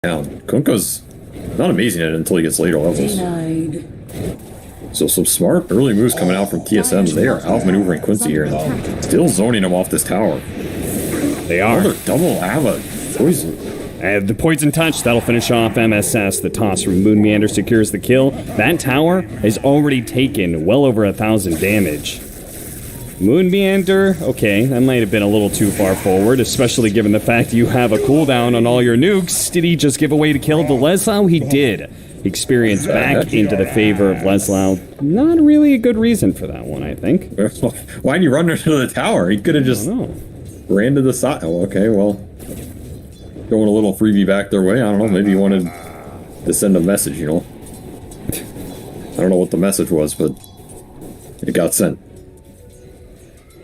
down. Kunkka's not amazing at it until he gets later levels. So some smart early moves coming out from TSM. They are outmaneuvering Quincy here and still zoning him off this tower. They are. Another double Ava poison. The poison touch, that'll finish off MSS. The toss from Moon Meander secures the kill. That tower has already taken well over 1,000 damage. Moon Meander, okay, that might have been a little too far forward, especially given the fact you have a cooldown on all your nukes. Did he just give away to kill the Leslau? He did. Experience back into the favor of Leslau. Not really a good reason for that one, I think. Why'd you run into the tower? He could have just ran to the side. Oh, okay, well, going a little freebie back their way. I don't know, maybe he wanted to send a message, you know? I don't know what the message was, but it got sent.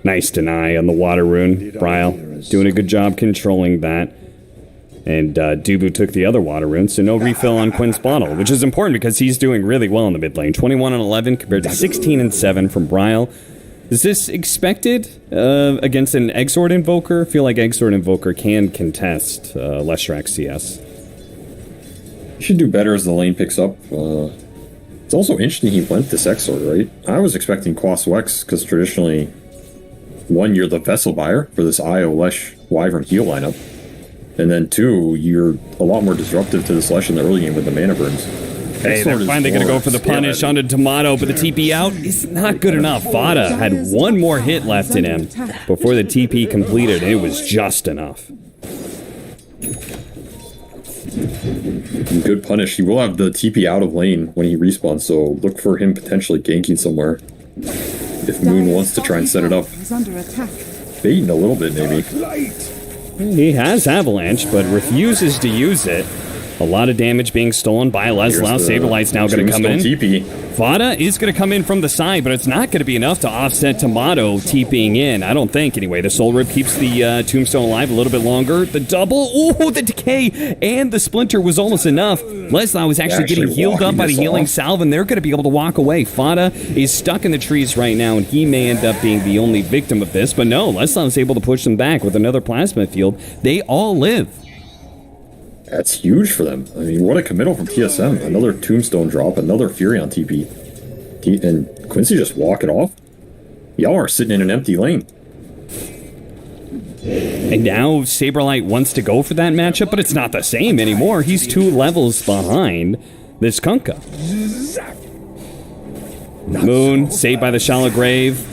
Nice deny on the water rune. Bryle doing a good job controlling that. And Dubu took the other water rune, so no refill on Quinn's bottle, which is important because he's doing really well in the mid lane. 21 and 11 compared to 16 and 7 from Bryle. Is this expected against an Exort Invoker? I feel like Exort Invoker can contest Leshrac CS. He should do better as the lane picks up. It's also interesting he went this Exort, right? I was expecting Quaswex, because traditionally, one, you're the vessel buyer for this Io, Lesh, Wyvern heal lineup. And then two, you're a lot more disruptive to this Lesh in the early game with the mana burns. Hey, they're finally going to go for the punish onto Tomato, but the TP out is not good enough. Vada had one more hit left in him before the TP completed, and it was just enough. Good punish. He will have the TP out of lane when he respawns, so look for him potentially ganking somewhere. If Moon wants to try and set it up. Baiting a little bit, maybe. He has Avalanche, but refuses to use it. A lot of damage being stolen by Leslau. Saberlight's now going to come in. TP. Vada is going to come in from the side, but it's not going to be enough to offset Tomato TPing in. I don't think, anyway. The Soul Rip keeps the Tombstone alive a little bit longer. The double, oh, the decay, and the Splinter was almost enough. Leslau is actually getting healed up by the healing salve, and they're going to be able to walk away. Vada is stuck in the trees right now, and he may end up being the only victim of this. But no, Leslau is able to push them back with another plasma field. They all live. That's huge for them. I mean, what a committal from TSM. Another Tombstone drop, another Fury on TP. And Quincy just walk it off? Y'all are sitting in an empty lane. And now Saberlight wants to go for that matchup, but it's not the same anymore. He's 2 levels behind this Kunkka. Moon, saved by the Shallow Grave.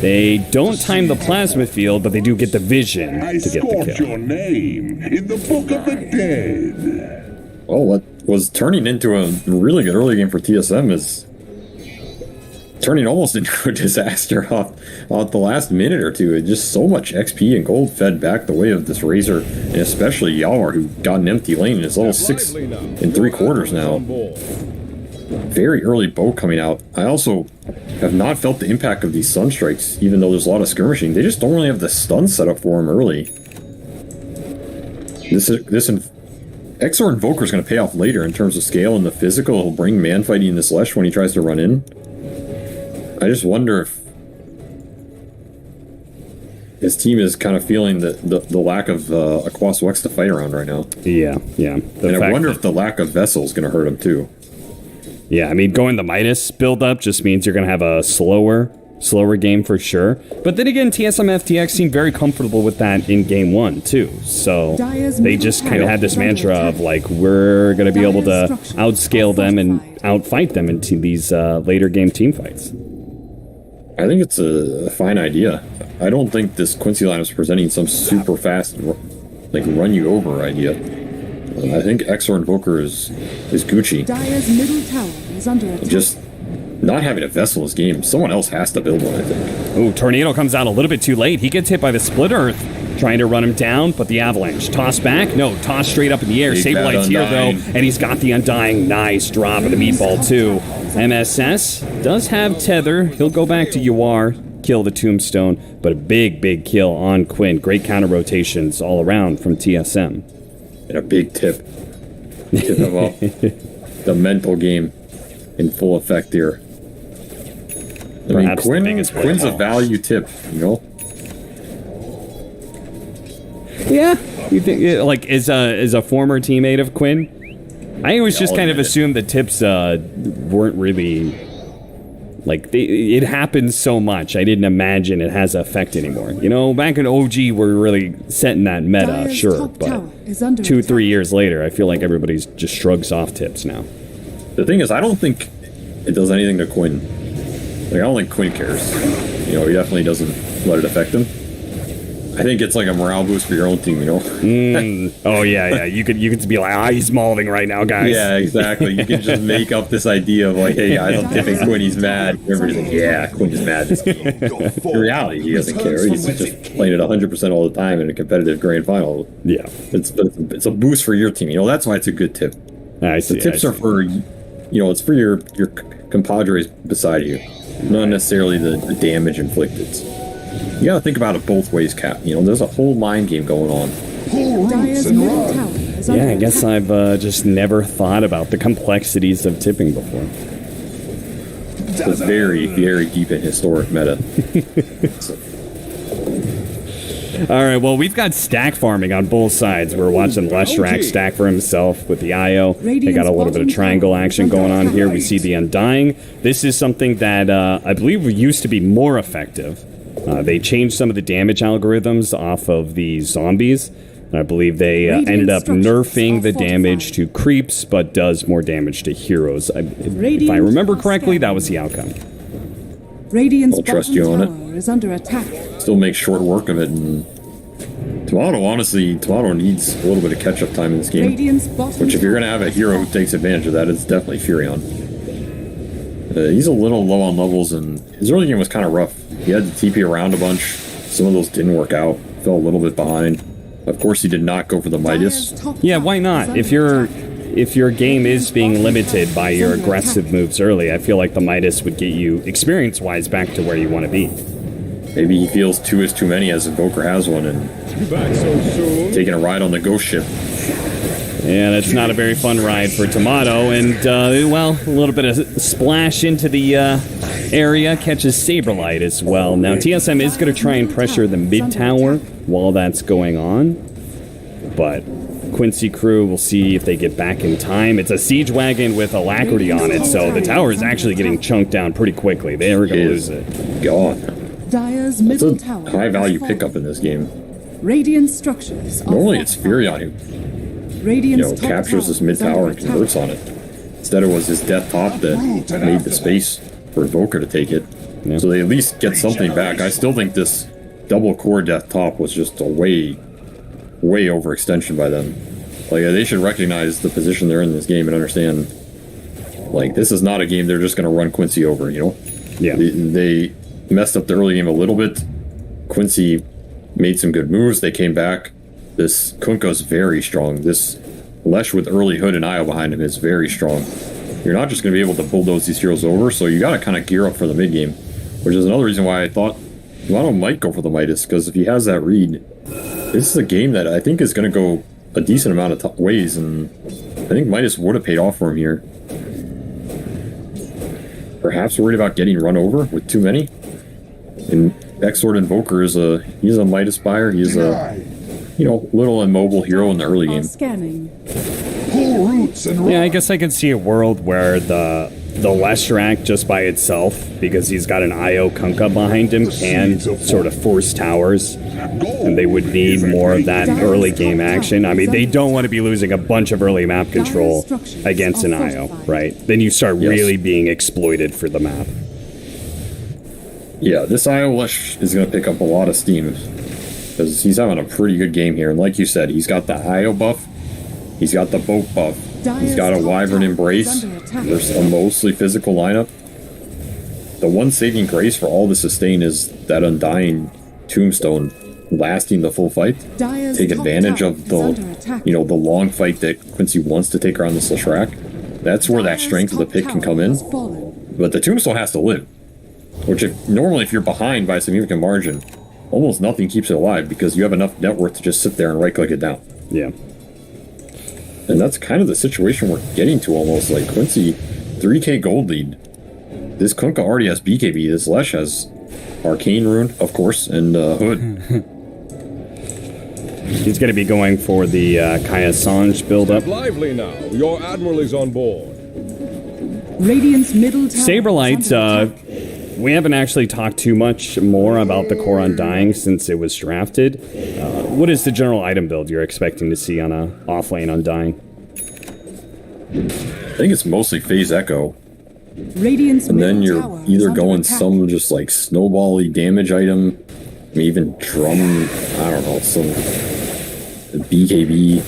They don't time the plasma field, but they do get the vision to get the kill. Your name in the Book of the Dead. Well, what was turning into a really good early game for TSM is turning almost into a disaster off the last minute or two. It's just so much XP and gold fed back the way of this Razor, and especially Yawar, who got an empty lane and it's level 6 and 3/4 now. Very early bow coming out. I also have not felt the impact of these Sunstrikes, even though there's a lot of skirmishing. They just don't really have the stun set up for him early. Exor Invoker is going to pay off later in terms of scale and the physical. He'll bring man fighting this Lesh when he tries to run in. I just wonder if his team is kind of feeling the lack of a Quaswex to fight around right now. Yeah. And I wonder if the lack of Vessel is going to hurt him too. Yeah, I mean, going the Midas build-up just means you're going to have a slower game for sure. But then again, TSM FTX seemed very comfortable with that in Game 1, too. So they just kind of had this mantra of, like, we're going to be able to outscale them and outfight them into these later game team fights. I think it's a fine idea. I don't think this Quincy line is presenting some super fast, like, run-you-over idea. I think Exor Invoker is Gucci. Dire's middle tower is under attack. Just not having a Vessel in this game. Someone else has to build one, I think. Ooh, Tornado comes out a little bit too late. He gets hit by the Split Earth, trying to run him down, but the Avalanche. Toss back? No, toss straight up in the air. Sablelight's here, though, and he's got the Undying. Nice drop of the meatball, too. MSS does have Tether. He'll go back to Yawar, kill the Tombstone, but a big kill on Quinn. Great counter rotations all around from TSM. And a big tip. Tip him up. The mental game in full effect here. I mean, Quinn's a value tip, you know? Yeah, You think, like, as a former teammate of Quinn, I always just kind of assumed the tips weren't really, like, it happens so much. I didn't imagine it has effect anymore. You know, back in OG, we're really setting that meta, Dire's sure, top but tower is under 2-3 attack. years later, I feel like everybody's just shrugs off tips now. The thing is, I don't think it does anything to Quinn. Like, I don't think Quinn cares. You know, he definitely doesn't let it affect him. I think it's like a morale boost for your own team, you know? Oh, yeah. You could be like, he's molding right now, guys. Yeah, exactly. You can just make up this idea of like, hey, I don't think Quinn, he's mad. Everybody's like, yeah, Quinn is mad. In reality, he doesn't care. He's just playing it 100% all the time in a competitive grand final. Yeah. It's a boost for your team. You know, that's why it's a good tip. I see. The tips are for, you know, it's for your compadres beside you, not necessarily the damage inflicted. You gotta think about it both ways, Cap. You know, there's a whole mind game going on. Pull roots Dire's and middle run. tower is under Yeah, I guess attack. I've just never thought about the complexities of tipping before. It's very, very deep in historic meta. All right, well, we've got stack farming on both sides. We're watching Leshrac stack for himself with the IO. They got a little bit of triangle action going on here. We see the Undying. This is something that I believe used to be more effective. They changed some of the damage algorithms off of the zombies. And I believe they ended up nerfing the damage to creeps, but does more damage to heroes. If I remember correctly, that was the outcome. Radiant's I'll trust bottom you on it. tower is under attack. Still makes short work of it, and Tomato, honestly, Tomato needs a little bit of catch-up time in this game. Radiant's bottom Which, if you're going to tower have a is hero under who takes advantage of that, it's definitely Furion. He's a little low on levels, and his early game was kind of rough. He had to TP around a bunch. Some of those didn't work out. Fell a little bit behind. Of course, he did not go for the Midas. Dire's top Yeah, tower why is not? under If your game is being limited by your aggressive moves early, I feel like the Midas would get you experience-wise back to where you want to be. Maybe he feels 2 is too many as Invoker has one, and taking a ride on the ghost ship. Yeah, that's not a very fun ride for Tomato, and, well, a little bit of splash into the area, catches Saberlight as well. Now, TSM is going to try and pressure the mid tower while that's going on, but Quincy crew will see if they get back in time. It's a siege wagon with Alacrity on it, so the tower is actually getting chunked down pretty quickly. They are going to lose it. Gone. Dire's It's middle a tower. high-value has pickup fallen. in this game. Radiant structures. are Normally, it's fortified. Furion who Radiant's top captures this tower mid is under tower and attack. converts on it. Instead, it was his death top that made the space for Invoker to take it. Yeah. So they at least get something back. I still think this double core death top was just a way overextension by them. Like, they should recognize the position they're in this game and understand, like, this is not a game they're just going to run Quincy over, you know? Yeah. They messed up the early game a little bit. Quincy made some good moves. They came back. This Kunkka's very strong. This Lesh with early Hood and Io behind him is very strong. You're not just going to be able to bulldoze these heroes over, so you got to kind of gear up for the mid game, which is another reason why I thought Tomato might go for the Midas, because if he has that read, this is a game that I think is going to go a decent amount of ways, and I think Midas would have paid off for him here. Perhaps worried about getting run over with too many. And Exort Invoker is he's a Midas buyer. He's a little immobile hero in the early Are game. scanning. Pull roots and run. Yeah, I guess I could see a world where the Leshrac just by itself, because he's got an IO Kunkka behind him, can sort of force towers, and they would need more of that early game action. I mean, they don't want to be losing a bunch of early map control against an IO, right? Then you start really being exploited for the map. Yeah, this IO Lesh is going to pick up a lot of steam because he's having a pretty good game here. And like you said, he's got the IO buff, he's got the boat buff, he's got a Wyvern Embrace versus a mostly physical lineup. The one saving grace for all the sustain is that Undying Tombstone lasting the full fight. Dire's Take top advantage tower of is under attack. the long fight that Quincy wants to take around this Leshrac. That's where that Dire's strength of the top pick can tower come in. has fallen. But the Tombstone has to live. Which, if you're behind by a significant margin, almost nothing keeps it alive because you have enough net worth to just sit there and right-click it down. Yeah. And that's kind of the situation we're getting to almost. Like, Quincy, 3k gold lead. This Kunkka already has BKB. This Lesh has Arcane Rune, of course, and Hood. He's going to be going for the Kaya Sanj build-up. Lively now. Your admiral is on board. Radiant's middle tower. Saberlight, we haven't actually talked too much more about the core Undying since it was drafted. What is the general item build you're expecting to see on a off-lane Undying? I think it's mostly Phase Echo. Radiant's And then middle you're tower either is under going attack. some just like snowball-y damage item, maybe even drum, I don't know, some BKB,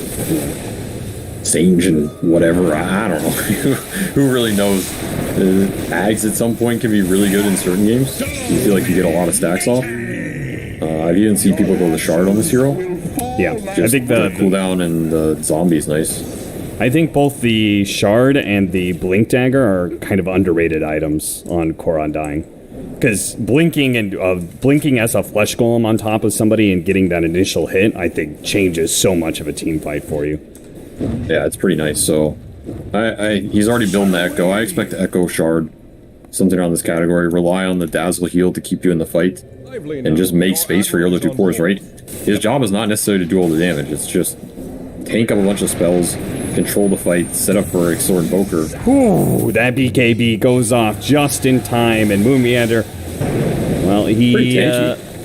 Sage and whatever, I don't know. Who really knows? Ags at some point can be really good in certain games. You feel like you get a lot of stacks off. I've even seen people go the shard on this hero. Yeah, Just I think the cooldown and the zombie is nice. I think both the Shard and the Blink Dagger are kind of underrated items on Core Undying. Because blinking as a flesh golem on top of somebody and getting that initial hit, I think changes so much of a team fight for you. Yeah, it's pretty nice. So, he's already building the Echo. I expect the Echo Shard, something on this category. Rely on the Dazzle heal to keep you in the fight, and just make space for your other two cores. Right? His job is not necessarily to do all the damage. It's just tank up a bunch of spells, control the fight, set up for a Sword Invoker. Ooh, that BKB goes off just in time, and Moon Meander, well, he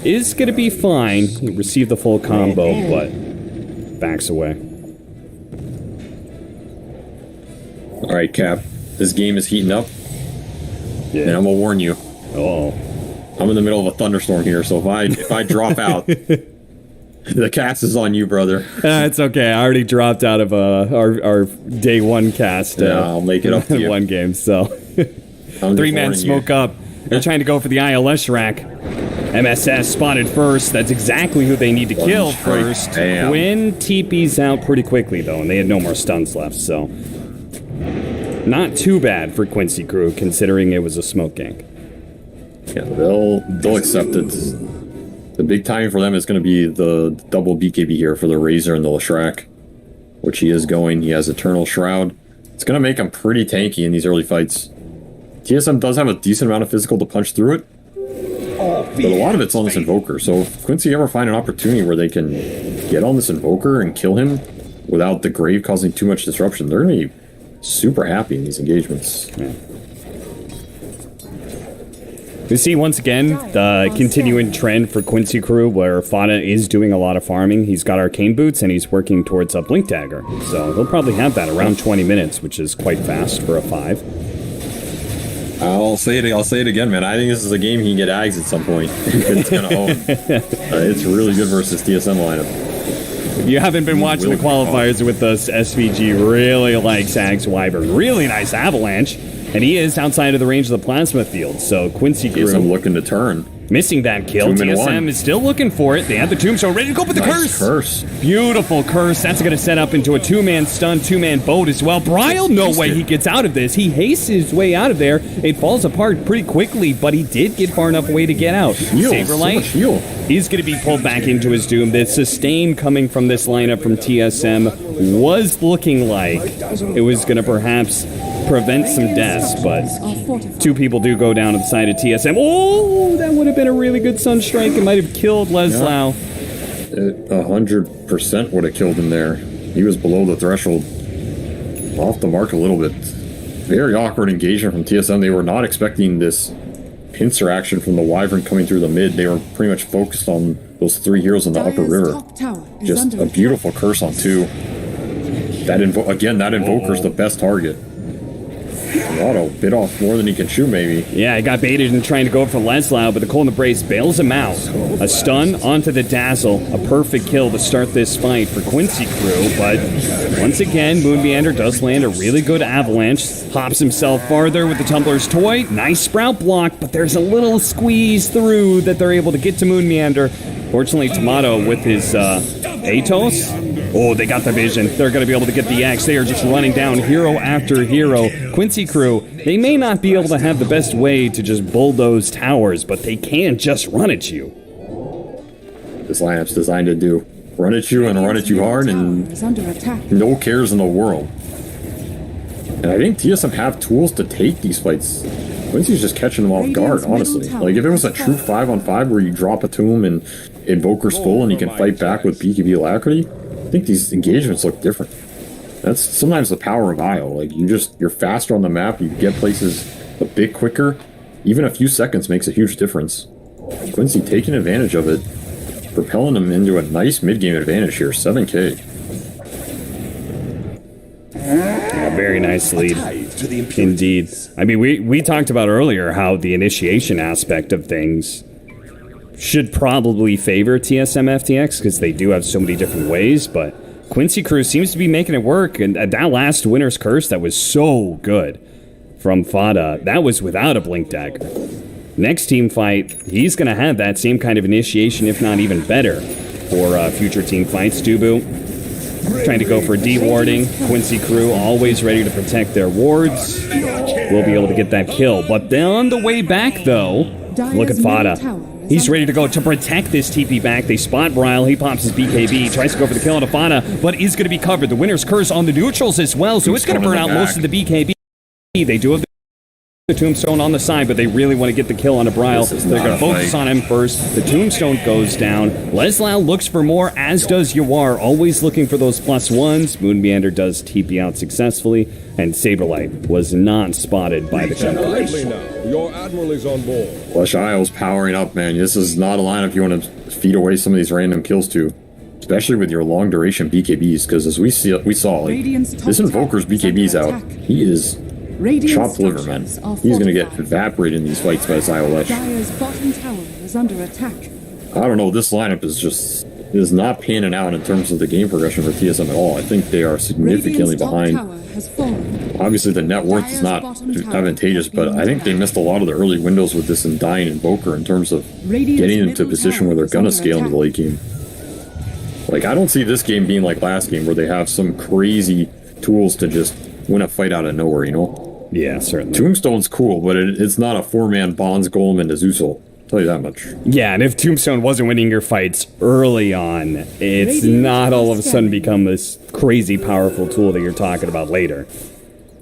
is going to be fine. He received the full combo, but backs away. All right, Cap. This game is heating up, Yeah. and I'm gonna warn you. Oh, I'm in the middle of a thunderstorm here, so if I drop out, the cast is on you, brother. it's okay. I already dropped out of our day one cast. Yeah, I'll make it up to you. One game, so I'm just 3-man warning smoke you. up. They're trying to go for the ILS rack. MSS spotted first. That's exactly who they need to kill straight. first. Damn. Quinn TP's out pretty quickly though, and they had no more stuns left, so not too bad for Quincy crew considering it was a smoke gank. Yeah, they'll accept it. The big timing for them is going to be the double BKB here for the Razor and the Leshrac, which he is going. He has Eternal Shroud. It's going to make him pretty tanky in these early fights. TSM does have a decent amount of physical to punch through it, but a lot of it's on this Invoker. So if Quincy ever find an opportunity where they can get on this Invoker and kill him without the Grave causing too much disruption, they're going to be super happy in these engagements. Yeah. We see once again the continuing trend for Quincy crew where Fada is doing a lot of farming. He's got Arcane Boots and he's working towards a Blink Dagger. So he'll probably have that around 20 minutes, which is quite fast for a 5. I'll say it again, man. I think this is a game he can get Ags at some point. It's going to own. It's really good versus TSM lineup. If you haven't been watching the qualifiers with us, SVG really likes Ags Wyvern. Really nice Avalanche. And he is outside of the range of the plasma field, so Quincy crew TSM looking to turn. missing that kill. TSM is still looking for it. They have the Tombstone ready to go with the curse. Beautiful curse. That's going to set up into a 2-man stun, 2-man boat as well. Bryle, no way he gets out of this. He hastes his way out of there. It falls apart pretty quickly, but he did get far enough away to get out. Saberlight is going to be pulled back into his doom. The sustain coming from this lineup from TSM was looking like it was going to perhaps prevent some deaths, but 2 people do go down to the side of TSM. Oh, that would have been a really good Sunstrike. It might have killed Leslau. 100% would have killed him there. He was below the threshold. Off the mark a little bit. Very awkward engagement from TSM. They were not expecting this pincer action from the Wyvern coming through the mid. They were pretty much focused on those 3 heroes in the upper river. Just a beautiful curse on 2. That Invoker's the best target. Auto bit off more than he can chew, maybe. Yeah, he got baited and trying to go for Leslau, but the Cold Embrace bails him out. A stun onto the Dazzle. A perfect kill to start this fight for Quincy crew, but once again, Moon Meander does land a really good Avalanche. Hops himself farther with the Tumbler's Toy. Nice Sprout block, but there's a little squeeze through that they're able to get to Moon Meander. Fortunately, Tomato with his Atos. Oh, they got the vision. They're going to be able to get the X. They are just running down hero after hero. Quincy crew, they may not be able to have the best way to just bulldoze towers, but they can just run at you. This lineup's designed to do run at you and run at you hard and no cares in the world. And I think TSM have tools to take these fights. Quincy's just catching them off guard, honestly. Like, if it was a true 5-on-5 where you drop a tomb and Invoker's full and you can fight back with BKB alacrity, I think these engagements look different. That's sometimes the power of IO. Like, you're faster on the map, you get places a bit quicker. Even a few seconds makes a huge difference. Quincy taking advantage of it, propelling him into a nice mid-game advantage here, 7k. Yeah, very nice lead. Indeed. I mean, we talked about earlier how the initiation aspect of things should probably favor TSM FTX because they do have so many different ways, but Quincy Crew seems to be making it work, and that last Winner's Curse that was so good from Fada, that was without a Blink Dagger. Next team fight, he's going to have that same kind of initiation, if not even better, for future team fights. Dubu trying to go for D-warding. Quincy Crew always ready to protect their wards. Will be able to get that kill. But then on the way back, though, look at Fada. He's ready to go to protect this TP back. They spot Ryle. He pops his BKB. Tries to go for the kill on Fada, but is going to be covered. The Winner's Curse on the neutrals as well, so it's going to burn out most of the BKB. They do have the Tombstone on the side, but they really want to get the kill on Brile. They're going to focus on him first. The Tombstone goes down. Leslau looks for more, as does Yawar, always looking for those +1s. Moonmeander does TP out successfully, and Saberlight was not spotted by the Lively now. Your Admiral is on board. Flesh Isle's powering up, man. This is not a lineup you want to feed away some of these random kills to. Especially with your long duration BKBs, because as we saw, like, this Invoker's BKB's out. He is chopped liver, man. He's gonna get evaporated in these fights by this IO Lesh. Dire's bottom tower is under attack. I don't know, this lineup is not panning out in terms of the game progression for TSM at all. I think they are significantly behind. Obviously the net worth is not advantageous, but I think they missed a lot of the early windows with this Undying Invoker in terms of getting them to a position where they're gonna scale into the late game. Like, I don't see this game being like last game where they have some crazy tools to just win a fight out of nowhere, you know? Yeah, certainly. Tombstone's cool, but it's not a 4-man Bonds, Golem, and Azuzel. I'll tell you that much. Yeah, and if Tombstone wasn't winning your fights early on, it's not all of a sudden become this crazy powerful tool that you're talking about later.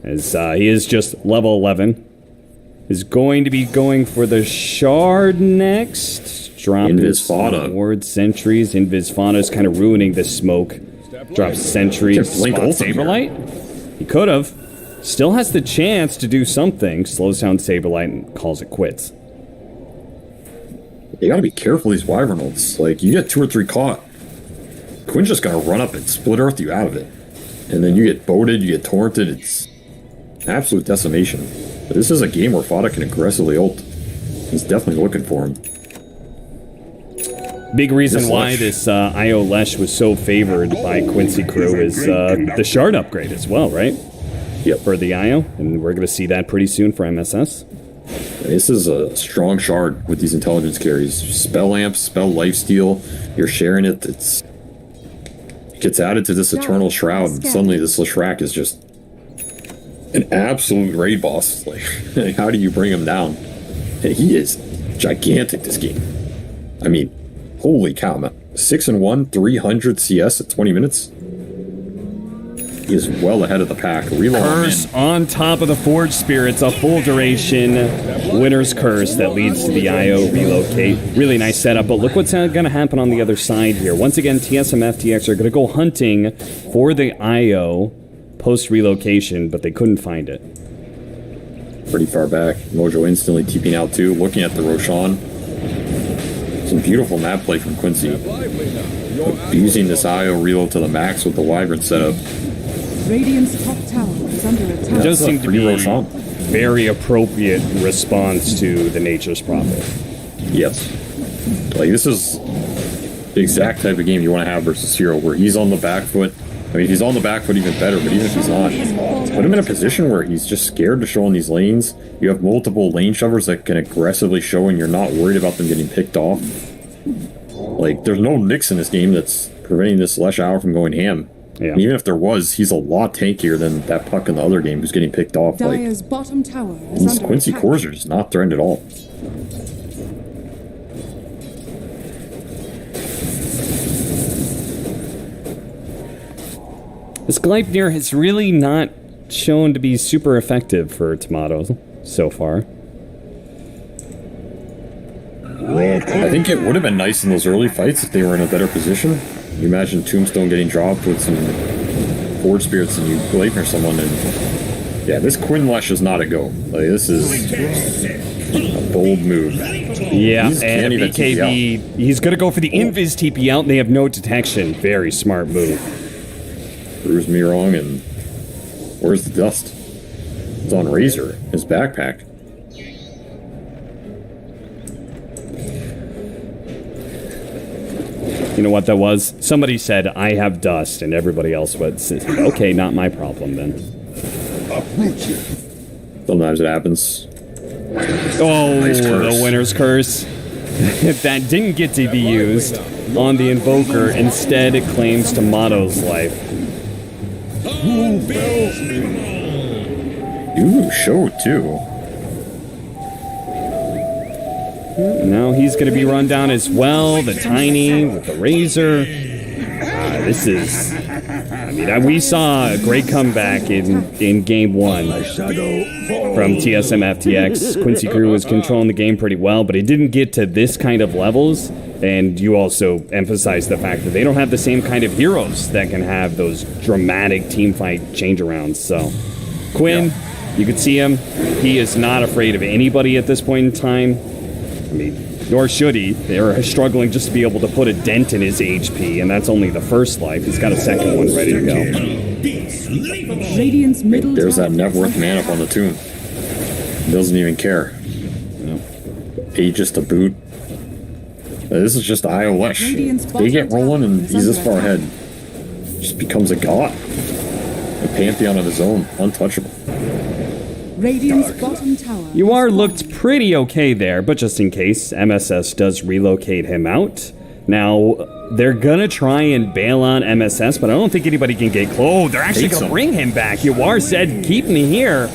As he is just level 11. Is going to be going for the Shard next. Drop his ward sentries. Invis Fada is kind of ruining this smoke. Drops sentries. Blink Saberlight. He could have. Still has the chance to do something. Slows down Saberlight and calls it quits. You gotta be careful these Wyvern ults. Like, you get 2 or 3 caught. Quinn's just gonna run up and split earth you out of it. And then you get boated, you get torrented. It's absolute decimation. But this is a game where Fada can aggressively ult. He's definitely looking for him. Big reason why this IO Lesh was so favored by Quincy Crew is the Shard upgrade as well, right? Yep. For the IO, and we're going to see that pretty soon for MSS. This is a strong Shard with these intelligence carries. Spell amps, spell lifesteal, you're sharing it. It gets added to this Eternal Shroud, and suddenly this Leshrac is just an absolute raid boss. Like, how do you bring him down? And he is gigantic this game. I mean, holy cow, man. 6-1, 300 CS at 20 minutes. He is well ahead of the pack. Reload Curse on top of the Forge Spirits, a full duration Winner's Curse that leads to the IO relocate. Really nice setup, but look what's going to happen on the other side here. Once again, TSM FTX are going to go hunting for the IO post-relocation, but they couldn't find it. pretty far back. Mojo instantly TPing out too, looking at the Roshan. Some beautiful map play from Quincy. Using this IO reload to the max with the Wyvern setup. Radiant's top tower is under attack. It does seem to be Roshan. very appropriate response to the Nature's Prophet. Yes. Like, this is the exact type of game you want to have versus Hero, where he's on the back foot. I mean, if he's on the back foot, even better, but even if he's not, put him in a position where he's just scared to show in these lanes. You have multiple lane shovers that can aggressively show, and you're not worried about them getting picked off. Like, there's no Nyx in this game that's preventing this Lesh Hour from going ham. Yeah. And even if there was, he's a lot tankier than that puck in the other game who's getting picked off. Dire's Like, bottom tower is these under Quincy attack. cores are just not threatened at all. This Gleipnir has really not shown to be super effective for Tomato so far. I think it would have been nice in those early fights if they were in a better position. You imagine Tombstone getting dropped with some Forge Spirits and you Glacier someone, and yeah, this Quinlesh is not a go. Like, this is a bold move. Yeah, He's and canny to TP BKB, he's going to go for the Invis TP out, and they have no detection. Very smart move. Proves me wrong, and where's the dust? It's on Razor, his backpack. You know what that was? Somebody said, I have dust, and everybody else went, okay, not my problem then. Sometimes it happens. Oh, Nice curse. the winner's curse. That didn't get to be used on the Invoker. Instead, it claims Tomato's life. Ooh, show too. Now he's going to be run down as well. The Tiny with the Razor. This is... I mean, we saw a great comeback in Game 1 from TSM FTX. Quincy Crew was controlling the game pretty well, but it didn't get to this kind of levels. And you also emphasized the fact that they don't have the same kind of heroes that can have those dramatic teamfight change-arounds. So, Quinn, you could see him. He is not afraid of anybody at this point in time. I mean, nor should he. They're struggling just to be able to put a dent in his HP, and that's only the first life. He's got a second one ready to go. Radiant's middle There's that tower net worth is man up on the tomb. He doesn't even care. Aegis to boot. This is just IO Lesh. They get rolling and he's this far ahead. Just becomes a god. A pantheon of his own. Untouchable. Radiant's bottom tower. UR looked pretty okay there, but just in case, MSS does relocate him out. Now, they're gonna try and bail on MSS, but I don't think anybody can get close. Oh, they're actually gonna bring him back. UR said, keep me here.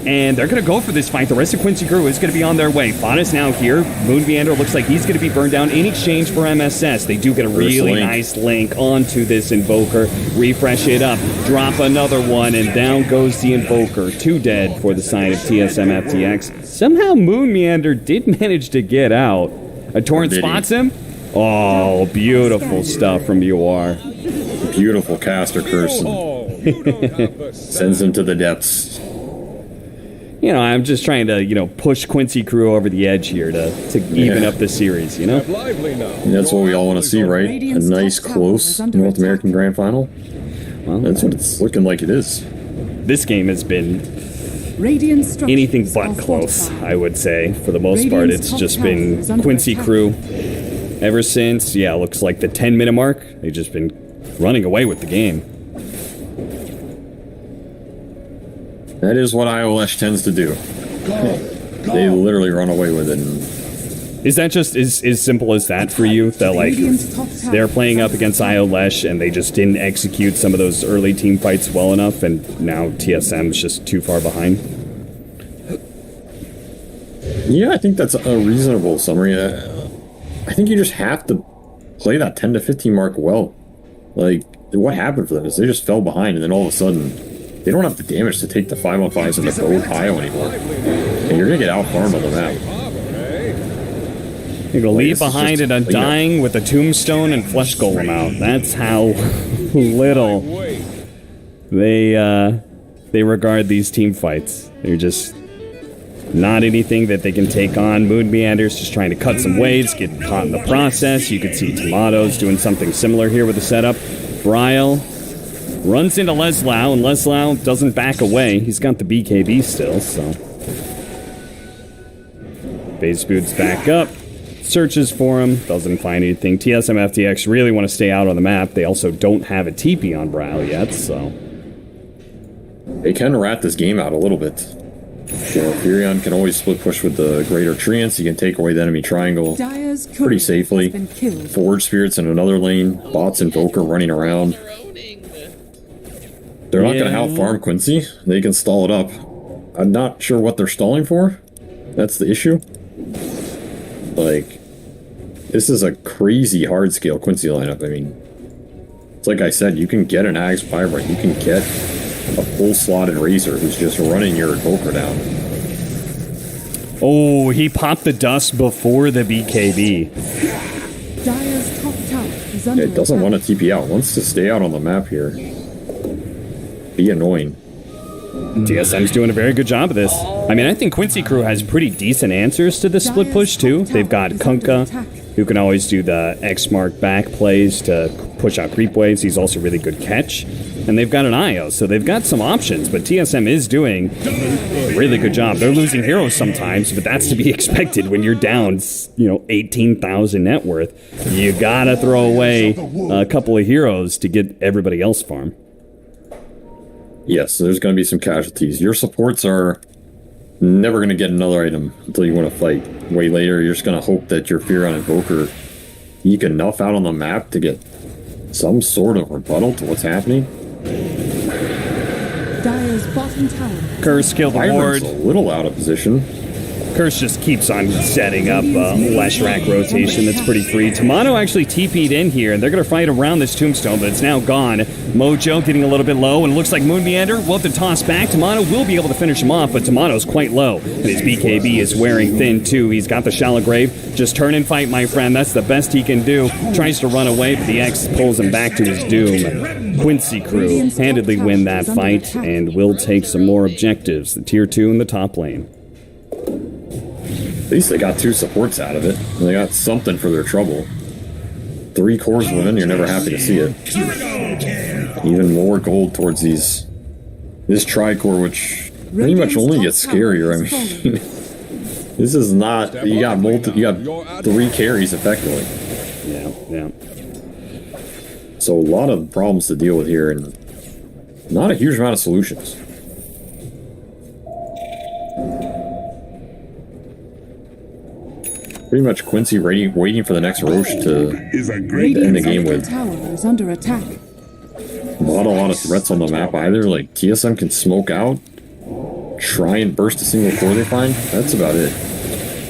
And they're going to go for this fight. The rest of Quincy Crew is going to be on their way. Faunus now here. Moon Meander looks like he's going to be burned down in exchange for MSS. They do get a really nice link onto this Invoker. Refresh it up. Drop another one, and down goes the Invoker. 2 dead for the side of TSM FTX. Somehow Moon Meander did manage to get out. A Torrent spots him. Oh, beautiful stuff from UR. Beautiful caster curse. Sends him to the depths. You know, I'm just trying to, push Quincy Crew over the edge here to even up the series, And that's what we all want to see, right? A nice, close North American Grand Final. Well, that's what it's looking like it is. This game has been anything but close, I would say. For the most part, it's just been Quincy Crew. Ever since, looks like the 10-minute mark, they've just been running away with the game. That is what IOLesh tends to do. They literally run away with it. Is that just as simple as that for you? That, like, they're playing up against IOLesh and they just didn't execute some of those early team fights well enough, and now TSM's just too far behind? Yeah, I think that's a reasonable summary. I think you just have to play that 10 to 15 mark well. Like, what happened for them is they just fell behind, and then all of a sudden... They don't have the damage to take the 5-on-5s and the boat IO anymore. And you're going to get out-farmed on the map. You're going to leave behind an Undying with a Tombstone and Flesh Golem out. That's how little they regard these team fights. They're just not anything that they can take on. Moon Meander's just trying to cut some waves, get caught in the process. You could see Tomatoes doing something similar here with the setup. Bryle runs into Leslau, and Leslau doesn't back away. He's got the BKB still, so... Base boots back up, searches for him, doesn't find anything. TSM FTX really want to stay out on the map. They also don't have a TP on Bryle yet, so... They can rat this game out a little bit. So Furion can always split push with the Greater Treants. He can take away the enemy triangle pretty safely. Forge Spirits in another lane. Bots Invoker running around. They're not going to out-farm Quincy. They can stall it up. I'm not sure what they're stalling for. That's the issue. Like, this is a crazy hard-scale Quincy lineup. I mean, it's like I said, you can get an Axe Pyro. You can get a full-slotted Razor who's just running your Invoker down. Oh, he popped the dust before the BKB. Dire's top tower is under It doesn't attack. want to TP out. It wants to stay out on the map here. Be annoying. TSM's doing a very good job of this. I mean, I think Quincy Crew has pretty decent answers to the split push, too. They've got Kunkka, who can always do the X mark back plays to push out creep waves. He's also really good catch. And they've got an IO, so they've got some options, but TSM is doing a really good job. They're losing heroes sometimes, but that's to be expected when you're down, 18,000 net worth. You gotta throw away a couple of heroes to get everybody else farm. Yes, there's going to be some casualties. Your supports are never going to get another item until you want to fight. Way later, you're just going to hope that your Furion Invoker eke enough out on the map to get some sort of rebuttal to what's happening. Dire's bottom tower. Curse killed the ward. Wyvern's a little out of position. Curse just keeps on setting up Leshrac rotation that's pretty free. Tomato actually TP'd in here, and they're going to fight around this tombstone, but it's now gone. Mojo getting a little bit low, and it looks like Moon Meander will have to toss back. Tomato will be able to finish him off, but Tomato's quite low, and his BKB is wearing thin too. He's got the Shallow Grave. Just turn and fight, my friend. That's the best he can do. Tries to run away, but the X pulls him back to his doom. Quincy Crew handedly win that fight, and will take some more objectives. The tier 2 in the top lane. At least they got 2 supports out of it. And they got something for their trouble. 3 cores win, you're never happy to see it. Even more gold towards this tri-core, which pretty much only gets scarier. I mean, this is not, you got 3 carries effectively. Yeah. So a lot of problems to deal with here, and not a huge amount of solutions. Pretty much Quincy waiting for the next Roche to end the game with. Tower is under attack. Not a lot of threats on the map either. Like, TSM can smoke out, try and burst a single core they find. That's about it.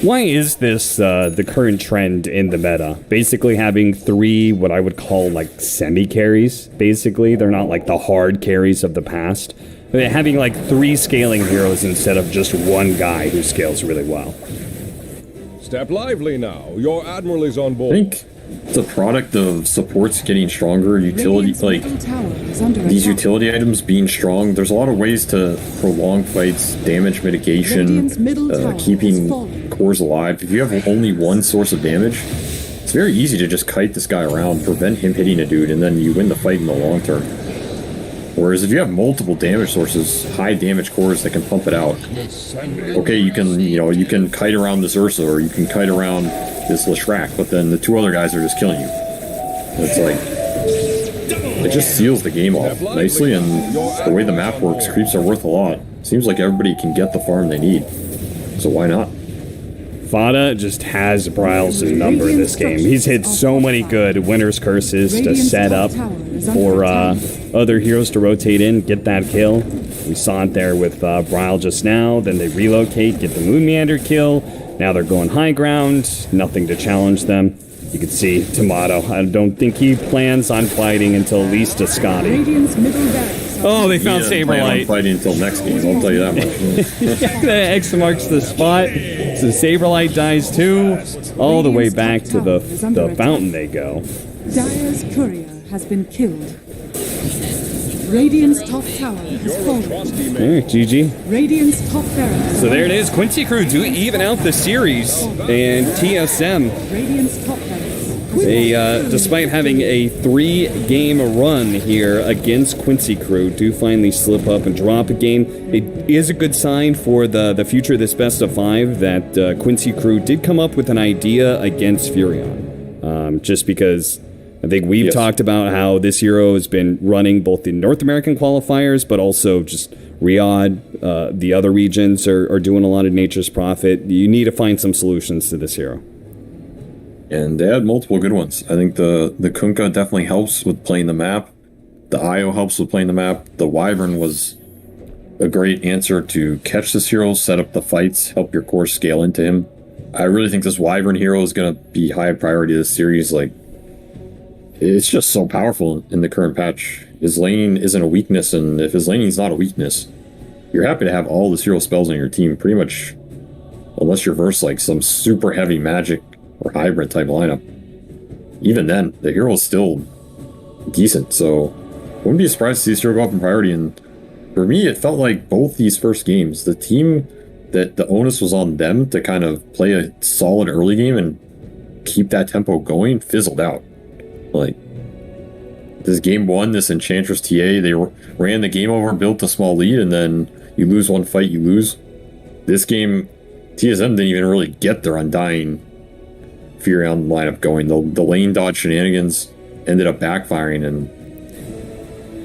Why is this the current trend in the meta? Basically having 3 what I would call like semi-carries, basically. They're not like the hard carries of the past. They're having like 3 scaling heroes instead of just one guy who scales really well. Step lively now. Your admiral is on I board. think it's a product of supports getting stronger, utility, like these utility items being strong. There's a lot of ways to prolong fights, damage mitigation, keeping cores alive. If you have only one source of damage, it's very easy to just kite this guy around, prevent him hitting a dude, and then you win the fight in the long term. Whereas if you have multiple damage sources, high damage cores that can pump it out, okay, you can kite around this Ursa, or you can kite around this Leshrac, but then the 2 other guys are just killing you. It's like, it just seals the game off nicely, and the way the map works, creeps are worth a lot. Seems like everybody can get the farm they need, so why not? Fada just has Bryles' number in this game. He's hit so many good Winter's Curses to set up for other heroes to rotate in, get that kill. We saw it there with Bryle just now. Then they relocate, get the Moon Meander kill. Now they're going high ground, nothing to challenge them. You can see Tomato. I don't think he plans on fighting until at least a Scotty. Oh, they found Saberlight. Fighting until next game, I'll tell you that much. The X marks the spot. So Saberlight dies too. All the way back to the fountain they go. Dire's courier has been killed. Radiant's top tower has fallen. There, GG. Radiant's top barracks. So there it is. Quincy Crew do even out the series. And TSM, Radiant's top barracks. despite having a 3-game run here against Quincy Crew, do finally slip up and drop a game. It is a good sign for the future of this best of 5 that Quincy Crew did come up with an idea against Furion. Just because I think we've talked about how this hero has been running both the North American qualifiers, but also just Riyadh, the other regions are doing a lot of Nature's Prophet. You need to find some solutions to this hero. And they had multiple good ones. I think the Kunkka definitely helps with playing the map. The IO helps with playing the map. The Wyvern was a great answer to catch this hero, set up the fights, help your core scale into him. I really think this Wyvern hero is going to be high priority this series. Like, it's just so powerful in the current patch. His laning isn't a weakness, and if his laning is not a weakness, you're happy to have all the hero spells on your team pretty much unless you're versus like some super heavy magic or hybrid type lineup. Even then, the hero is still decent, so wouldn't be surprised to see Steel go up in priority. And for me, it felt like both these first games, the team that the onus was on them to kind of play a solid early game and keep that tempo going fizzled out. Like, this game one, this Enchantress TA, they ran the game over, built a small lead, and then you lose one fight, you lose. This game, TSM didn't even really get their Undying Furion lineup going. The lane dodge shenanigans ended up backfiring, and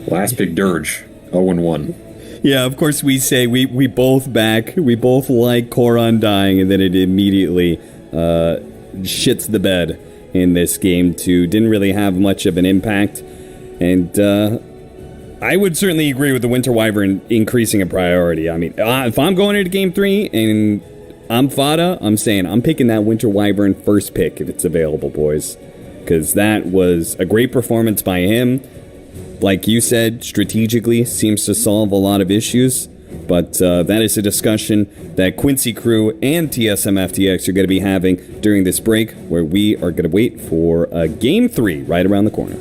last big dirge, 0-1. Yeah, of course we say we both like Core Undying, and then it immediately shits the bed in this game too. Didn't really have much of an impact, and I would certainly agree with the Winter Wyvern increasing a priority. I mean, if I'm going into Game 3 and I'm Fada, I'm saying I'm picking that Winter Wyvern first pick if it's available, boys, because that was a great performance by him. Like you said, strategically seems to solve a lot of issues, but that is a discussion that Quincy Crew and TSM FTX are going to be having during this break, where we are going to wait for Game 3 right around the corner.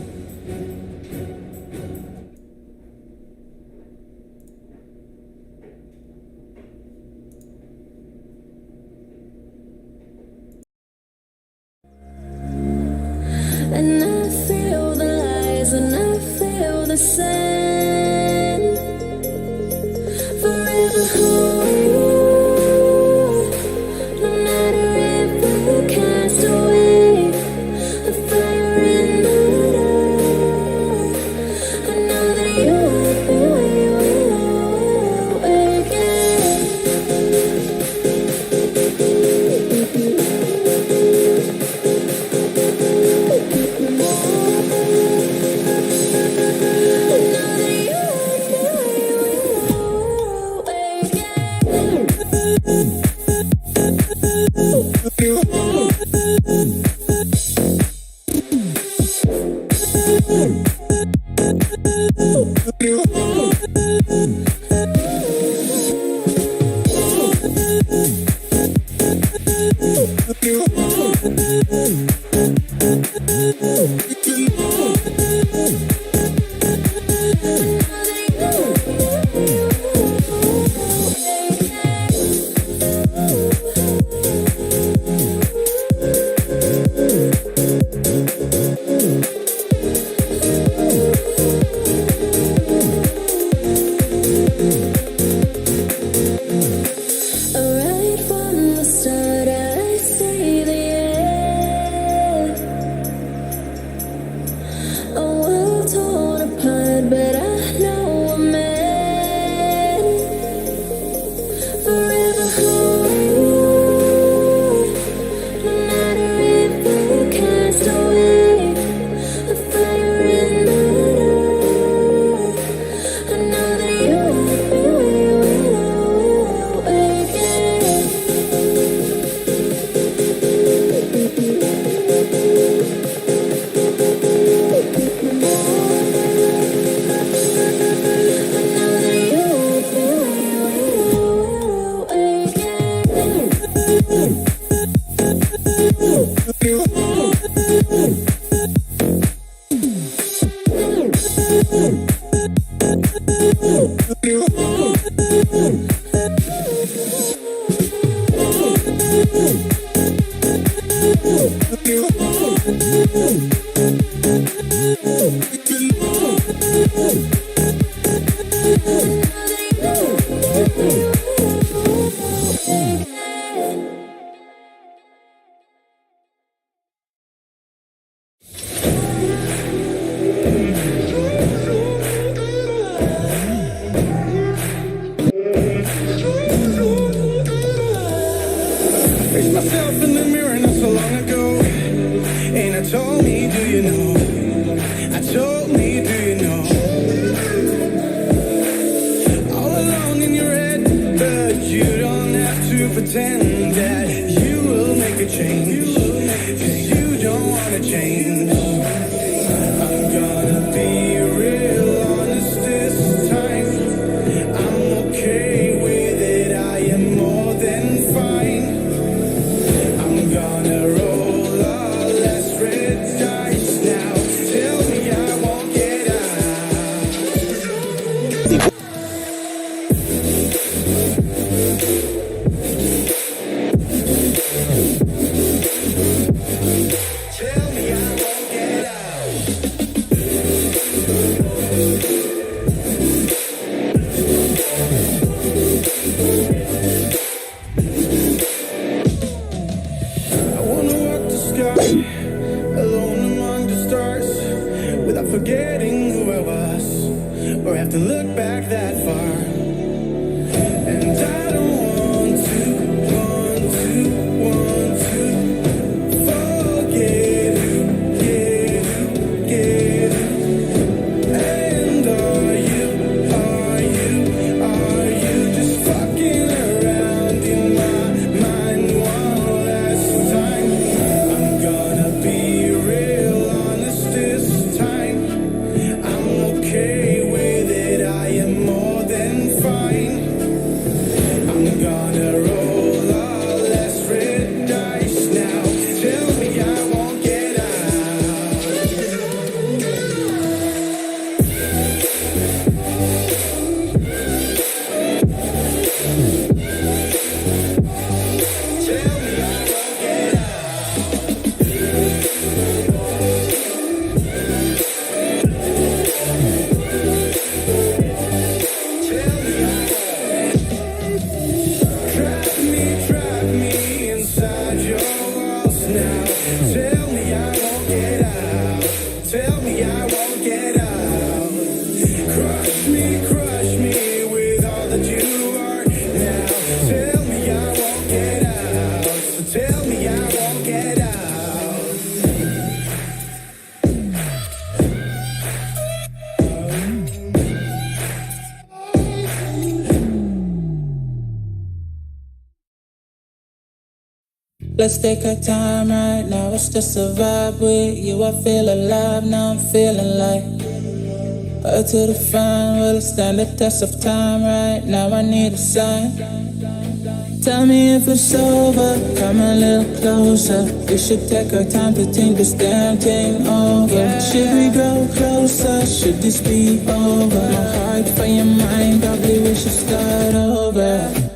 And I feel the lies and I feel the sand. Forever whole, no matter if I cast away a fire in the dark. I know that you will be Alone among the stars, without forgetting who I was, or have to look back that far. And I don't want to forget who, get who. And are you just fucking around in my mind one last time? I'm gonna be real honest this time. I'm okay with it, I am more than fine. I'm gonna roll all less red dice now. Tell me I won't get Trap me inside your walls now. Tell me I won't get out. Tell me I won't get out. Crush me with all that you are now. Tell me I won't get out. So tell me I won't get out. Let's take our time right now, it's just a vibe with you. I feel alive, now I'm feeling like up to the fun, will it stand the test of time right now? I need a sign. Tell me if it's over, come a little closer. We should take our time to think this damn thing over. Should we grow closer, should this be over? My heart for your mind, probably we should start over.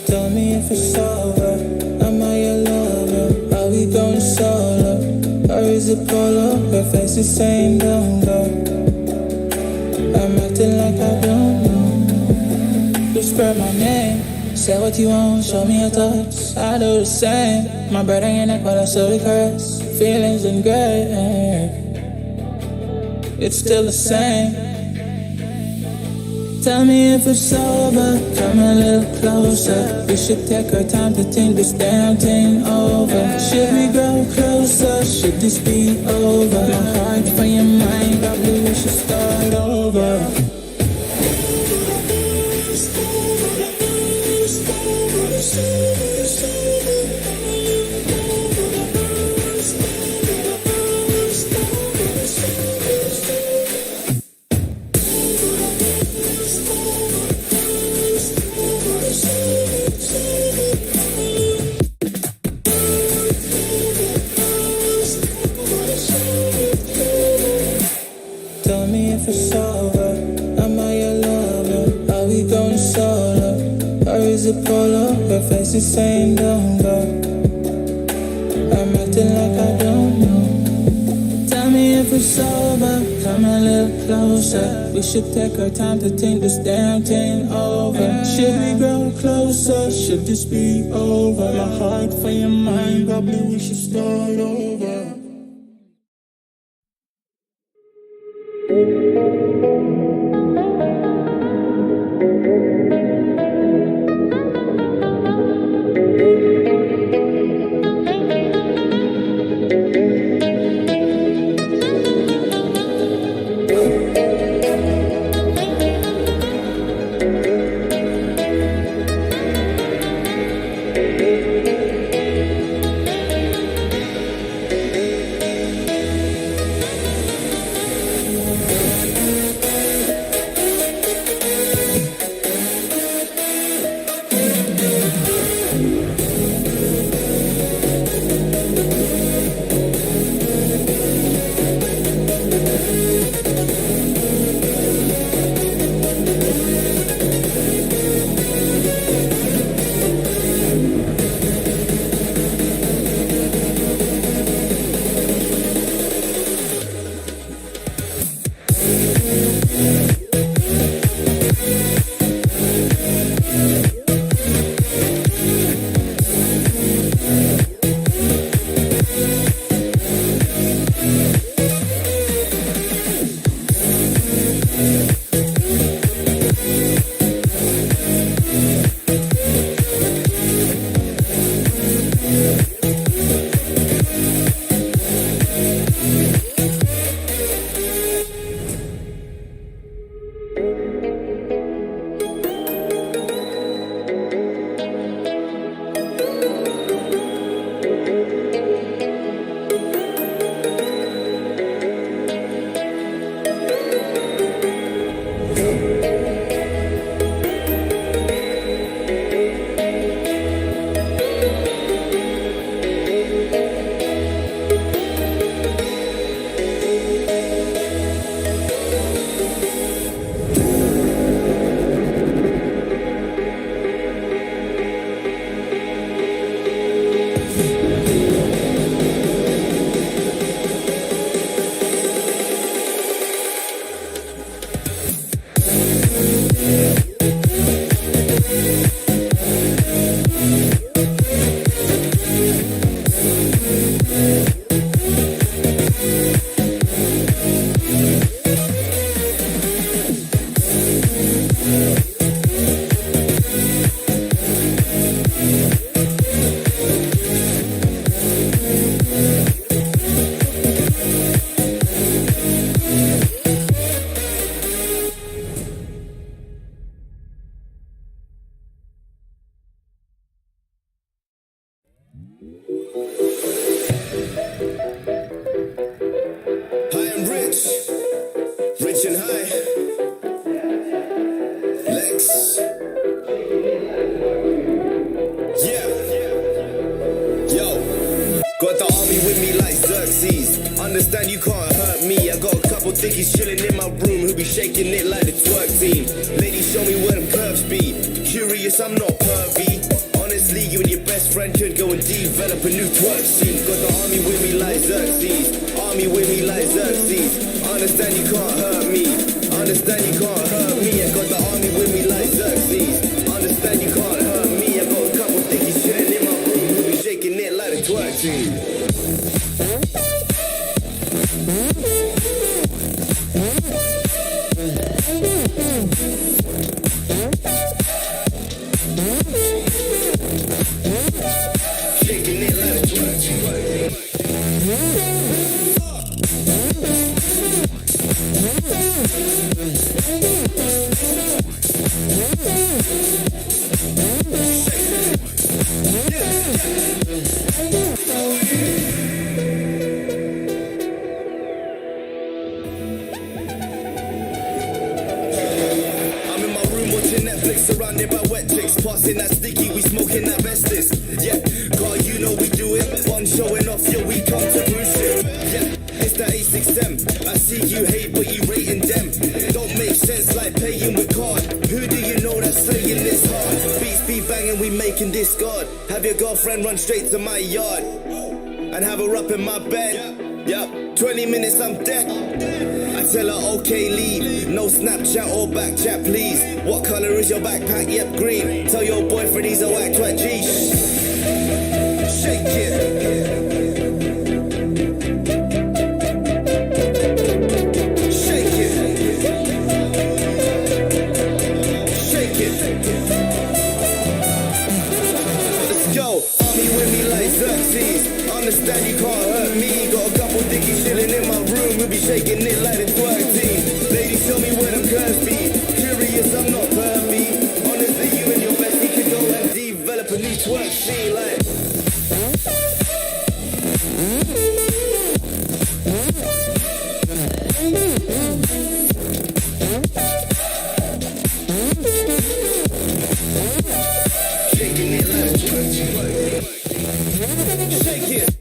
Tell me if it's over, am I your lover? Are we going solo? Or is it polo? Her face is saying don't go. I'm acting like I don't know. Whisper my name, say what you want, show me your thoughts. I do the same, my breath on your neck while I slowly caress. Feelings in gray, it's still the same. Tell me if it's over, come a little closer. We should take our time to think this damn thing over. Should we grow closer, should this be over? My heart for your mind, probably we should start over. Tell me if it's over, am I your lover? Are we going solo? Or is it polo? Her face is saying don't go. I'm acting like I don't know. Tell me if it's over, come a little closer. We should take our time to think this damn thing over. Should we grow closer, should this be over? My heart for your mind, probably we should start over. High and rich, rich and high. Lex. Yeah. Yo. Got the army with me like Xerxes. Understand you can't hurt me. I got a couple thickies chilling in my room who be shaking it like the twerk team. Ladies, show me where them curves be. Curious, I'm not pervy. Honestly, you and your best friend could go and develop a new twerk scene. Got the army with me like Xerxes. Army with me like Xerxes. Understand you can't hurt me. Understand you can't hurt me. I got the army with me like Xerxes. Understand you can't hurt me. I got a couple thickies chilling in my room who be shaking it like the twerk team. Surrounded by wet chicks, passing that sticky, we smoking that Vestas. Yeah, God, you know we do it. One showing off, yo, we come to cruise ship. Yeah, it's the A6M. I see you hate, but you rating them. Don't make sense like paying with card. Who do you know that's saying this hard? Beats be banging, we making discard. Have your girlfriend run straight to my yard and have her up in my bed. Yup, 20 minutes, I'm dead. I tell her, okay, leave. No Snapchat or back chat, please. What color is your backpack? Yep, green. Tell your boyfriend he's a whack twat G. Shake it. Shake it. Shake it. Let's go. Army with me like Xerxes. Understand you can't hurt me. Got a couple dickies chilling in my room. We'll be shaking it like the twerk team. Ladies, tell me where them curves be. Curious, I'm not pervy. Honestly, you and your bestie could go and develop a new twerk scene like. Shaking it like a twerk team. Shake it.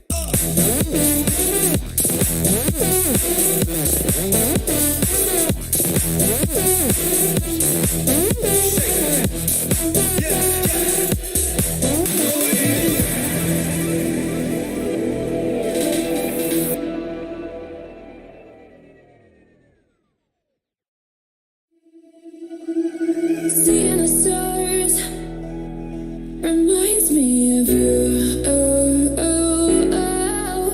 Seeing the stars reminds me of you. Oh, oh, oh.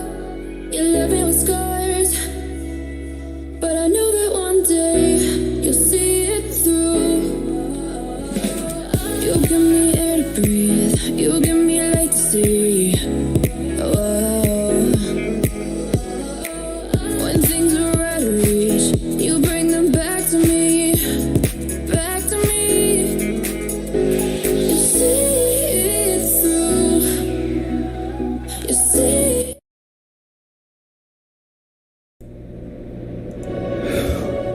You left me with scars, but I know that one day you'll see it through. You give me air to breathe, you give me light to see. Oh, when things are out of reach, you bring them back to me. Back to me. You see it through. You see.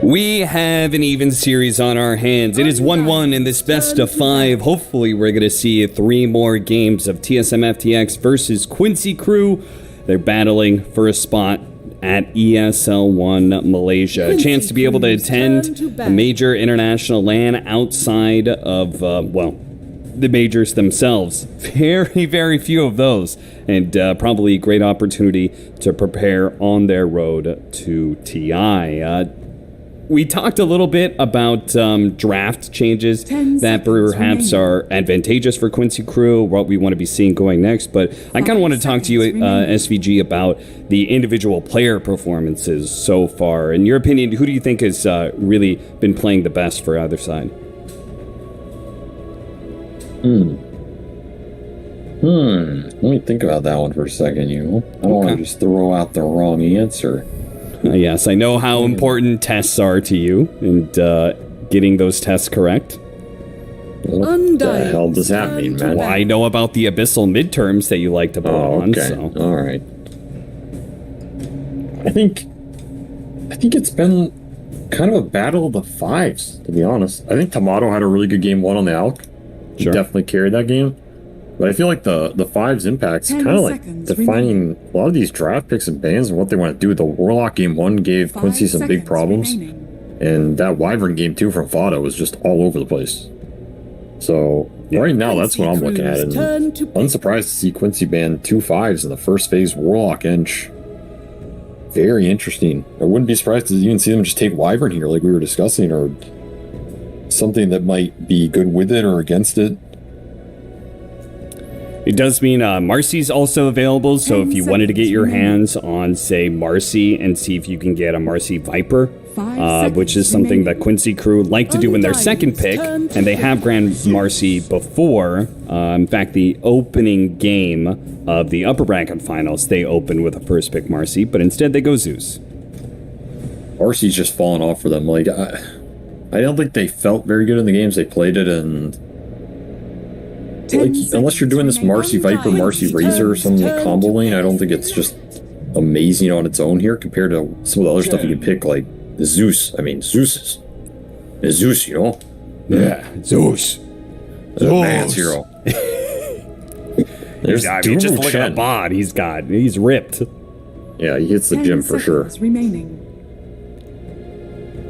We have an even series on our hands. It is 1-1 in this best of 5. Hopefully, we're going to see 3 more games of TSM FTX versus Quincy Crew. They're battling for a spot at ESL1 Malaysia. A chance to be able to attend a major international LAN outside of, the majors themselves. Very, very few of those. And probably a great opportunity to prepare on their road to TI. We talked a little bit about draft changes that perhaps are advantageous for Quincy Crew, what we want to be seeing going next. But I kind of want to talk to you, SVG, about the individual player performances so far. In your opinion, who do you think has really been playing the best for either side? Let me think about that one for a second, you. I don't want to just throw out the wrong answer. Yes, I know how important tests are to you, and getting those tests correct. What the hell does that mean, man? Well, I know about the abyssal midterms that you like to put on. Okay. So. All right. I think it's been kind of a battle of the fives, to be honest. I think Tomato had a really good game one on the Alk. He definitely carried that game. But I feel like the fives impact's kind of like defining a lot of these draft picks and bans and what they want to do. The Warlock game one gave Quincy some big problems. And that Wyvern game two from Fada was just all over the place. So right now, that's what I'm looking at. And I'm surprised to see Quincy ban 2 5s in the first phase Warlock Inch. Very interesting. I wouldn't be surprised to even see them just take Wyvern here like we were discussing, or something that might be good with it or against it. It does mean Marcy's also available, so if you wanted to get your hands on, say, Marcy and see if you can get a Marcy Viper, which is something that Quincy crew like to do in their second pick, and they have Grand Marcy before. In fact, the opening game of the upper bracket finals, they opened with a first pick Marcy, but instead they go Zeus. Marcy's just fallen off for them. Like, I don't think they felt very good in the games they played it, and like, unless you're doing this Marcy Viper, Marcy Razor or some combo lane, I don't think it's just amazing on its own here compared to some of the other stuff you can pick, like Zeus. I mean, Zeus is Zeus, you know? Yeah, Zeus. The man's hero. There's just look at the bod he's ripped. Yeah, he hits the gym for sure. Remaining.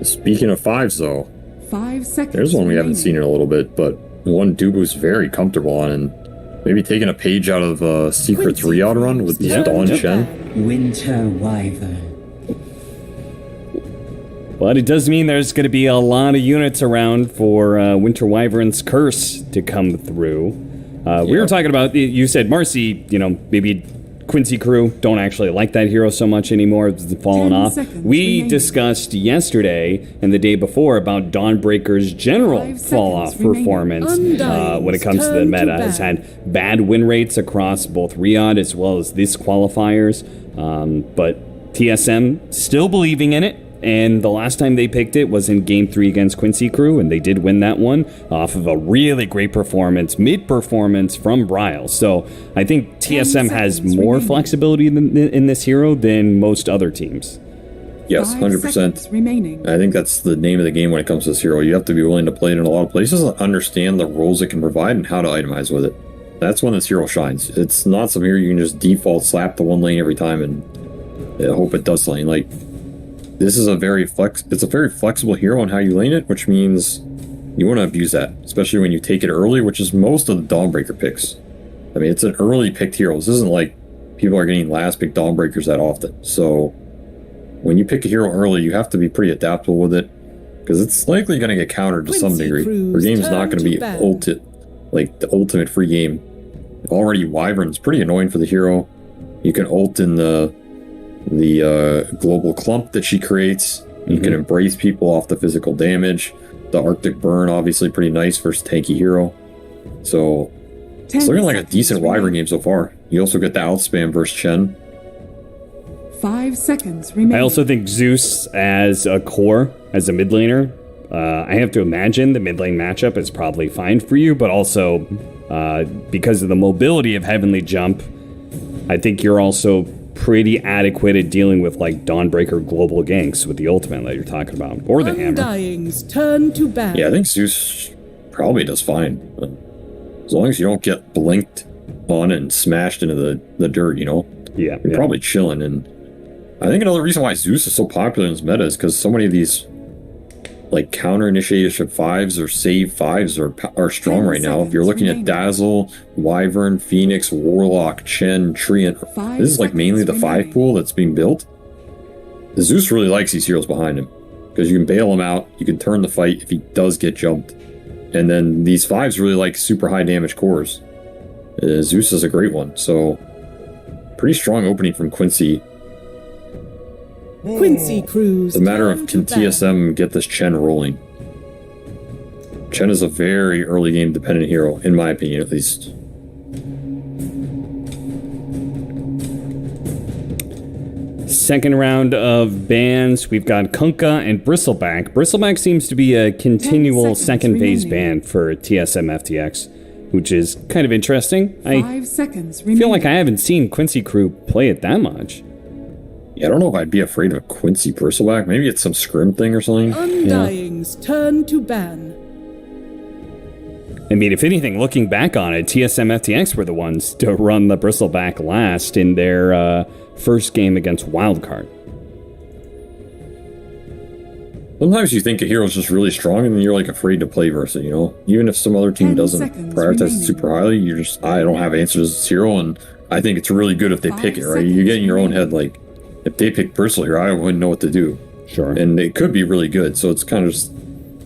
Speaking of fives, though, 5 seconds. there's one we haven't seen in a little bit, but one Dubu's very comfortable on, and maybe taking a page out of Secret 3 out run with this Dawn Shen. Winter Wyvern. But it does mean there's going to be a lot of units around for Winter Wyvern's Curse to come through. We were talking about, you said Marcy, maybe Quincy crew don't actually like that hero so much anymore. It's fallen off. We discussed yesterday and the day before about Dawnbreaker's general fall-off performance when it comes to the meta. Has had bad win rates across both Riyadh as well as these qualifiers. But TSM still believing in it. And the last time they picked it was in Game 3 against Quincy crew, and they did win that one off of a really great performance, mid-performance from Ryle. So I think TSM has more flexibility in this hero than most other teams. Yes, 100%. I think that's the name of the game when it comes to this hero. You have to be willing to play it in a lot of places and understand the roles it can provide and how to itemize with it. That's when this hero shines. It's not some hero you can just default slap the one lane every time and hope it does lane. Like, this is a very flexible hero on how you lane it, which means you want to abuse that, especially when you take it early, which is most of the Dawnbreaker picks. I mean, it's an early picked hero. This isn't like people are getting last pick Dawnbreakers that often. So when you pick a hero early, you have to be pretty adaptable with it, because it's likely going to get countered to some degree. Your game's not going to be the ultimate free game. Already, Wyvern's pretty annoying for the hero. You can ult in the global clump that she creates. You can embrace people off the physical damage. The Arctic Burn, obviously pretty nice versus tanky hero. So it's looking like a decent Wyvern game so far. You also get the outspam versus Chen. 5 seconds remaining. I also think Zeus as a core, as a mid laner, I have to imagine the mid lane matchup is probably fine for you, but also because of the mobility of Heavenly Jump, I think you're also pretty adequate at dealing with like Dawnbreaker global ganks with the ultimate that you're talking about, or the hammer. Undying's turn to battle. Yeah, I think Zeus probably does fine. As long as you don't get blinked on and smashed into the dirt, you're probably chilling. And I think another reason why Zeus is so popular in this meta is because so many of these like counter initiation 5s or save 5s are strong right now. If you're looking at Dazzle, Wyvern, Phoenix, Warlock, Chen, Treant, this is like mainly the 5 pool that's being built. Zeus really likes these heroes behind him because you can bail him out, you can turn the fight if he does get jumped. And then these 5s really like super high damage cores. Zeus is a great one, so pretty strong opening from Quincy. Quincy crews. It's a matter of can TSM get this Chen rolling. Chen is a very early game dependent hero, in my opinion at least. Second round of bans, we've got Kunkka and Bristleback. Bristleback seems to be a continual 10 seconds second phase remaining. ban for TSM FTX, which is kind of interesting. 5 seconds remaining. feel like I haven't seen Quincy crew play it that much. Yeah, I don't know if I'd be afraid of a Quincy Bristleback. Maybe it's some scrim thing or something. Undying's turn to ban. I mean, if anything, looking back on it, TSM FTX were the ones to run the Bristleback last in their first game against Wildcard. Sometimes you think a hero's just really strong and then you're like afraid to play versus it, you know? Even if some other team 10 doesn't seconds prioritize it remaining. super highly, you're just, I don't have answers to this hero, and I think it's really good if they 5 pick it, right? You get in your own seconds head, like, if they pick Bristle here, I wouldn't know what to do. Sure. And it could be really good, so it's kind of just,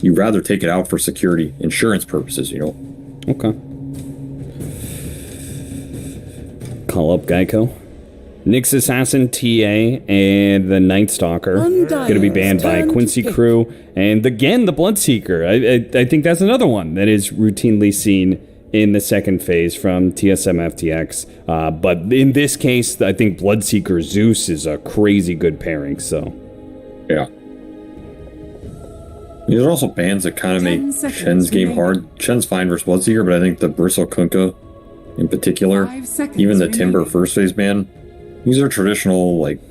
you'd rather take it out for security, insurance purposes, you know? Okay. Call up Geico. Nyx Assassin, TA, and the Night Stalker Undying. going to be banned by Turn to Quincy pick. crew, and again the Bloodseeker. I think that's another one that is routinely seen in the second phase from TSM FTX. But in this case, I think Bloodseeker Zeus is a crazy good pairing. So Yeah. These are also bans that kind of 10 make seconds Shen's game remaining. hard. Shen's fine versus Bloodseeker, but I think the Bristle Kunkka in particular, 5 seconds even the Timber remaining. first phase ban, these are traditional, like,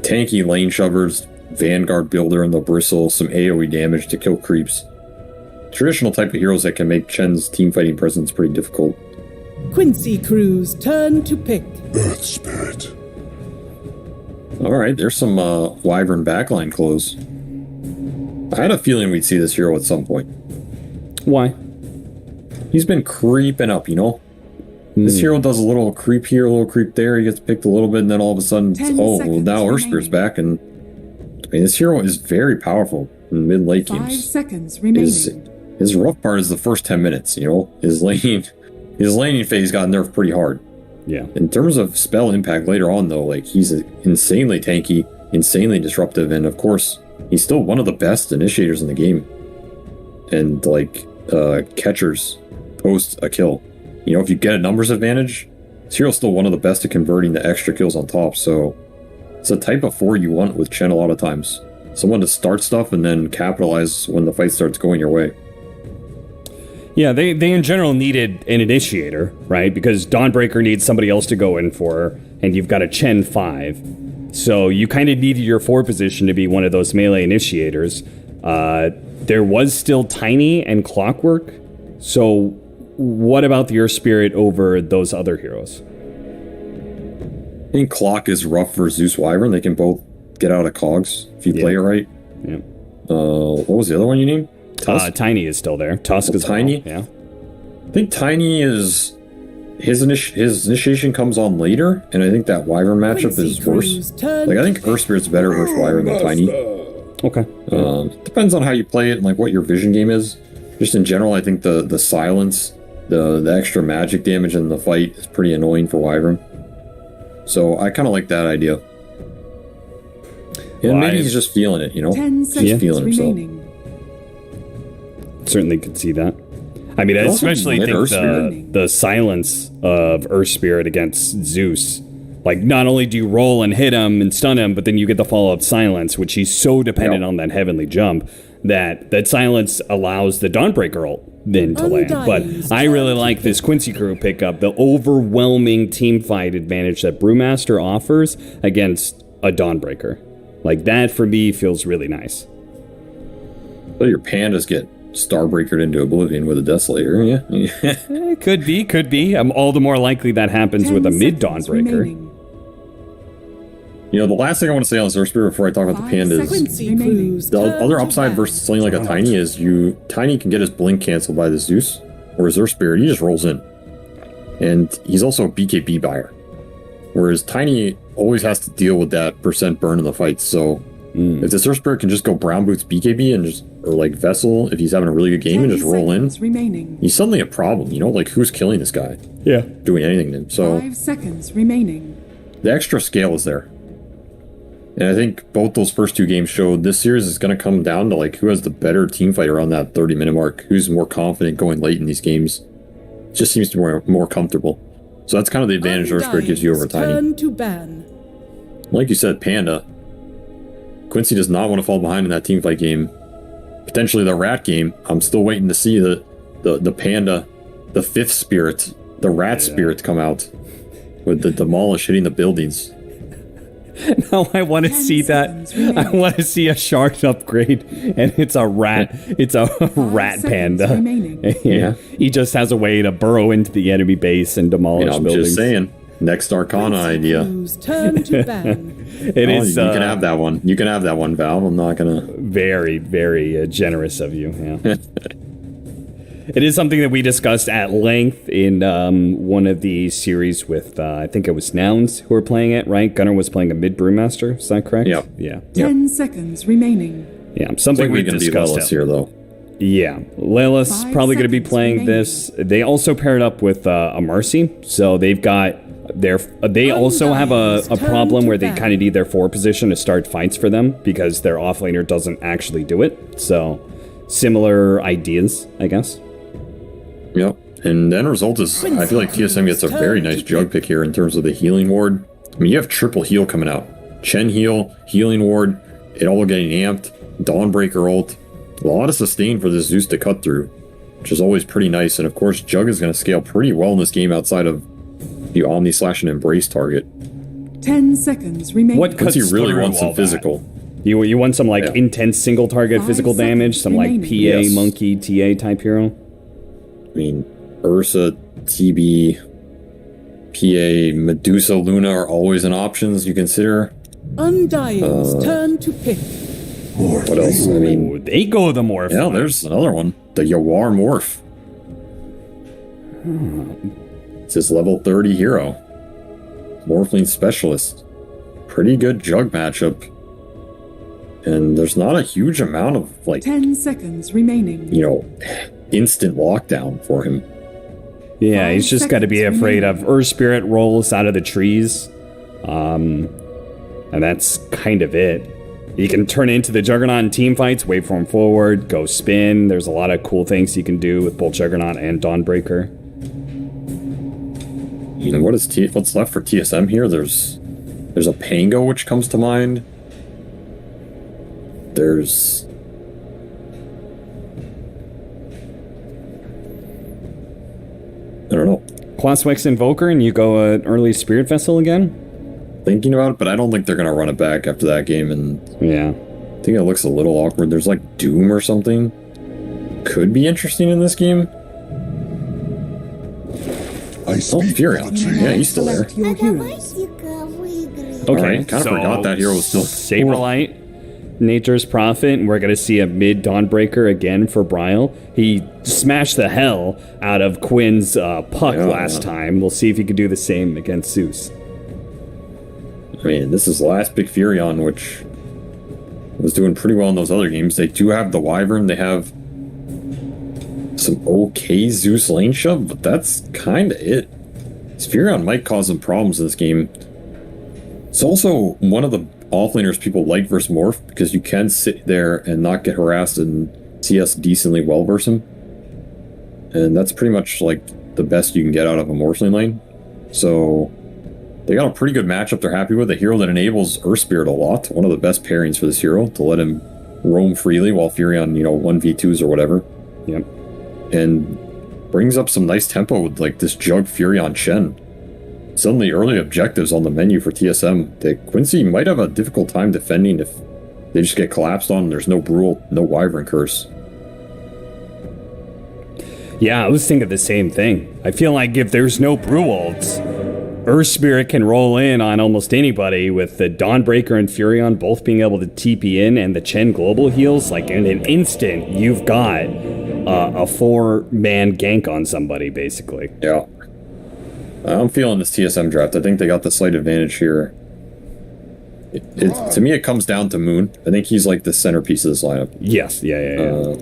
tanky lane shovers, Vanguard builder in the Bristle, some AoE damage to kill creeps. Traditional type of heroes that can make Shen's teamfighting presence pretty difficult. Quincy crew's turn to pick. Earth Spirit. Alright, there's some Wyvern backline close. I had a feeling we'd see this hero at some point. why? He's been creeping up, you know? This hero does a little creep here, a little creep there. He gets picked a little bit, and then all of a sudden, 10 oh, well, seconds now Earthspear's remaining. back. And I mean, this hero is very powerful in mid-late 5 games. seconds remaining. His rough part is the first 10 minutes, you know? His laning phase got nerfed pretty hard. Yeah. In terms of spell impact later on, though, like, he's insanely tanky, insanely disruptive, and of course, he's still one of the best initiators in the game. And, like, catchers post a kill. You know, if you get a numbers advantage, this hero's still one of the best at converting the extra kills on top, so it's a type of 4 you want with Chen a lot of times. Someone to start stuff and then capitalize when the fight starts going your way. Yeah, they in general needed an initiator, right? Because Dawnbreaker needs somebody else to go in for, and you've got a Chen 5. So you kind of needed your 4 position to be one of those melee initiators. There was still Tiny and Clockwork. So what about the Earth Spirit over those other heroes? I think Clock is rough for Zeus Wyvern. They can both get out of cogs if you play it right. Yeah. What was the other one you named? Tusk? Tiny is still there. Tusk is Tiny? Yeah. I think Tiny is... His initiation comes on later, and I think that Wyvern matchup Quincy is worse. crew's turn Like, I to think Earth Spirit's better versus Wyvern than Tiny. Okay. Depends on how you play it and, like, what your vision game is. Just in general, I think the silence, the extra magic damage in the fight is pretty annoying for Wyvern. So I kind of like that idea. And Well, maybe I- he's just feeling it, you know? 10 Just seconds feeling himself. remaining. Certainly could see that. I mean, I Also especially mid think Earth Spirit. the silence of Earth Spirit against Zeus. Like, not only do you roll and hit him and stun him, but then you get the follow-up silence, which he's so dependent Yep. on that heavenly jump that silence allows the Dawnbreaker ult then to land. But I really like this Quincy crew pickup, the overwhelming team fight advantage that Brewmaster offers against a Dawnbreaker. Like, that for me feels really nice. So your pandas get Starbreakered into oblivion with a Desolator, yeah. Could be. All the more likely that happens 10 with a mid seconds Dawnbreaker. remaining. You know, the last thing I want to say on this Earth Spirit before I talk about the 5 pandas, seconds Quincy crew's the turn other to upside ban. versus something like a Tiny is Tiny can get his blink canceled by the Zeus, or his Earth Spirit, he just rolls in. And he's also a BKB buyer. Whereas Tiny always has to deal with that percent burn in the fight, so if this Earth Spirit can just go Brown Boots BKB and just, or like Vessel, if he's having a really good game and 10 just roll in, seconds remaining. he's suddenly a problem, you know? Like, who's killing this guy? Yeah. Doing anything to him. So 5 seconds remaining. the extra scale is there. And I think both those first 2 games showed this series is going to come down to, like, who has the better team fight around that 30-minute mark, who's more confident going late in these games. It just seems to be more comfortable. So that's kind of the advantage Earth Spirit gives you over Undying's Tiny. Turn to ban. Like you said, Panda. Quincy does not want to fall behind in that teamfight game. Potentially the rat game. I'm still waiting to see the Panda, the fifth spirit, the rat spirit come out with the demolish hitting the buildings. No, I want to 10 see that. seconds remaining. I want to see a shark upgrade, and it's a rat. It's a rat seconds panda. remaining. Yeah. He just has a way to burrow into the enemy base and demolish I'm buildings. just saying. Next Arcana idea. Crews, turn to ban. It Oh, is you can have that one. You can have that one, Valve. I'm not gonna. very, very generous of you. Yeah. It is something that we discussed at length in one of the series with, I think it was Nouns who were playing it, right? Gunnar was playing a mid-brewmaster, is that correct? Yep. Yeah. 10 seconds remaining. Yeah, I something think we we can be discussed. Lelis here, though. Yeah, Lelis 5 probably going to be seconds playing remaining. this. They also paired up with a Marcy, so they've got their. They also have a Turn problem to where they ban. kind of need their forward position to start fights for them because their offlaner doesn't actually do it. So similar ideas, I guess. Yep. And the end result is, I feel like TSM gets a very nice jug pick here in terms of the healing ward. I mean, you have triple heal coming out. Chen heal, healing ward, it all getting amped, Dawnbreaker ult. A lot of sustain for this Zeus to cut through, which is always pretty nice. And of course, Jug is going to scale pretty well in this game outside of the Omni Slash and Embrace target. 10 seconds remaining. What cuts Quincy really through wants some all that? physical. You want some like Yeah. intense single target 5 physical seconds damage, some like remaining. PA Yes. monkey TA type hero. I mean, Ursa, TB, PA, Medusa, Luna are always an options you consider. Undying's turn to pick. What else? I mean, Ooh, they go the morph. yeah, there's another one. The Yawar Morph. It's his level 30 hero. Morphling Specialist. Pretty good Jug matchup. And there's not a huge amount of, like, 10 seconds remaining. instant lockdown for him. Yeah, 5 he's just got to be seconds afraid remaining. of Earth Spirit rolls out of the trees. And that's kind of it. You can turn into the Juggernaut in team fights, wait for him forward, go spin. There's a lot of cool things you can do with both Juggernaut and Dawnbreaker. And what's left for TSM here? There's a Pango which comes to mind. There's I don't know. Quaswex Invoker, and you go an early Spirit Vessel again? Thinking about it, but I don't think they're gonna run it back after that game, and Yeah. I think it looks a little awkward. There's like Doom or something. Could be interesting in this game. I Oh, speak Furion. Yeah, he's still there. Select your heroes. Okay, Alright, kinda forgot that hero was still- Saberlight, Nature's Prophet, and we're going to see a mid Dawnbreaker again for Bryle. He smashed the hell out of Quinn's puck Yeah. last time. We'll see if he can do the same against Zeus. I mean, this is last big Furion, which was doing pretty well in those other games. They do have the Wyvern. They have some okay Zeus lane shove, but that's kind of it. This Furion might cause some problems in this game. It's also one of the offlaners people like versus Morph, because you can sit there and not get harassed and CS decently well versus him. And that's pretty much like the best you can get out of a Morphling lane. So they got a pretty good matchup they're happy with. A hero that enables Earth Spirit a lot. One of the best pairings for this hero, to let him roam freely while Furion, 1v2s or whatever. Yep. And brings up some nice tempo with like this Jug Furion Chen. Suddenly early objectives on the menu for TSM that Quincy might have a difficult time defending if they just get collapsed on and there's no Brule, no Wyvern Curse. Yeah, I was thinking the same thing. I feel like if there's no Brew ults, Earth Spirit can roll in on almost anybody with the Dawnbreaker and Furion both being able to TP in and the Chen global heals. Like in an instant, you've got a 4-man gank on somebody, basically. Yeah. I'm feeling this TSM draft. I think they got the slight advantage here. To me, it comes down to Moon. I think he's like the centerpiece of this lineup. Yes, yeah.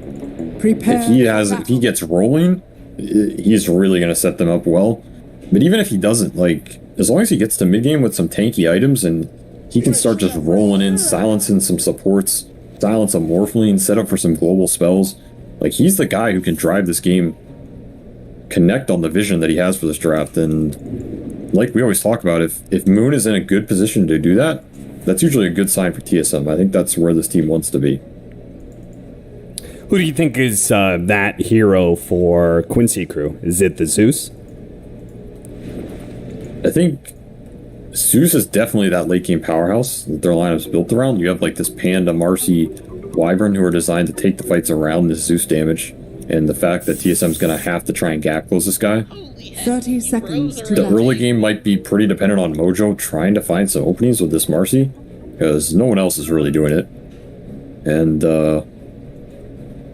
Prepare. If he gets rolling, he's really going to set them up well. But even if he doesn't, like, as long as he gets to mid game with some tanky items and he can start just rolling in, silencing some supports, silence a Morphling, set up for some global spells. Like, he's the guy who can drive this game, connect on the vision that he has for this draft. And like we always talk about, if Moon is in a good position to do that, That's usually a good sign for TSM. I think that's where this team wants to be. Who do you think is that hero for Quincy crew? Is it the Zeus? I think Zeus is definitely that late game powerhouse that their lineup's built around. You have like this Panda, Marcy, Wyvern who are designed to take the fights around this Zeus damage. And the fact that TSM's going to have to try and gap close this guy. 30 seconds to The go. early game might be pretty dependent on Mojo trying to find some openings with this Marcy. Because no one else is really doing it. And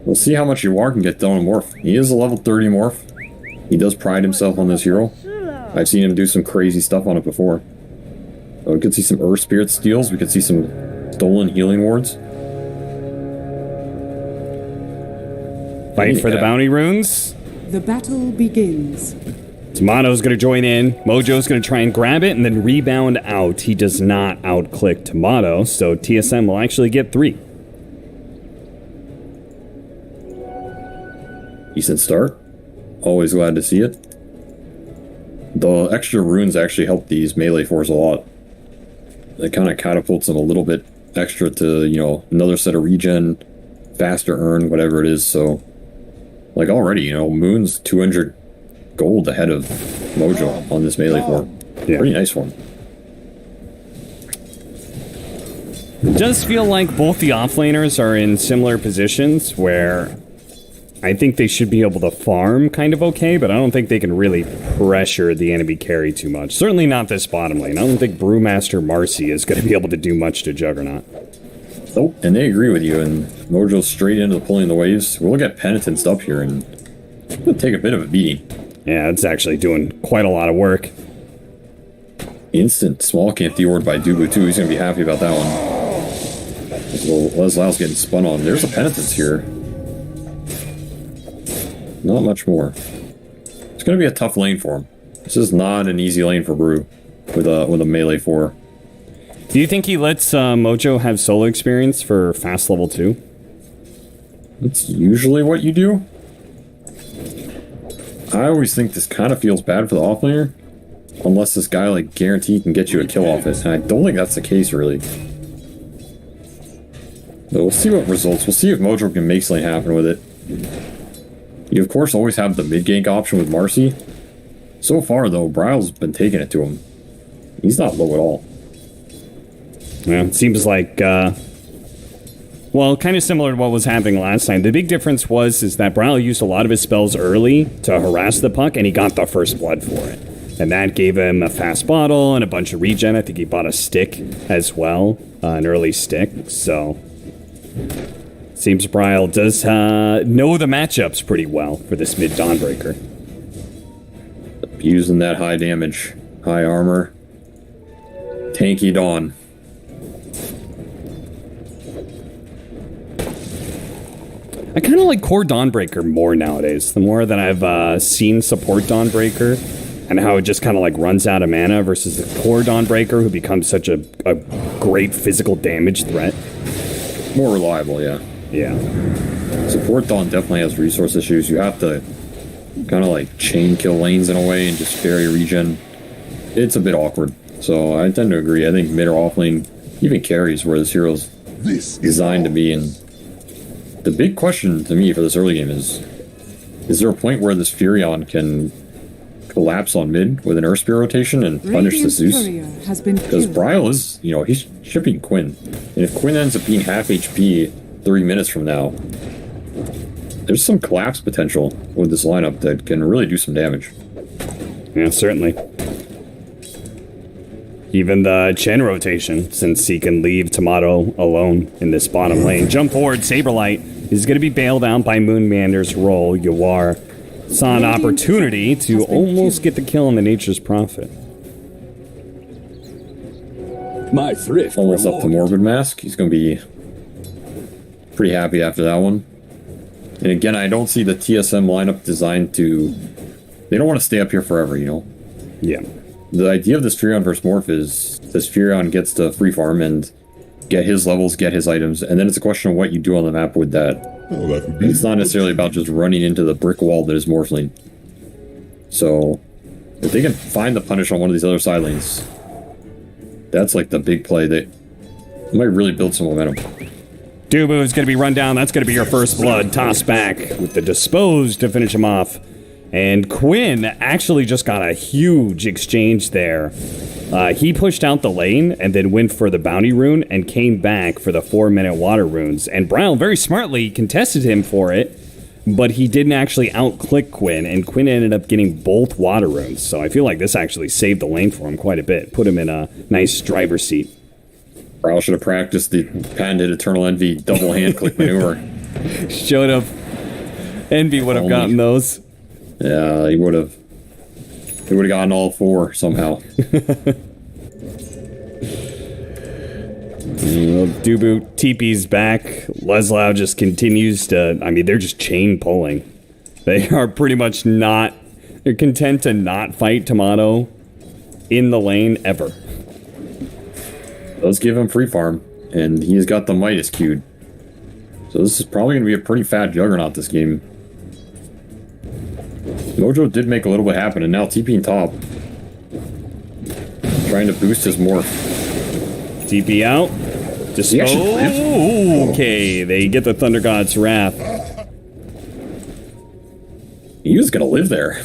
we'll see how much Yawar can get done on Morph. He is a level 30 Morph. He does pride himself on this hero. I've seen him do some crazy stuff on it before. So we could see some Earth Spirit steals. We could see some stolen healing wards. Fight for the bounty runes. The battle begins. Tomato's going to join in. Mojo's going to try and grab it and then rebound out. He does not outclick Tomato, so TSM will actually get 3. Decent start. Always glad to see it. The extra runes actually help these melee fours a lot. It kind of catapults them a little bit extra to, you know, another set of regen, faster earn, whatever it is. So, like already, you know, Moon's 200 gold ahead of Mojo on this melee form. Yeah. Pretty nice one. It does feel like both the offlaners are in similar positions where I think they should be able to farm kind of okay, but I don't think they can really pressure the enemy carry too much. Certainly not this bottom lane. I don't think Brewmaster Marcy is going to be able to do much to Juggernaut. Nope, and they agree with you, and Mojo's straight into the pulling the waves. We'll get Penitenced up here, and it'll take a bit of a beating. Yeah, it's actually doing quite a lot of work. Instant small camp deordered by Dubu too. He's going to be happy about that one. So Leslau's getting spun on. There's a Penitence here. Not much more. It's going to be a tough lane for him. This is not an easy lane for Brew with a melee 4. Do you think he lets Mojo have solo experience for fast level 2? That's usually what you do. I always think this kind of feels bad for the offlaner, unless this guy like guaranteed can get you a kill off it, and I don't think that's the case really. But we'll see what results. We'll see if Mojo can make something happen with it. You of course always have the mid gank option with Marcy. So far though, Bryle's been taking it to him. He's not low at all. Yeah, it seems like, well, kind of similar to what was happening last time. The big difference is that Brile used a lot of his spells early to harass the puck, and he got the first blood for it. And that gave him a fast bottle and a bunch of regen. I think he bought a stick as well, an early stick. So, seems Brile does know the matchups pretty well for this mid Dawnbreaker. Using that high damage, high armor, tanky Dawn. I kind of like core Dawnbreaker more nowadays. The more that I've seen support Dawnbreaker and how it just kind of like runs out of mana versus the core Dawnbreaker who becomes such a great physical damage threat. More reliable, yeah. Yeah. Support Dawn definitely has resource issues. You have to kind of like chain kill lanes in a way and just ferry regen. It's a bit awkward. So I tend to agree. I think mid or off lane, even carries where this hero's designed to be. And the big question to me for this early game is there a point where this Furion can collapse on mid with an Earth Spear rotation and punish the Zeus? Because Brile is, you know, he's shipping Quinn. And if Quinn ends up being half HP 30 minutes from now, there's some collapse potential with this lineup that can really do some damage. Yeah, certainly. Even the Chen rotation, since he can leave Tomato alone in this bottom lane. Jump forward, Saberlight is going to be bailed out by Moonmander's roll. Yawar saw an opportunity to almost get the kill on the Nature's Prophet. My thrift. Almost up to Morbid Mask. He's going to be pretty happy after that one. And again, I don't see the TSM lineup designed to... They don't want to stay up here forever, you know? Yeah. The idea of this Furion versus Morph is this Furion gets to free farm and get his levels, get his items, and then it's a question of what you do on the map with that. It's not necessarily about just running into the brick wall that is Morph lane. So, if they can find the punish on one of these other side lanes, that's like the big play. That Might really build some momentum. Dubu is going to be run down. That's going to be your first blood. Toss back with the Dispose to finish him off. And Quinn actually just got a huge exchange there. He pushed out the lane and then went for the bounty rune and came back for the 4-minute water runes. And Brown very smartly contested him for it, but he didn't actually out-click Quinn, and Quinn ended up getting both water runes. So I feel like this actually saved the lane for him quite a bit. Put him in a nice driver's seat. Brown should have practiced the patented Eternal Envy double hand click maneuver. Showed up. Envy would have gotten those. Yeah, he would have. He would have gotten all 4 somehow. Dubu TP's back. Leslau just continues to... I mean, they're just chain pulling. They are pretty much not... They're content to not fight Tomato in the lane ever. Let's give him free farm, and he's got the Midas queued. So this is probably going to be a pretty fat juggernaut this game. Mojo did make a little bit happen, and now TP in top. Trying to boost his morph. TP out. Dispose. Okay, they get the Thunder God's Wrath. He was going to live there.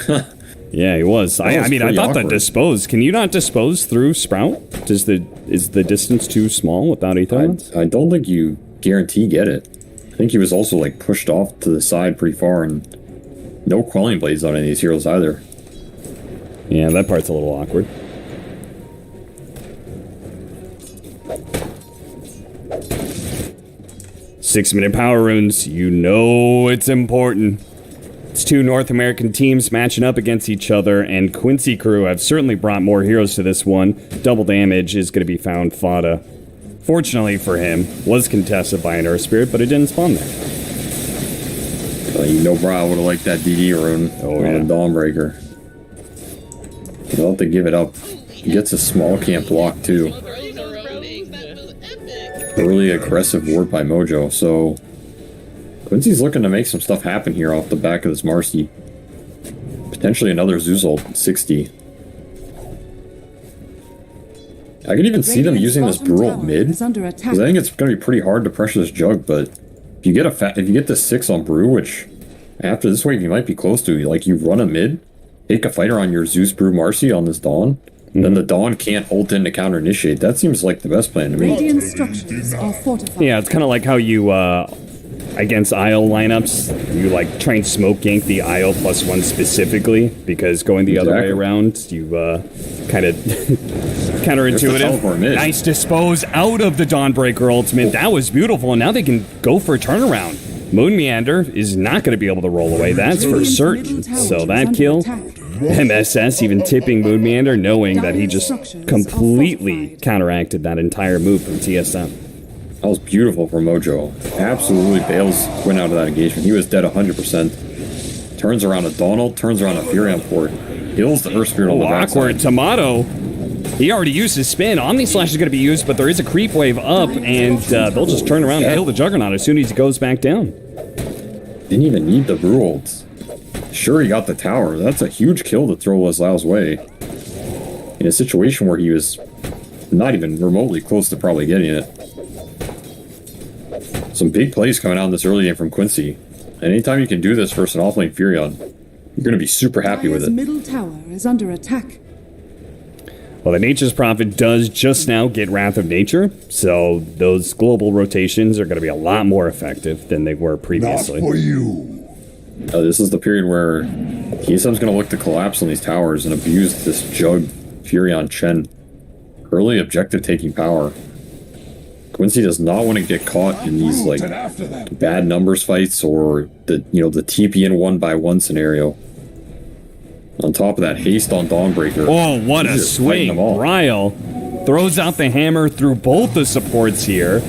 Yeah, he was. I mean, I thought awkward. the Dispose. Can you not dispose through Sprout? Is the distance too small without Aetherions? I don't think you guarantee get it. I think he was also like pushed off to the side pretty far, and no Quelling Blades on any of these heroes either. Yeah, that part's a little awkward. Six-minute power runes. You know it's important. It's 2 North American teams matching up against each other, and Quincy crew have certainly brought more heroes to this one. Double damage is going to be found Fada. Fortunately for him, was contested by an Earth Spirit, but it didn't spawn there. You know Brow would have liked that DD rune on Dawnbreaker. You don't have to give it up. He gets a small camp block too. A really aggressive ward by Mojo, so Quincy's looking to make some stuff happen here off the back of this Marcy. Potentially another Zuzul 60. I could even see them using this Brutal mid, because I think it's going to be pretty hard to pressure this Jug, but if you get the 6 on Brew, which after this wave you might be close to, like you run a mid, take a fighter on your Zeus Brew Marcy on this Dawn, then the Dawn can't ult in to counter initiate. That seems like the best plan to me. Radiant structures are fortified. Yeah, it's kind of like how you, against IO lineups, you like try and smoke gank the IO +1 specifically, because going the other way around, you kind of counterintuitive. Nice dispose out of the Dawnbreaker ultimate. That was beautiful, and now they can go for a turnaround. Moon Meander is not going to be able to roll away, that's for certain. So that kill, MSS even tipping Moon Meander, knowing that he just completely counteracted that entire move from TSM. That was beautiful for Mojo. Absolutely bails Quinn out of that engagement. He was dead 100%. Turns around a Donald, turns around a Furion port, kills the Earth Spirit on the backside. Awkward. Tomato. He already used his spin. Omni Slash is going to be used, but there is a creep wave up, and they'll just turn around and kill the Juggernaut as soon as he goes back down. Didn't even need the rules. Sure, he got the tower. That's a huge kill to throw Leslau's way. In a situation where he was not even remotely close to probably getting it. Some big plays coming out in this early game from Quincy. And anytime you can do this versus an offlane Furion, you're going to be super happy with it. Middle tower is under attack. Well, the Nature's Prophet does just now get Wrath of Nature, so those global rotations are going to be a lot more effective than they were previously. Not for you. This is the period where TSM's going to look to collapse on these towers and abuse this Jug Furion Chen. Early objective taking power. Quincy does not want to get caught in these like bad numbers fights or the the TP in 1-by-1 scenario. On top of that, haste on Dawnbreaker. Oh, what a swing. Ryle throws out the hammer through both the supports here.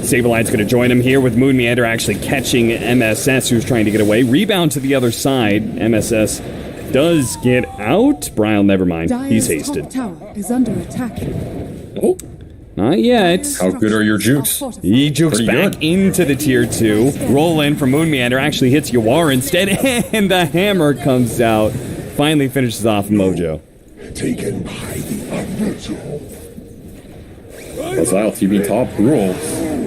Saberlight's going to join him here with Moon Meander actually catching MSS, who's trying to get away. Rebound to the other side. MSS does get out. Ryle, never mind. He's hasted. Top tower is under attack. Oh. Not yet. How good are your jukes? He jukes back into the tier 2. Roll in from Moon Meander. Actually hits Yawar instead. And the hammer comes out. Finally finishes off Mojo. Taken by the unmerciful. Lazile TP top rule.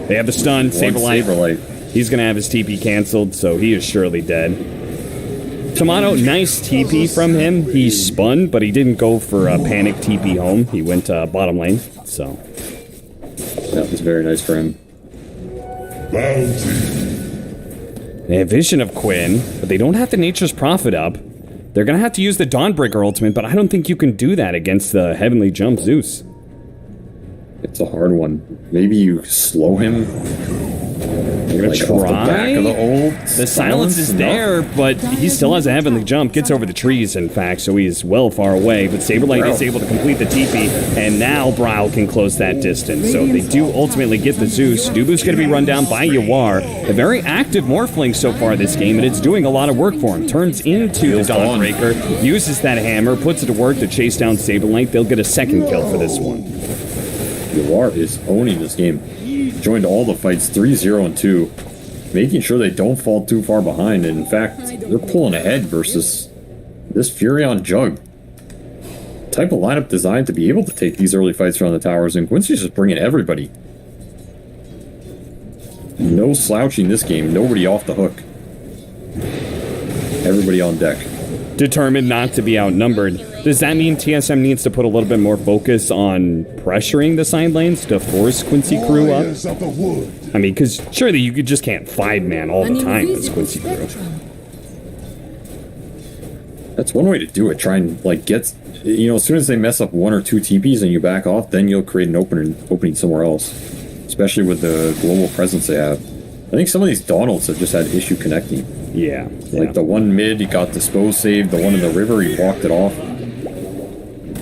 They have the stun. Saberlight. Saberlight. He's going to have his TP canceled, so he is surely dead. Tomato, nice TP from him. He spun, but he didn't go for a panic TP home. He went bottom lane, so. That was very nice for him. Bounty. They have Vision of Quinn, but they don't have the Nature's Prophet up. They're going to have to use the Dawnbreaker ultimate, but I don't think you can do that against the Heavenly Jump Zeus. It's a hard one. Maybe you slow him. You're going to Off the try? back of the old The silence is there, but he still has a Heavenly Jump. Gets over the trees, in fact, so he's well far away. But Saberlight is able to complete the TP, and now Brawl can close that distance. So they do ultimately get the Zeus. Dubu's going to be run down by Yawar. A very active Morphling so far this game, and it's doing a lot of work for him. Turns into the Dawnbreaker, uses that hammer, puts it to work to chase down Saberlight. They'll get a second kill for this one. Yawar is owning this game. Joined all the fights 3-0 and 2, making sure they don't fall too far behind. And in fact, they're pulling ahead versus this Furion Jug. Type of lineup designed to be able to take these early fights around the towers, and Quincy's just bringing everybody. No slouching this game, nobody off the hook. Everybody on deck. Determined not to be outnumbered. Does that mean TSM needs to put a little bit more focus on pressuring the side lanes to force Quincy Crew up? Warriors of the wood. I mean, because surely you just can't 5-man all the time as Quincy Crew. That's one way to do it. Try and, like, get... You know, as soon as they mess up 1 or 2 TPs and you back off, then you'll create an opening somewhere else. Especially with the global presence they have. I think some of these Donalds have just had issue connecting. Yeah. Like the one mid, he got Dispose saved. The one in the river, he walked it off.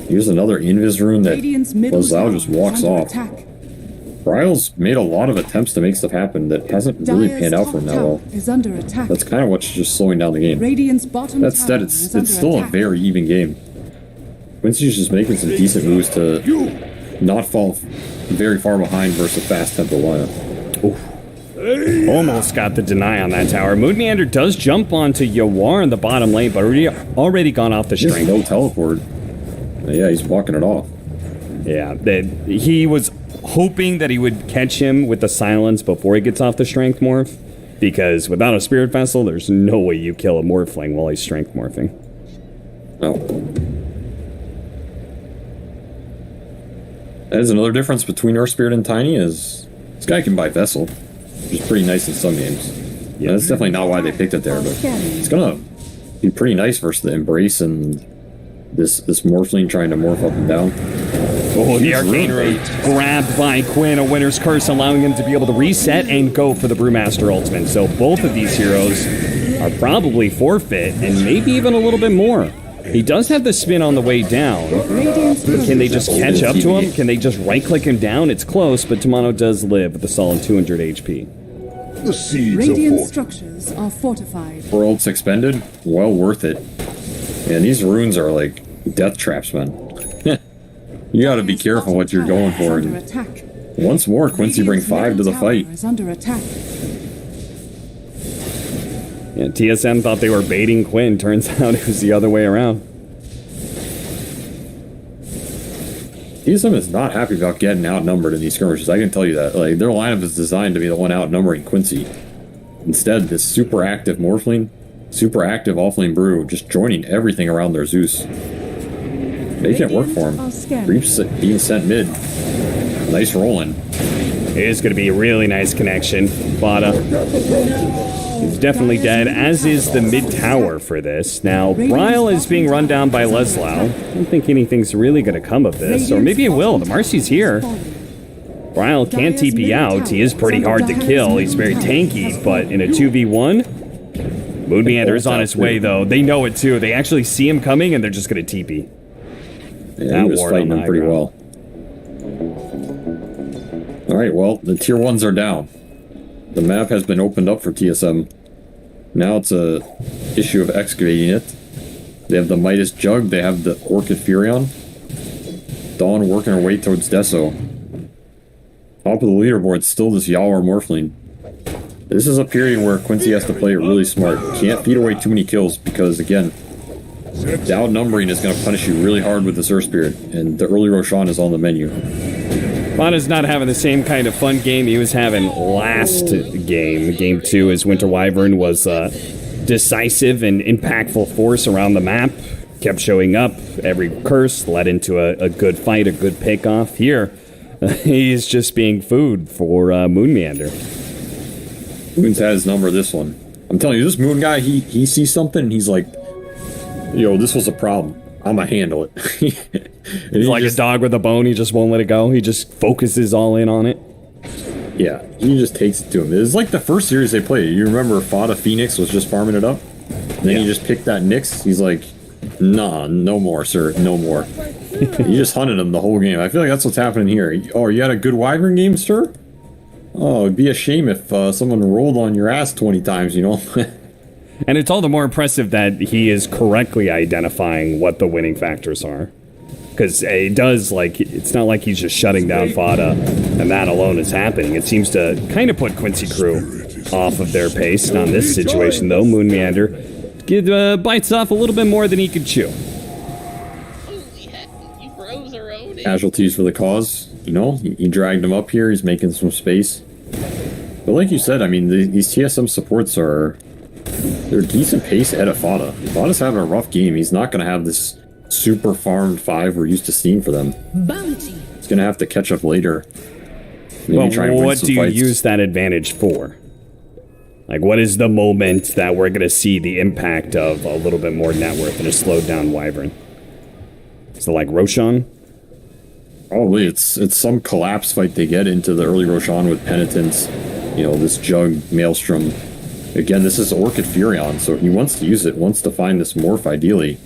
Here's another Invis rune that Lazao just walks off. Ryle's made a lot of attempts to make stuff happen that hasn't really panned out for him that well. That's kind of what's just slowing down the game. That said, it's still a very even game. Quincy's just making some decent moves to not fall very far behind versus a fast tempo lineup. Oof. Almost got the deny on that tower. Moon Meander does jump onto Yawar in the bottom lane, but already gone off the strength. No teleport. Yeah, he's walking it off. Yeah, he was hoping that he would catch him with the silence before he gets off the strength morph, because without a Spirit Vessel, there's no way you kill a Morphling while he's strength morphing. No. That is another difference between Earth Spirit and Tiny, is this guy can buy Vessel, which is pretty nice in some games. Yeah, that's definitely not why they picked it there, but it's gonna be pretty nice versus the Embrace and this Morphling trying to morph up and down. Oh, the Arcane Root grabbed by Quinn, a Winter's Curse, allowing him to be able to reset and go for the Brewmaster ultimate. So both of these heroes are probably forfeit, and maybe even a little bit more. He does have the spin on the way down. But can they just catch up to him? Can they just right-click him down? It's close, but Tomato does live with a solid 200 HP. The seeds Radiant of structures are fortified. Worlds expended, well worth it. And these runes are like death traps, man. You gotta be careful what you're going for. And once more, Quincy bring 5 to the fight. Yeah, TSM thought they were baiting Quinn. Turns out it was the other way around. TSM is not happy about getting outnumbered in these skirmishes. I can tell you that. Like, their lineup is designed to be the one outnumbering Quincy. Instead, this super active Morphling, super active offlane Brew, just joining everything around their Zeus. Making it work for him. Reaps being sent mid. Nice rolling. It is going to be a really nice connection. Bada. He's definitely dead, as is the mid tower for this. Now, Ryle is being run down by Leslau. I don't think anything's really going to come of this. Or maybe it will. The Marcy's here. Ryle can't TP out. He is pretty hard to kill. He's very tanky, but in a 2v1, Moon Meander is on his way, though. They know it, too. They actually see him coming, and they're just going to TP. Yeah, he was fighting him pretty well. Alright, well, the tier 1s are down. The map has been opened up for TSM. Now it's a issue of excavating it. They have the Midas Jug, they have the Orchid Furion. Dawn working her way towards Deso. Top of the leaderboard, still this Yawar Morphling. This is a period where Quincy has to play it really smart. Can't feed away too many kills because, again, the outnumbering is going to punish you really hard with the Earth Spirit, and the early Roshan is on the menu. Fada's not having the same kind of fun game he was having last game. Game 2, as Winter Wyvern was decisive and impactful force around the map. Kept showing up. Every curse led into a good fight, a good pick-off. Here, he's just being food for Moon Meander. Moon's had his number this one. I'm telling you, this Moon guy, he sees something and he's like, yo, this was a problem. I'm gonna handle it. He's like a dog with a bone. He just won't let it go. He just focuses all in on it. Yeah, he just takes it to him. It's like the first series they played. You remember Fada Phoenix was just farming it up? And then he just picked that Nyx. He's like, nah, no more, sir. No more. He just hunted him the whole game. I feel like that's what's happening here. Oh, you had a good Wyvern game, sir? Oh, it'd be a shame if someone rolled on your ass 20 times, you know? And it's all the more impressive that he is correctly identifying what the winning factors are. Because it does, like, it's not like he's just shutting down Fada and that alone is happening. It seems to kind of put Quincy crew off of their pace. Not in this situation, though. Moon Meander bites off a little bit more than he could chew. Casualties for the cause, you know? He dragged him up here. He's making some space. But like you said, I mean, these TSM supports they're decent pace ahead of Fada. Fada's having a rough game. He's not going to have this super farmed 5 we're used to seeing for them. Bounty. He's going to have to catch up later. Maybe Well, try and win what some do you fights. use that advantage for? Like, what is the moment that we're going to see the impact of a little bit more net worth and a slowed down Wyvern? Is it like Roshan? Probably it's some collapse fight they get into the early Roshan with Penitence. You know, this Jug, Maelstrom. Again, this is Orchid Furion, so he wants to use it, wants to find this morph ideally.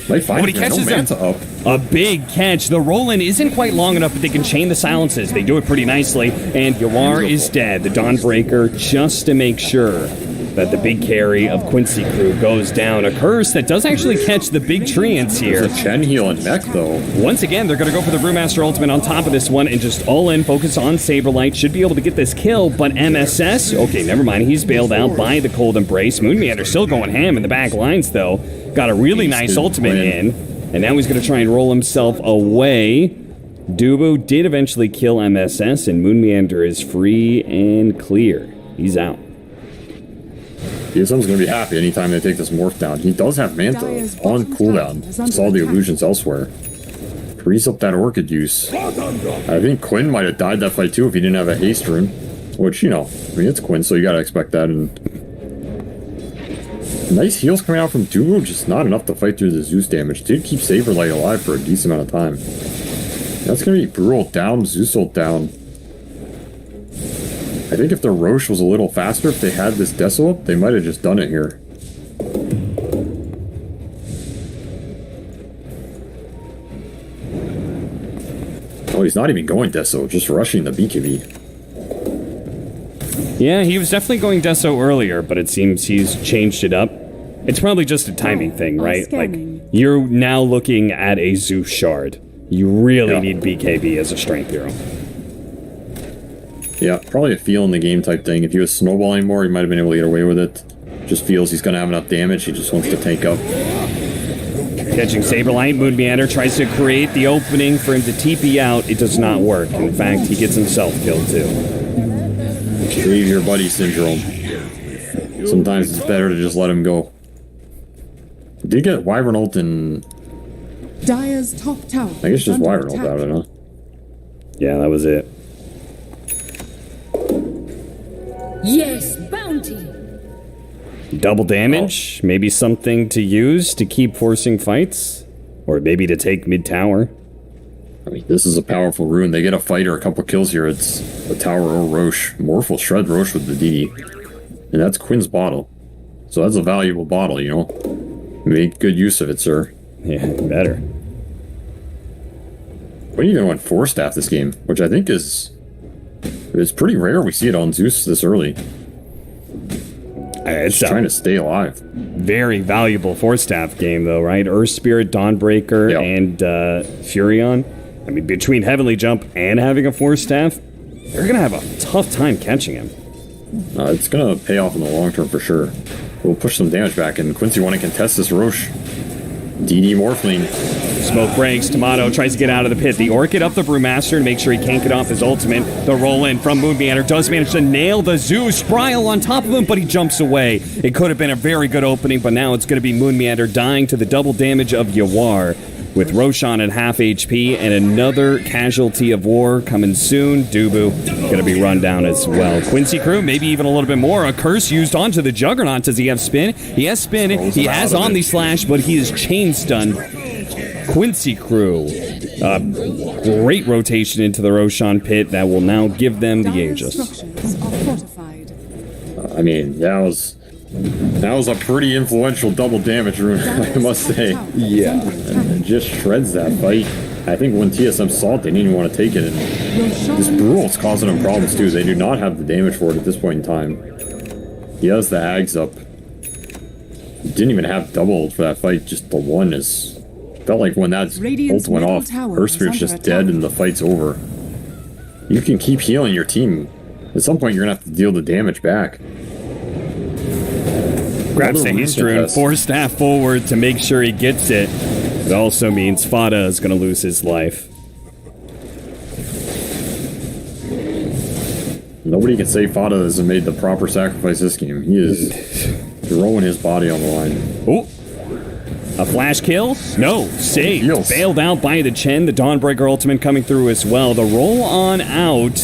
Might find But he it. There's catches no him. Manta up. A big catch. The roll-in isn't quite long enough, but they can chain the silences. They do it pretty nicely. And Yawar is dead. The Dawnbreaker, just to make sure that the big carry of Quincy crew goes down. A curse that does actually catch the big treants here. There's a Chen heal and mech, though. Once again, they're going to go for the Brewmaster Ultimate on top of this one and just all in, focus on Saberlight. Should be able to get this kill, but MSS, okay, never mind. He's bailed out by the Cold Embrace. Moon Meander still going ham in the back lines, though. Got a really nice ultimate in, and now he's going to try and roll himself away. Dubu did eventually kill MSS, and Moon Meander is free and clear. He's out. TSM's going to be happy anytime they take this morph down. He does have Manta on cooldown. Saw the illusions elsewhere. Frees up that Orchid use. I think Quinn might have died that fight too if he didn't have a haste rune. Which, you know, I mean, it's Quinn, so you got to expect that. And nice heals coming out from Dubu, just not enough to fight through the Zeus damage. Did keep Saberlight alive for a decent amount of time. That's going to be Brew down, Zeus ult down. I think if the Roche was a little faster, if they had this Deso up, they might have just done it here. Oh, he's not even going Deso, just rushing the BKB. Yeah, he was definitely going Deso earlier, but it seems he's changed it up. It's probably just a timing thing, right? Like, you're now looking at a Zeus shard. You really need BKB as a strength hero. Yeah, probably a feel in the game type thing. If he was snowballing more, he might have been able to get away with it. Just feels he's going to have enough damage. He just wants to tank up. Catching Saberlight, Moon Meander tries to create the opening for him to TP out. It does not work. In fact, he gets himself killed too. Leave your buddy syndrome. Sometimes it's better to just let him go. Did get Wyvern ult and... Dire's top tower. I guess just Wyvern ult out of it, huh? Yeah, that was it. Yes, bounty. Double damage, maybe something to use to keep forcing fights, or maybe to take mid tower. I mean, this is a powerful rune. They get a fight or a couple kills here. It's a tower or Roche. Morph will shred Roche with the DD. And that's Quinn's bottle. So that's a valuable bottle, you know? Make good use of it, sir. Yeah, better. We even went 4-staff this game, which I think is... It's pretty rare we see it on Zeus this early. It's just trying to stay alive. Very valuable 4-staff game, though, right? Earth Spirit, Dawnbreaker, and Furion. I mean, between Heavenly Jump and having a 4-staff, they're going to have a tough time catching him. It's going to pay off in the long term for sure. We'll push some damage back, and Quincy want to contest this Roche. DD Morphling. Smoke breaks. Tomato tries to get out of the pit. The Orchid up the Brewmaster to make sure he can't get off his ultimate. The roll in from Moon Meander does manage to nail the Zeus. Bryle on top of him, but he jumps away. It could have been a very good opening, but now it's going to be Moon Meander dying to the double damage of Yawar. With Roshan at half HP and another casualty of war coming soon. Dubu going to be run down as well. Quincy Crew, maybe even a little bit more. A curse used onto the Juggernaut. Does he have spin? He has spin. He has Omni Slash, but he is chain stunned. Quincy Crew, great rotation into the Roshan pit that will now give them the Aegis. I mean, that was a pretty influential double damage rune, I must say. Yeah. And it just shreds that fight. I think when TSM saw it, they didn't even want to take it. And this Brutal's causing them problems too. They do not have the damage for it at this point in time. He has the Ags up. Didn't even have double for that fight. Just the one is... Felt like when that ult went off, Earthspear's just dead and the fight's over. You can keep healing your team. At some point, you're going to have to deal the damage back. Grabs the haste rune, forced staff forward to make sure he gets it. It also means Fada is going to lose his life. Nobody can say Fada hasn't made the proper sacrifice this game. He is throwing his body on the line. Oh, a flash kill? No, saved. Bailed out by the Chen. The Dawnbreaker ultimate coming through as well. The roll on out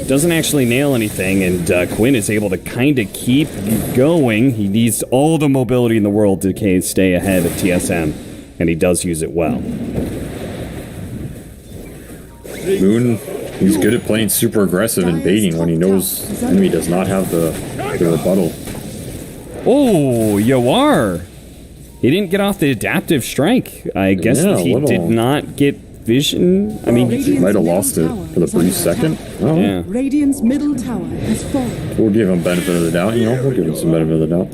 doesn't actually nail anything, and Quinn is able to kind of keep going. He needs all the mobility in the world to stay ahead of TSM, and he does use it well. Moon, he's good at playing super aggressive and baiting when he knows the enemy does not have the rebuttal. Oh, Yawar. He didn't get off the adaptive strike. I guess he did not get vision. I mean, he might have lost it for the brief second. Oh. Yeah. Radiant's middle tower has fallen. We'll give him benefit of the doubt, you know. We'll give him some benefit of the doubt.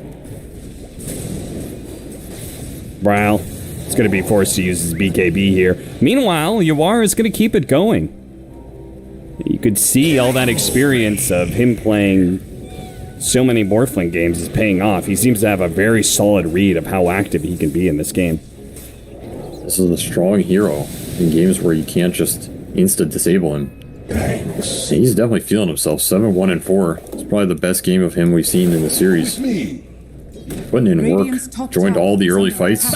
Bryle is going to be forced to use his BKB here. Meanwhile, Yawar is going to keep it going. You could see all that experience of him playing so many Morphling games is paying off. He seems to have a very solid read of how active he can be in this game. This is a strong hero in games where you can't just insta-disable him. He's definitely feeling himself. 7-1-4. It's probably the best game of him we've seen in the series. Putting in work. Joined all the early fights.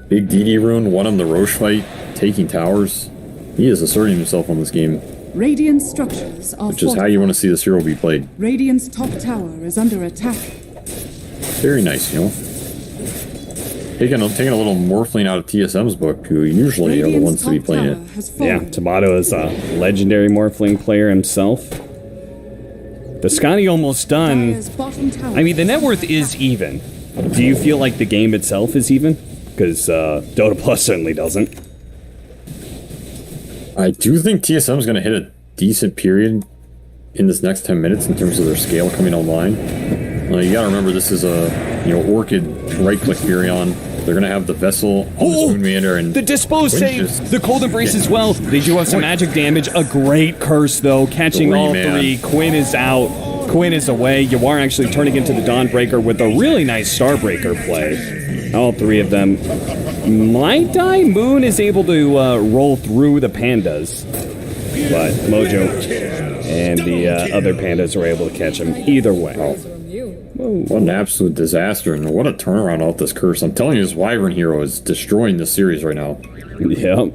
Big DD rune. Won him the Roche fight. Taking towers. He is asserting himself on this game. Radiant structures are which is how you want to see this hero be played. Radiant's top tower is under attack. Very nice, you know. Taking a little Morphling out of TSM's book, who usually are the ones to be playing it. Yeah, Tomato is a legendary Morphling player himself. The Scotty almost done. I mean, the net worth is even. Do you feel like the game itself is even? Because Dota Plus certainly doesn't. I do think TSM is going to hit a decent period in this next 10 minutes in terms of their scale coming online. You got to remember, this is a Orchid right-click Furion. They're going to have the Vessel on the Moon Meander and the Dispose save, the Cold Embrace as well. They do have some magic damage. A great curse, though, catching all three. Quinn is out. Quinn is away. Yawar actually turning into the Dawnbreaker with a really nice Starbreaker play. All three of them might die. Moon is able to roll through the pandas, but Mojo and the other pandas were able to catch him either way. What an absolute disaster, and what a turnaround off this curse. I'm telling you, this Wyvern hero is destroying this series right now. Yep.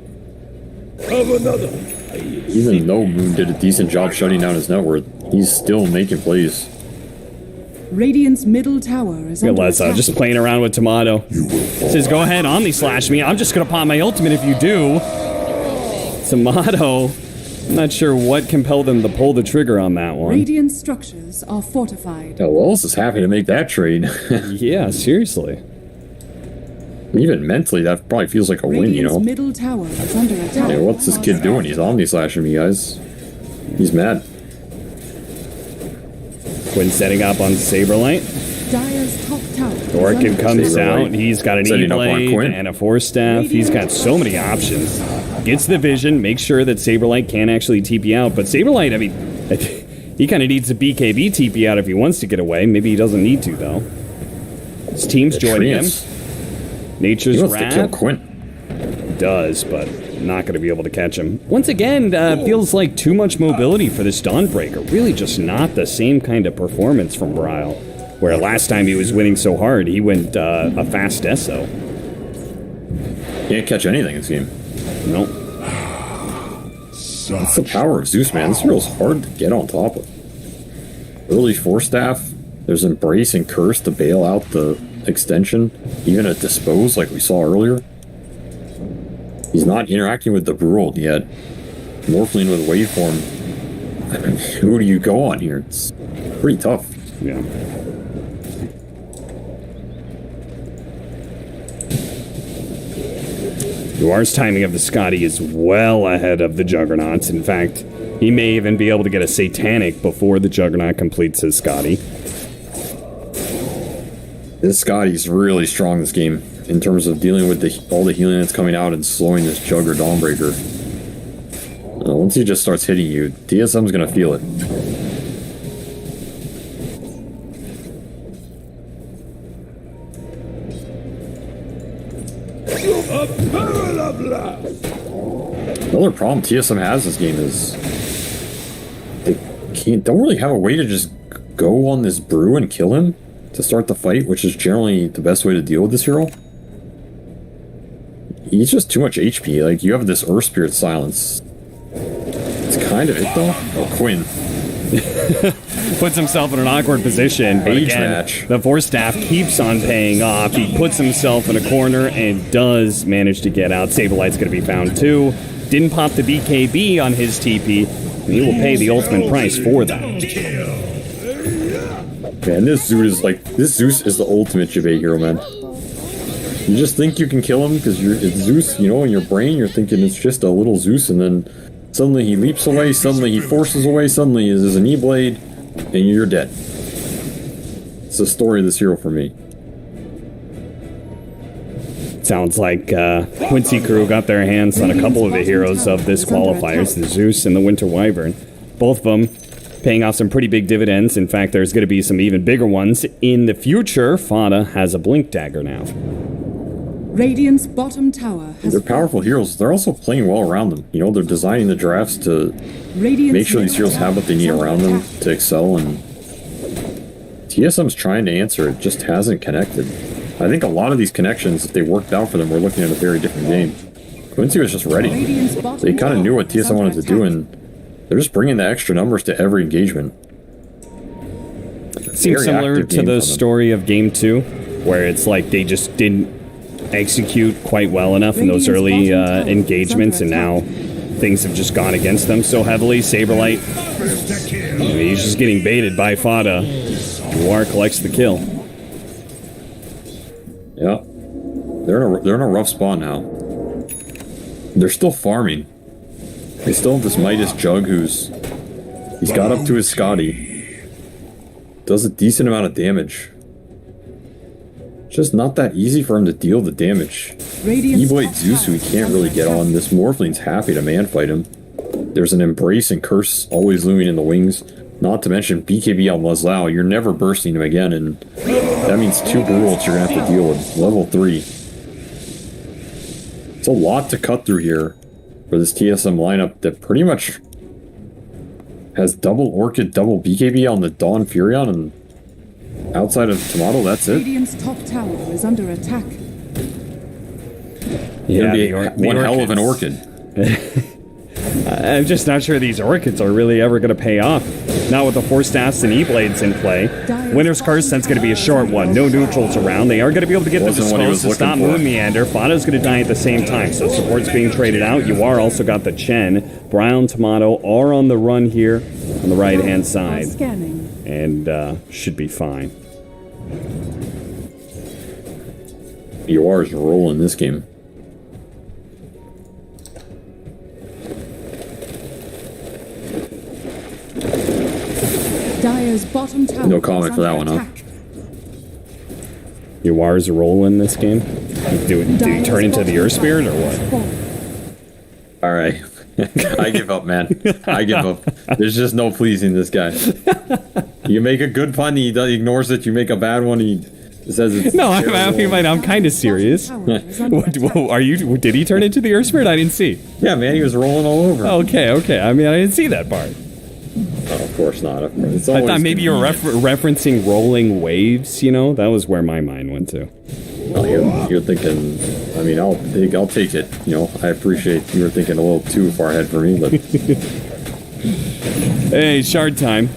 Even though Moon did a decent job shutting down his net worth, he's still making plays. Radiant's middle tower is under attack. Just playing around with Tomato. Says, go ahead, Omni Slash me. I'm just going to pop my ultimate if you do. Tomato, I'm not sure what compelled him to pull the trigger on that one. Radiant structures are fortified. Yeah, Wells is happy to make that trade. Yeah, seriously. Even mentally, that probably feels like a win, you know? Middle tower is under attack. Yeah, what's this kid doing? He's Omni Slashing me, guys. He's mad. Quinn setting up on Saberlight. Dire's top tower. Orchid comes out. He's got an E-Blade and a Force Staff. He's got so many options. Gets the vision, makes sure that Saberlight can actually TP out. But Saberlight, I mean, he kind of needs a BKB TP out if he wants to get away. Maybe he doesn't need to, though. His team's joining him. Nature's He wants to kill Wrath Quinn. does, but not going to be able to catch him. Once again, feels like too much mobility for this Dawnbreaker. Really just not the same kind of performance from Brile. Where last time he was winning so hard, he went a fast Esso. Can't catch anything in this game. Nope. That's the power of Zeus, man. This hero's hard to get on top of. Early Force Staff. There's Embrace and Curse to bail out the extension. Even a Dispose like we saw earlier. He's not interacting with the Brewald yet. Morphling with Waveform. I mean, who do you go on here? It's pretty tough. Yeah. Duar's timing of the Scotty is well ahead of the Juggernauts. In fact, he may even be able to get a Satanic before the Juggernaut completes his Scotty. This Scotty's really strong this game in terms of dealing with all the healing that's coming out and slowing this Jugger Dawnbreaker. Once he just starts hitting you, TSM's gonna feel it. Another problem TSM has this game is they don't really have a way to just go on this brew and kill him to start the fight, which is generally the best way to deal with this hero. He's just too much HP. Like, you have this Earth Spirit Silence. It's kind of it, though. Oh, Quinn. Puts himself in an awkward position, but Age again, match. the Force Staff keeps on paying off. He puts himself in a corner and does manage to get out. Saberlight's going to be found too. Didn't pop the BKB on his TP, and he will pay the ultimate price for that. Man, this Zeus is the ultimate Jive hero, man. You just think you can kill him because it's Zeus, you know, in your brain you're thinking it's just a little Zeus, and then suddenly he leaps away, suddenly he forces away, suddenly there's an E-Blade, and you're dead. It's the story of this hero for me. Sounds like Quincy crew got their hands on a couple of the heroes of this qualifiers, the Zeus and the Winter Wyvern. Both of them paying off some pretty big dividends. In fact, there's going to be some even bigger ones in the future. Fada has a Blink Dagger now. Radiant's bottom tower has They're powerful heroes. They're also playing well around them. You know, they're designing the drafts to make sure these heroes have what they need around them to excel, and TSM's trying to answer. It just hasn't connected. I think a lot of these connections, if they worked out for them, we're looking at a very different game. Quincy was just ready. They kind of knew what TSM wanted to do, and they're just bringing the extra numbers to every engagement. Seems similar to the story of Game 2, where it's like they just didn't execute quite well enough in those early engagements, and now things have just gone against them so heavily. Saberlight, he's just getting baited by Fada. Duar collects the kill. Yeah, they're in a rough spot now. They're still farming. They still have this Midas Jug he's got up to his Scotty. Does a decent amount of damage. Just not that easy for him to deal the damage. E-Blade Zeus, who he can't really get on. This Morphling's happy to man-fight him. There's an Embrace and Curse always looming in the wings. Not to mention BKB on Leslao. You're never bursting him again, and that means 2 Brewals you're going to have to deal with. Level 3. It's a lot to cut through here for this TSM lineup that pretty much has double Orchid, double BKB on the Dawn Furion, and outside of Tomato, that's it. Radiant's top tower is under attack. Yeah, be one hell of an Orchid. I'm just not sure these Orchids are really ever going to pay off. Not with the Force Staffs and E-Blades in play. Winter's Curse, that's going to be a short one. No neutrals around. They are going to be able to get the Dispose to stop Moon Meander. Fada's going to die at the same time, so support's being traded out. You are also got the Chen. Brown, Tomato are on the run here on the right-hand side. And should be fine. BOR's rolling this game. Dire's bottom tower. No comment for that one, huh? Yuar's role in this game? Do you turn into the Earth Spirit or what? Alright. I give up, man. I give up. There's just no pleasing this guy. You make a good pun, he ignores it. You make a bad one, he It says it's No, I'm kind of serious. Are you? Did he turn into the Earth Spirit? I didn't see. Yeah, man, he was rolling all over. Okay. I mean, I didn't see that part. Oh, of course not. Of course. It's I always thought maybe you were referencing rolling waves. You know, that was where my mind went to. Well, you're thinking. I mean, I'll take it. You know, I appreciate you were thinking a little too far ahead for me, but. Hey, shard time.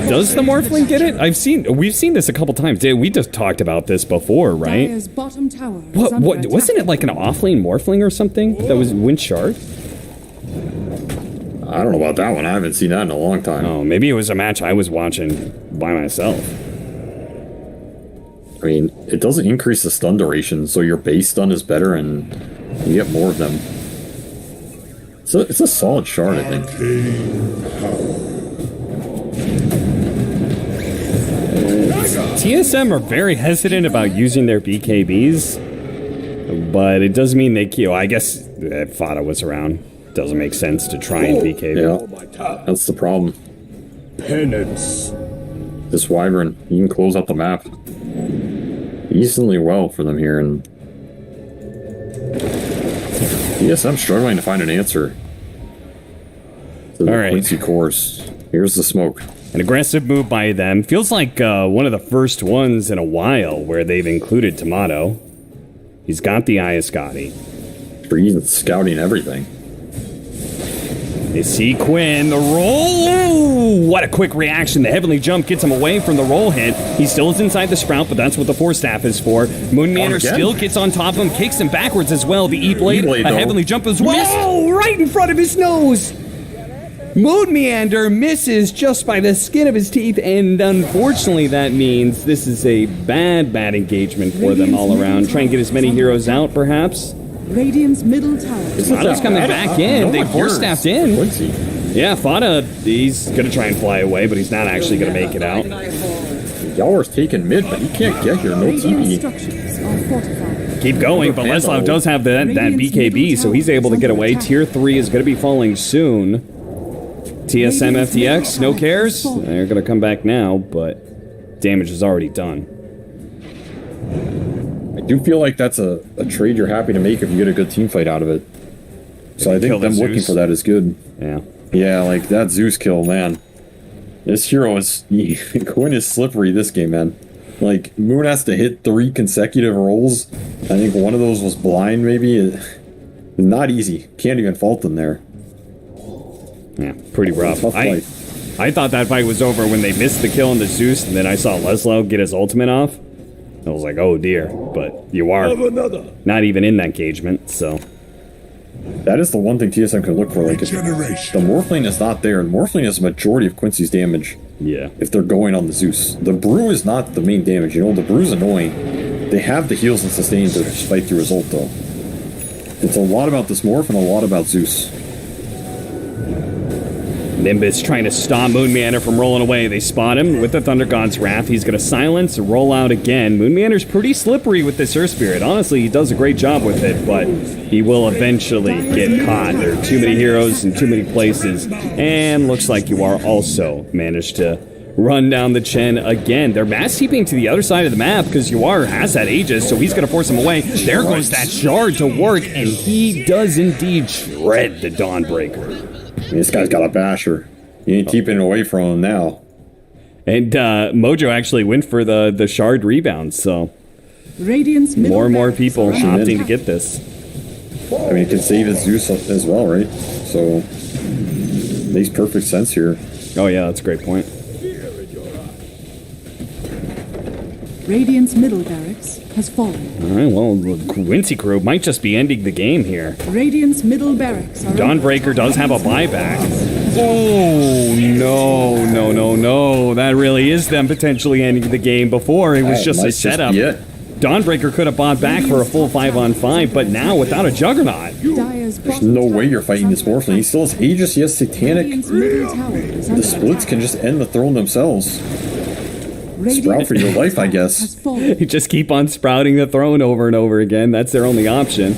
Does the Morphling get it? We've seen this a couple times. We just talked about this before, right? Dire's bottom tower is What? under Wasn't it attack. like an offlane Morphling or something that was went shard? I don't know about that one. I haven't seen that in a long time. Oh, maybe it was a match I was watching by myself. I mean, it doesn't increase the stun duration, so your base stun is better and you get more of them. So it's a solid shard, I think. TSM are very hesitant about using their BKBs, but it does mean they kill. I guess if Fada was around, doesn't make sense to try and BKB. Yeah, that's the problem. Penance. This Wyvern, you can close out the map decently well for them here, and yes, I'm struggling to find an answer to the Quincy course. Here's the smoke. An aggressive move by them. Feels like one of the first ones in a while where they've included Tomato. He's got the Escalating. For even scouting everything. They see Quinn, the roll. Ooh, what a quick reaction. The heavenly jump gets him away from the roll hit. He still is inside the sprout, but that's what the Force Staff is for. Moon Meander still gets on top of him, kicks him backwards as well. The E-Blade, a heavenly jump as well. Oh, right in front of his nose. Moon Meander misses just by the skin of his teeth, and unfortunately that means this is a bad engagement for them all around. Try and get as many heroes out, perhaps. Radiant's middle tower. Fada's coming back in. They Force Staffed in. Quincy. Yeah, Fada, he's going to try and fly away, but he's not actually going to make it out. Yalwar's taking mid, but he can't get here. No Radiant TP. structures are fortified. Keep going, but Leslav does have that BKB, so he's able to get away. Tier 3 is going to be falling soon. TSM FTX, no cares. They're going to come back now, but damage is already done. I do feel like that's a trade you're happy to make if you get a good team fight out of it. So I think them looking for that is good. Yeah. Yeah, like that Zeus kill, man. This hero is... Quinn is slippery this game, man. Like, Moon has to hit 3 consecutive rolls. I think one of those was blind, maybe. It's not easy. Can't even fault them there. Yeah, pretty rough. Tough fight. I thought that fight was over when they missed the kill on the Zeus, and then I saw Leslo get his ultimate off. I was like, oh dear, but you are not even in that engagement, so... That is the one thing TSM can look for. Like, if the Morphling is not there, and Morphling is the majority of Quincy's damage. Yeah. If they're going on the Zeus. The Brew is not the main damage. You know, the Brew's annoying. They have the heals and sustain to fight through his ult, though. It's a lot about this Morph and a lot about Zeus. Nimbus trying to stop Moon Meander from rolling away. They spot him with the Thunder God's Wrath. He's going to silence, roll out again. Moon Meander's pretty slippery with this Earth Spirit. Honestly, he does a great job with it, but he will eventually get caught. There are too many heroes in too many places. And looks like you are also managed to run down the Chen again. They're mass heaping to the other side of the map because Yuar has that Aegis, so he's going to force him away. There goes that shard to work, and he does indeed shred the Dawnbreaker. This guy's got a basher. You ain't keeping it away from him now. And Mojo actually went for the shard rebound, so Radiant's more and more people opting to get this. I mean, it can save his Zeus as well, right? So, makes perfect sense here. Oh yeah, that's a great point. Radiant's middle barracks has fallen. All right, well, the Quincy crew might just be ending the game here. Radiant's middle barracks are Dawnbreaker does have a buyback. Oh, no. That really is them potentially ending the game. Before, it was just a setup. Dawnbreaker could have bought back for a full 5-on-5, but now without a Juggernaut. There's no way you're fighting this Morphling. He still has Aegis, he has Satanic. The splits can just end the throne themselves. Sprout for your life, I guess. You just keep on sprouting the throne over and over again. That's their only option.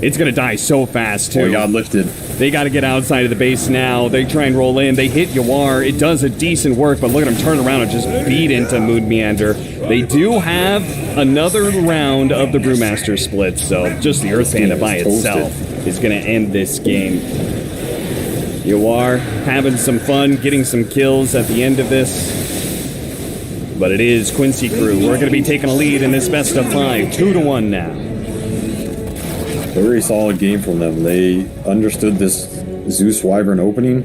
It's going to die so fast, too. Oh, he got lifted. They got to get outside of the base now. They try and roll in. They hit Yawar. It does a decent work, but look at him turn around and just beat into Mood Meander. They do have another round of the Brewmaster split, so just the Earth Panda by itself is going to end this game. Yawar having some fun, getting some kills at the end of this. But it is Quincy crew. We're going to be taking a lead in this best of 5, 2-1 now. Very solid game from them. They understood this Zeus Wyvern opening.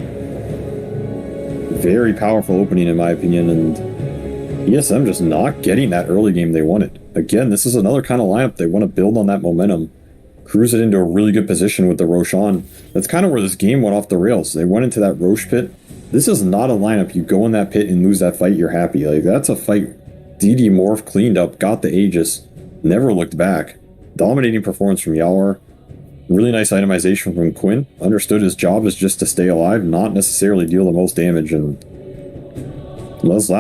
Very powerful opening in my opinion, and ESM just not getting that early game they wanted. Again, this is another kind of lineup they want to build on that momentum. Cruise it into a really good position with the Roshan. That's kind of where this game went off the rails. They went into that Roche pit. This is not a lineup. You go in that pit and lose that fight, you're happy. Like, that's a fight DD morphed, cleaned up, got the Aegis, never looked back. Dominating performance from Yawar. Really nice itemization from Quinn. Understood his job is just to stay alive, not necessarily deal the most damage. And Les Lau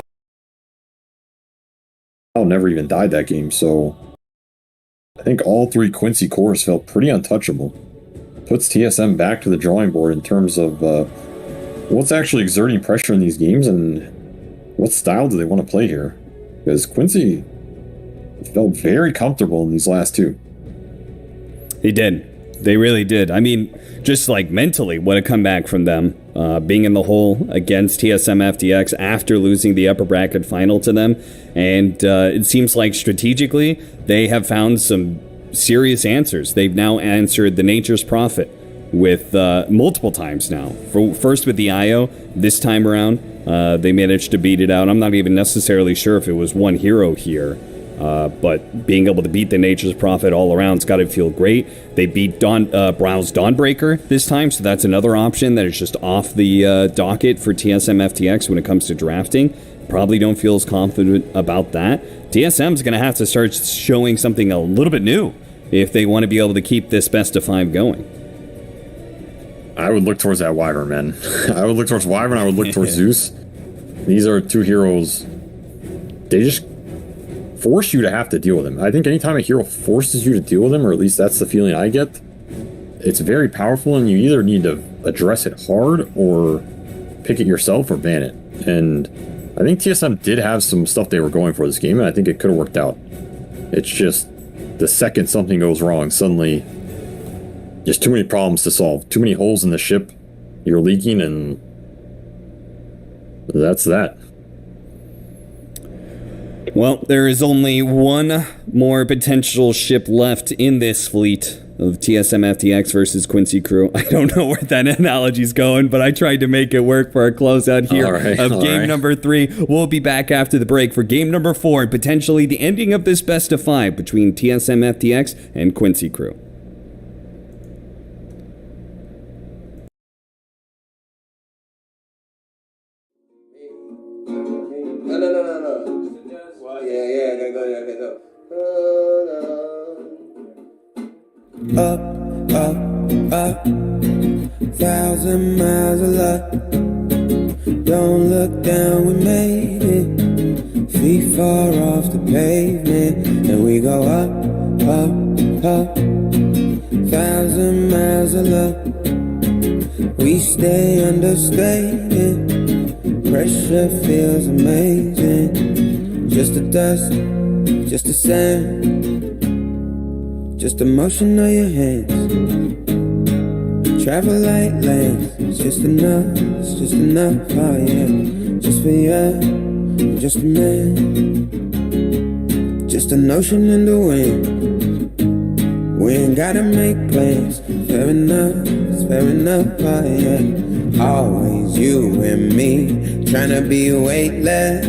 never even died that game, so I think all 3 Quincy cores felt pretty untouchable. Puts TSM back to the drawing board in terms of what's actually exerting pressure in these games and what style do they want to play here. Because Quincy felt very comfortable in these last 2. He did. They really did. I mean, just like mentally, what a comeback from them. Being in the hole against TSM FTX after losing the upper bracket final to them. And it seems like strategically, they have found some serious answers. They've now answered the Nature's Prophet with multiple times now. First with the IO, this time around, they managed to beat it out. I'm not even necessarily sure if it was one hero here. But being able to beat the Nature's Prophet all around, it's got to feel great. They beat Browse Dawnbreaker this time, so that's another option that is just off the docket for TSM FTX when it comes to drafting. Probably don't feel as confident about that. TSM's going to have to start showing something a little bit new if they want to be able to keep this best of 5 going. I would look towards that Wyvern, man. I would look towards Wyvern, I would look towards Zeus. These are 2 heroes. They just force you to have to deal with them. I think anytime a hero forces you to deal with them, or at least that's the feeling I get, it's very powerful and you either need to address it hard or pick it yourself or ban it. And I think TSM did have some stuff they were going for this game, and I think it could have worked out. It's just the second something goes wrong, suddenly just too many problems to solve. Too many holes in the ship, you're leaking, and that's that. Well, there is only one more potential ship left in this fleet of TSM FTX versus Quincy crew. I don't know where that analogy's going, but I tried to make it work for our closeout here of game number 3. We'll be back after the break for game number 4 and potentially the ending of this best of 5 between TSM FTX and Quincy crew. Up, up, up, 1,000 miles of luck. Don't look down, we made it. Feet far off the pavement, and we go up, up, up. 1,000 miles of luck. We stay understated. Pressure feels amazing. Just the dust, just the sand. Just the motion of your hands. Travel like lands. It's just enough, oh yeah. Just for you, just a man. Just an ocean in the wind. We ain't gotta make plans. Fair enough, oh yeah. Always you and me, tryna be weightless.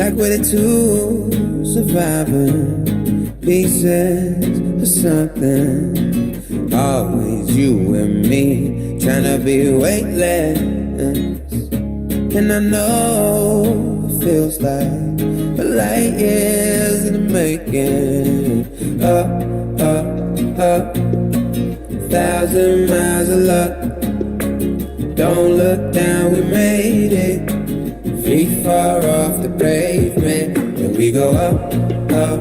Like we're the 2 surviving pieces of something. Always you and me, tryna be weightless. And I know it feels like a light years in the making. Up, up, up, 1,000 miles of luck. Don't look down, we made it. Feet far off the pavement, and we go up, up,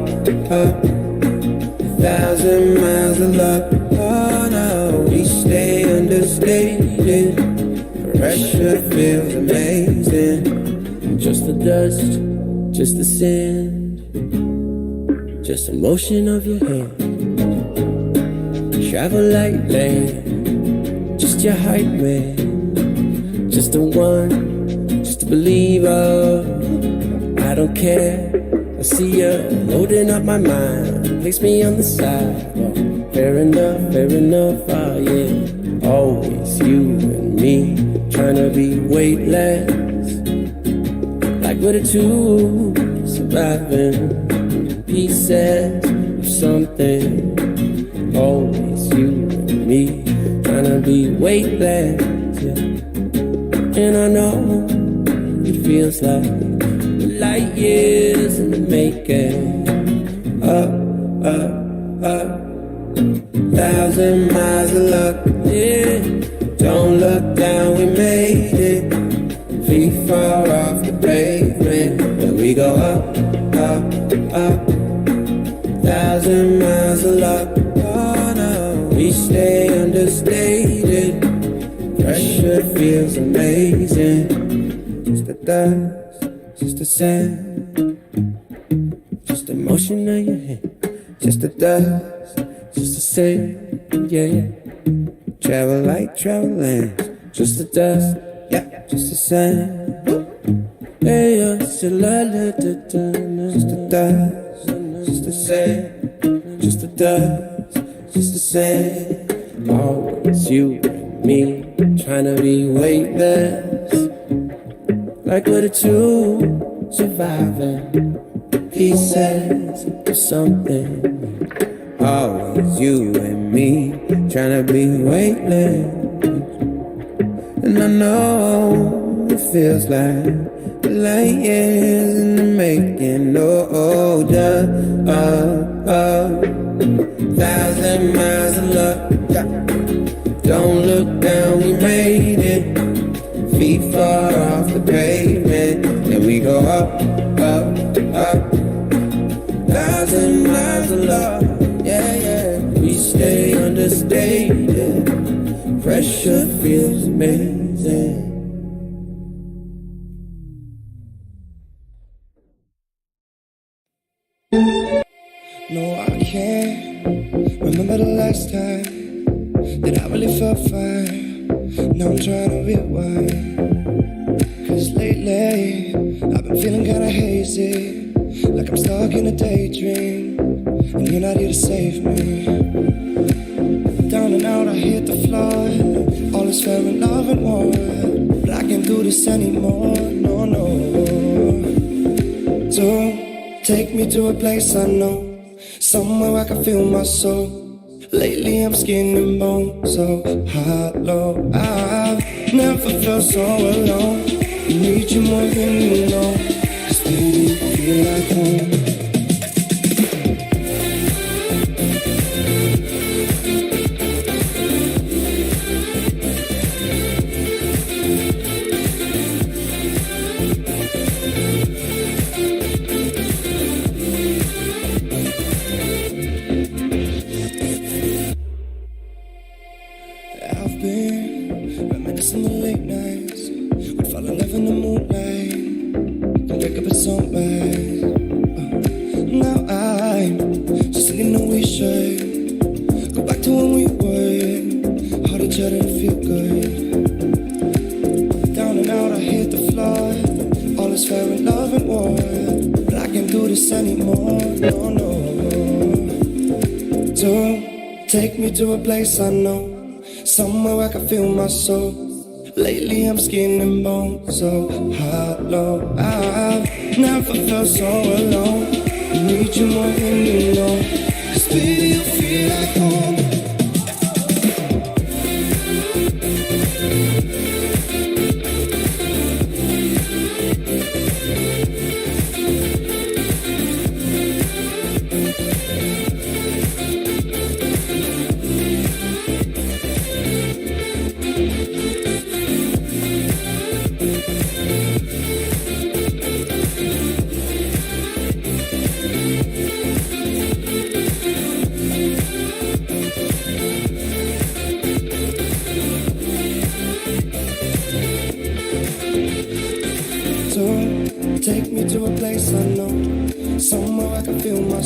up. 1,000 miles of luck. Oh no, we stay understated. Pressure feels amazing. Just the dust, just the sand, just the motion of your hand. Travel lightly, just your hype man. Just the one, just a believer. I don't care. I see you loading up my mind. Place me on the side. Fair enough, oh yeah. Always you and me, trying to be weightless. Like we're the two, surviving pieces of something. Always you and me, trying to be weightless, yeah. And I know it feels like light years in the making. Up, 1,000 miles of luck, yeah. Don't look down, we made it. Feet far off the pavement, and we go up. 1,000 miles of luck, oh no. We stay understated. Pressure feels amazing. Just the dust, just the sand, just the motion of your hand. Just the dust, just the sand, yeah. Travel like traveling. Just the dust, yeah. Just the sand, hey, just the dust, just the sand, just the dust, just the sand. Always you and me, trying to be weightless. Like we're the two, surviving pieces of something. Always you and me, trying to be weightless. And I know it feels like light years in the making. Oh, 1,000 miles of luck. Don't look down, we made it. Feet far off the pavement, and we go up. 1,000 miles of love, yeah. We stay understated. Pressure feels amazing. No, I can't remember the last time that I really felt fine. Now I'm trying to rewind. Cause lately I've been feeling kinda hazy, like I'm stuck in a daydream, and you're not here to save me. Down and out, I hit the floor. All is fair in love and war, but I can't do this anymore, no. So take me to a place I know, somewhere I can feel my soul. Lately I'm skin and bone, so hollow. I've never felt so alone. I need you more than you know, 'cause baby, you feel like home. I've been reminiscing the late nights. We'd fall in love in the moonlight, then wake up at sunrise. Now I'm just thinking that we should go back to when we were, hold each other and feel good. Down and out, I hit the floor. All is fair in love and war, but I can't do this anymore, no. So take me to a place I know, somewhere I can feel my soul. Lately I'm skin and bone, so hollow. I've never felt so alone. I need you more than you know, 'cause baby, you feel like home.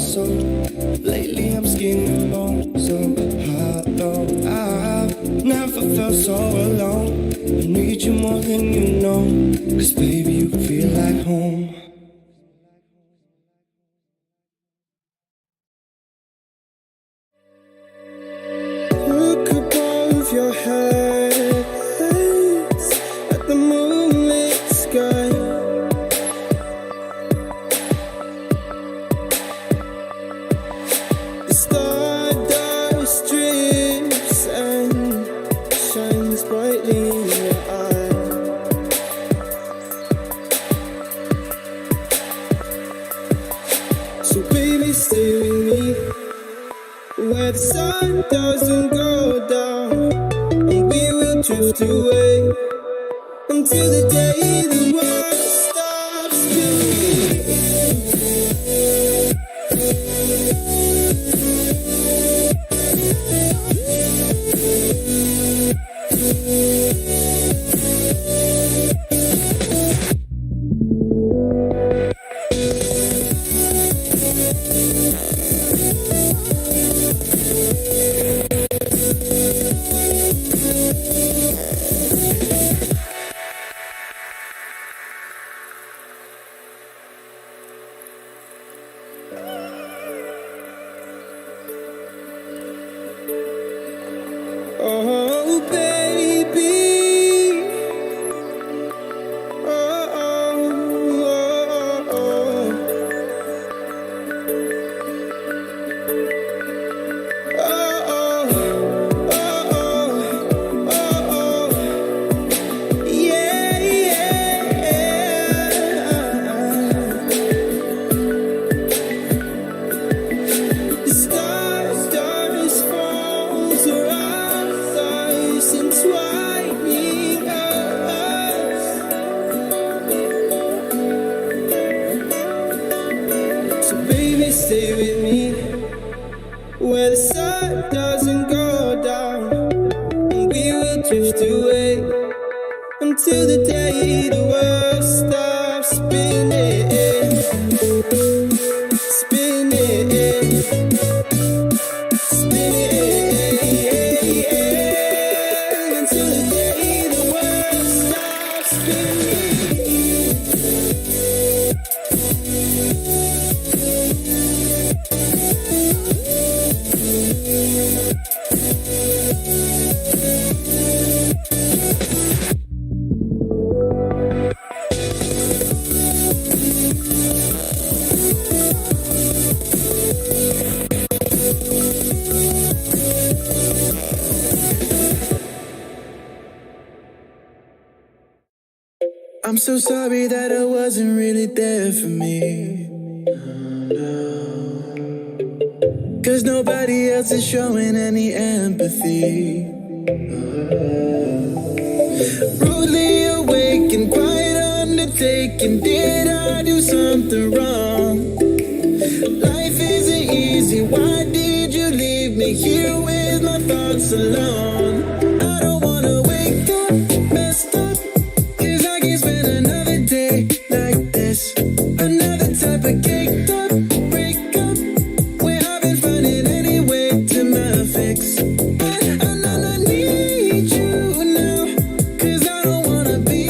so lately I'm skin bone so hot though. I've never felt so alone. I need you more than you know, 'cause baby you feel like home. Look above your head at the moonlit sky. The stardust drips and shines brightly in your eye. So baby, stay with me where the sun doesn't go down, and we will drift away until the day the world stops spinning. Oh, baby. Oh, oh, oh, oh. Oh, oh, oh, oh, oh. Yeah, yeah. The stars falls around us, entwining us. So baby, stay with me where the sun doesn't go down, and we will drift away until the day the world stops spinning, spinning, spinning, until the day the world stops spinning. I'm so sorry that I wasn't really there for me, 'cause nobody else is showing any empathy. Rudely awake and quite undertaken, did I do something wrong? Life isn't easy, why did you leave me here with my thoughts alone? I don't wanna wake up messed up, 'cause I can't spend another day like this. Another type of caked up breakup, where I've been finding any way to my fix. I need you now, 'cause I don't wanna be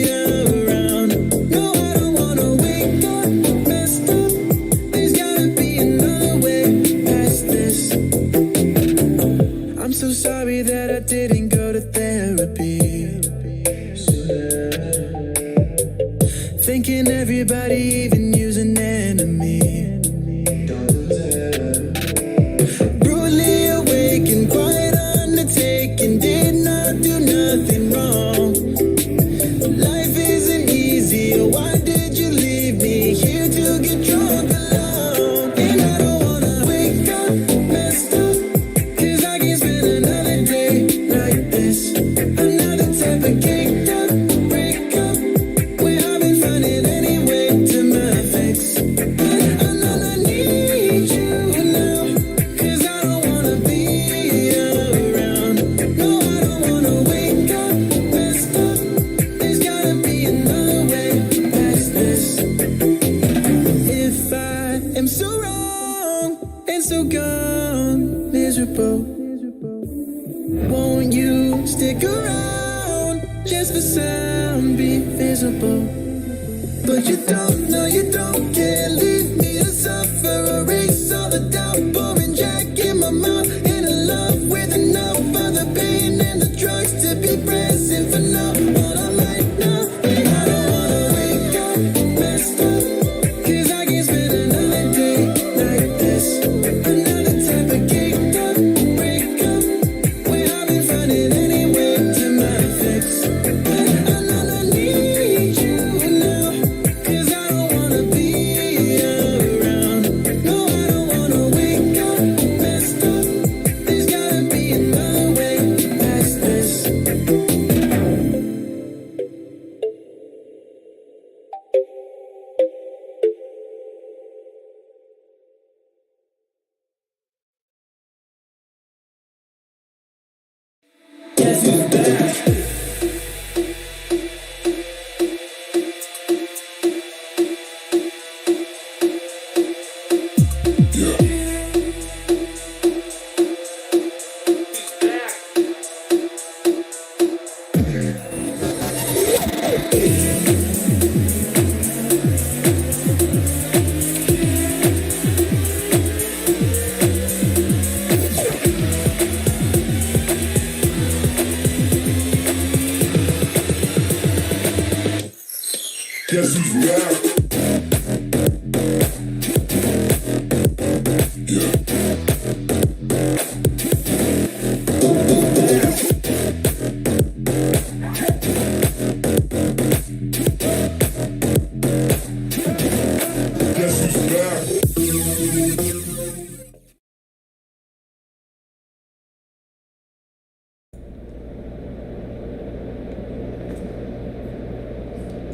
around. No, I don't wanna wake up messed up. There's gotta be another way past this. I'm so sorry that I didn't go to therapy, thinking everybody, even you's an enemy. Brutally awake and quite undertaken, did not do nothing wrong. Life isn't easy, why did you leave me here to get drunk alone? And I don't wanna wake up messed up, 'cause I can't spend another day like this. Another type of caked up breakup, where I've been finding any way to my miserable. Won't you stick around just for some be visible? But you don't, no, you don't care. Leave me to suffer, erase all the doubt. Pouring Jack in my mouth, in a love with enough of the pain and the drugs to be present for now. All I might know, I don't wanna wake up messed up, 'cause I can't spend another day like this. Another type of caked up breakup, when I've been finding any way to my fix. I need you now, 'cause I don't wanna be around. No, I don't wanna wake up messed up. There's gotta be another way past this. Guess who's back? Guess who's back? Guess who's back?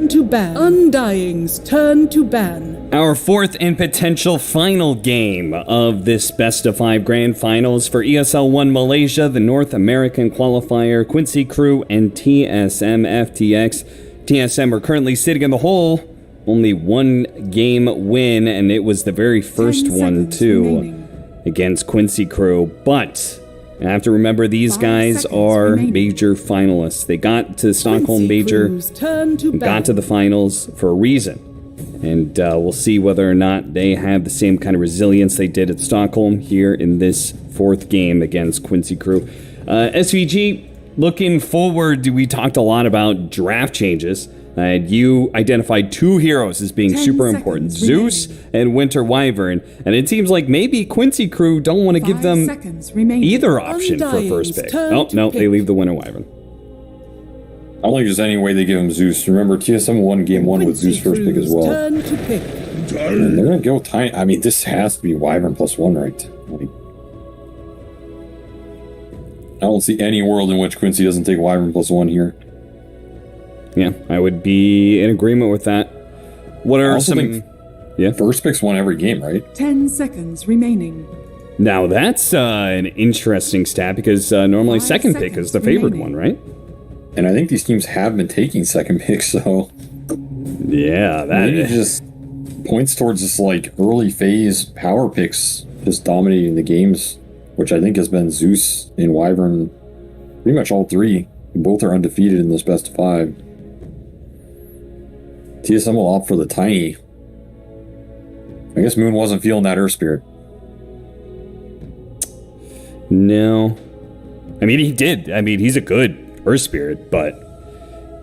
To ban. Undying's turn to ban. Our fourth and potential final game of this best of 5 grand finals for ESL 1 Malaysia, the North American qualifier, Quincy Crew and TSM FTX. TSM are currently sitting in the hole, only one game win, and it was the very first 10 one seconds too remaining. against Quincy Crew. But I have to remember these 5 guys seconds are remaining. major finalists. They got to the Stockholm Quincy Major, Crew's turn to ban. got to the finals for a reason. And we'll see whether or not they have the same kind of resilience they did at Stockholm here in this fourth game against Quincy Crew. SVG, looking forward, we talked a lot about draft changes. You identified 2 heroes as being 10 super seconds important, remaining. Zeus and Winter Wyvern. And it seems like maybe Quincy Crew don't want to give 5 them seconds remaining. either option for Undying's first pick. turn Oh, to no, pick. they leave the Winter Wyvern. I don't think there's any way they give him Zeus. Remember, TSM won game 1 with Quincy Zeus first pick as Crew's well. turn to pick. And they're gonna go tiny. I mean, this has to be Wyvern +1, right? Like, I don't see any world in which Quincy doesn't take Wyvern +1 here. Yeah, I would be in agreement with that. What I are also some... think Yeah. first picks won every game, right? 10 seconds remaining. Now that's an interesting stat because normally 5 second pick is the favored remaining. one, right? And I think these teams have been taking second picks, so Yeah, maybe it that just points towards this like early phase power picks just dominating the games, which I think has been Zeus and Wyvern, pretty much all 3. Both are undefeated in this best of 5. TSM will opt for the tiny. I guess Moon wasn't feeling that Earth Spirit. no. I mean, he did. I mean, he's a good Earth Spirit, but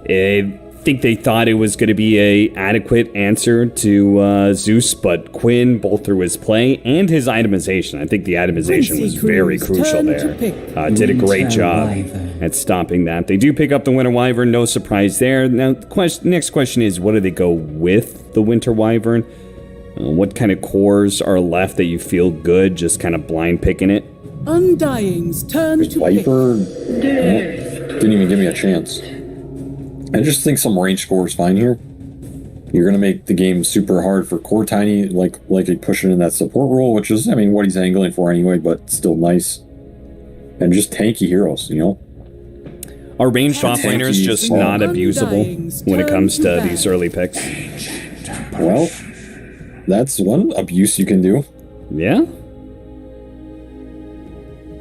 I think they thought it was going to be a adequate answer to Zeus, but Quinn, both through his play and his itemization, I think the itemization Quincy was very Crew's crucial turn to there. pick. Did a great Winter job Wyvern. at stopping that. They do pick up the Winter Wyvern, no surprise there. Now, the next question is, what do they go with the Winter Wyvern? What kind of cores are left that you feel good just kind of blind picking it? Undying's turn to pick. Viper didn't even give me a chance. I just think some range score is fine here. You're going to make the game super hard for core tiny, like pushing in that support role, which is, I mean, what he's angling for anyway, but still nice. And just tanky heroes, you know? Are ranged offlaners just not abusable when it comes to these early picks? Well, that's one abuse you can do. Yeah?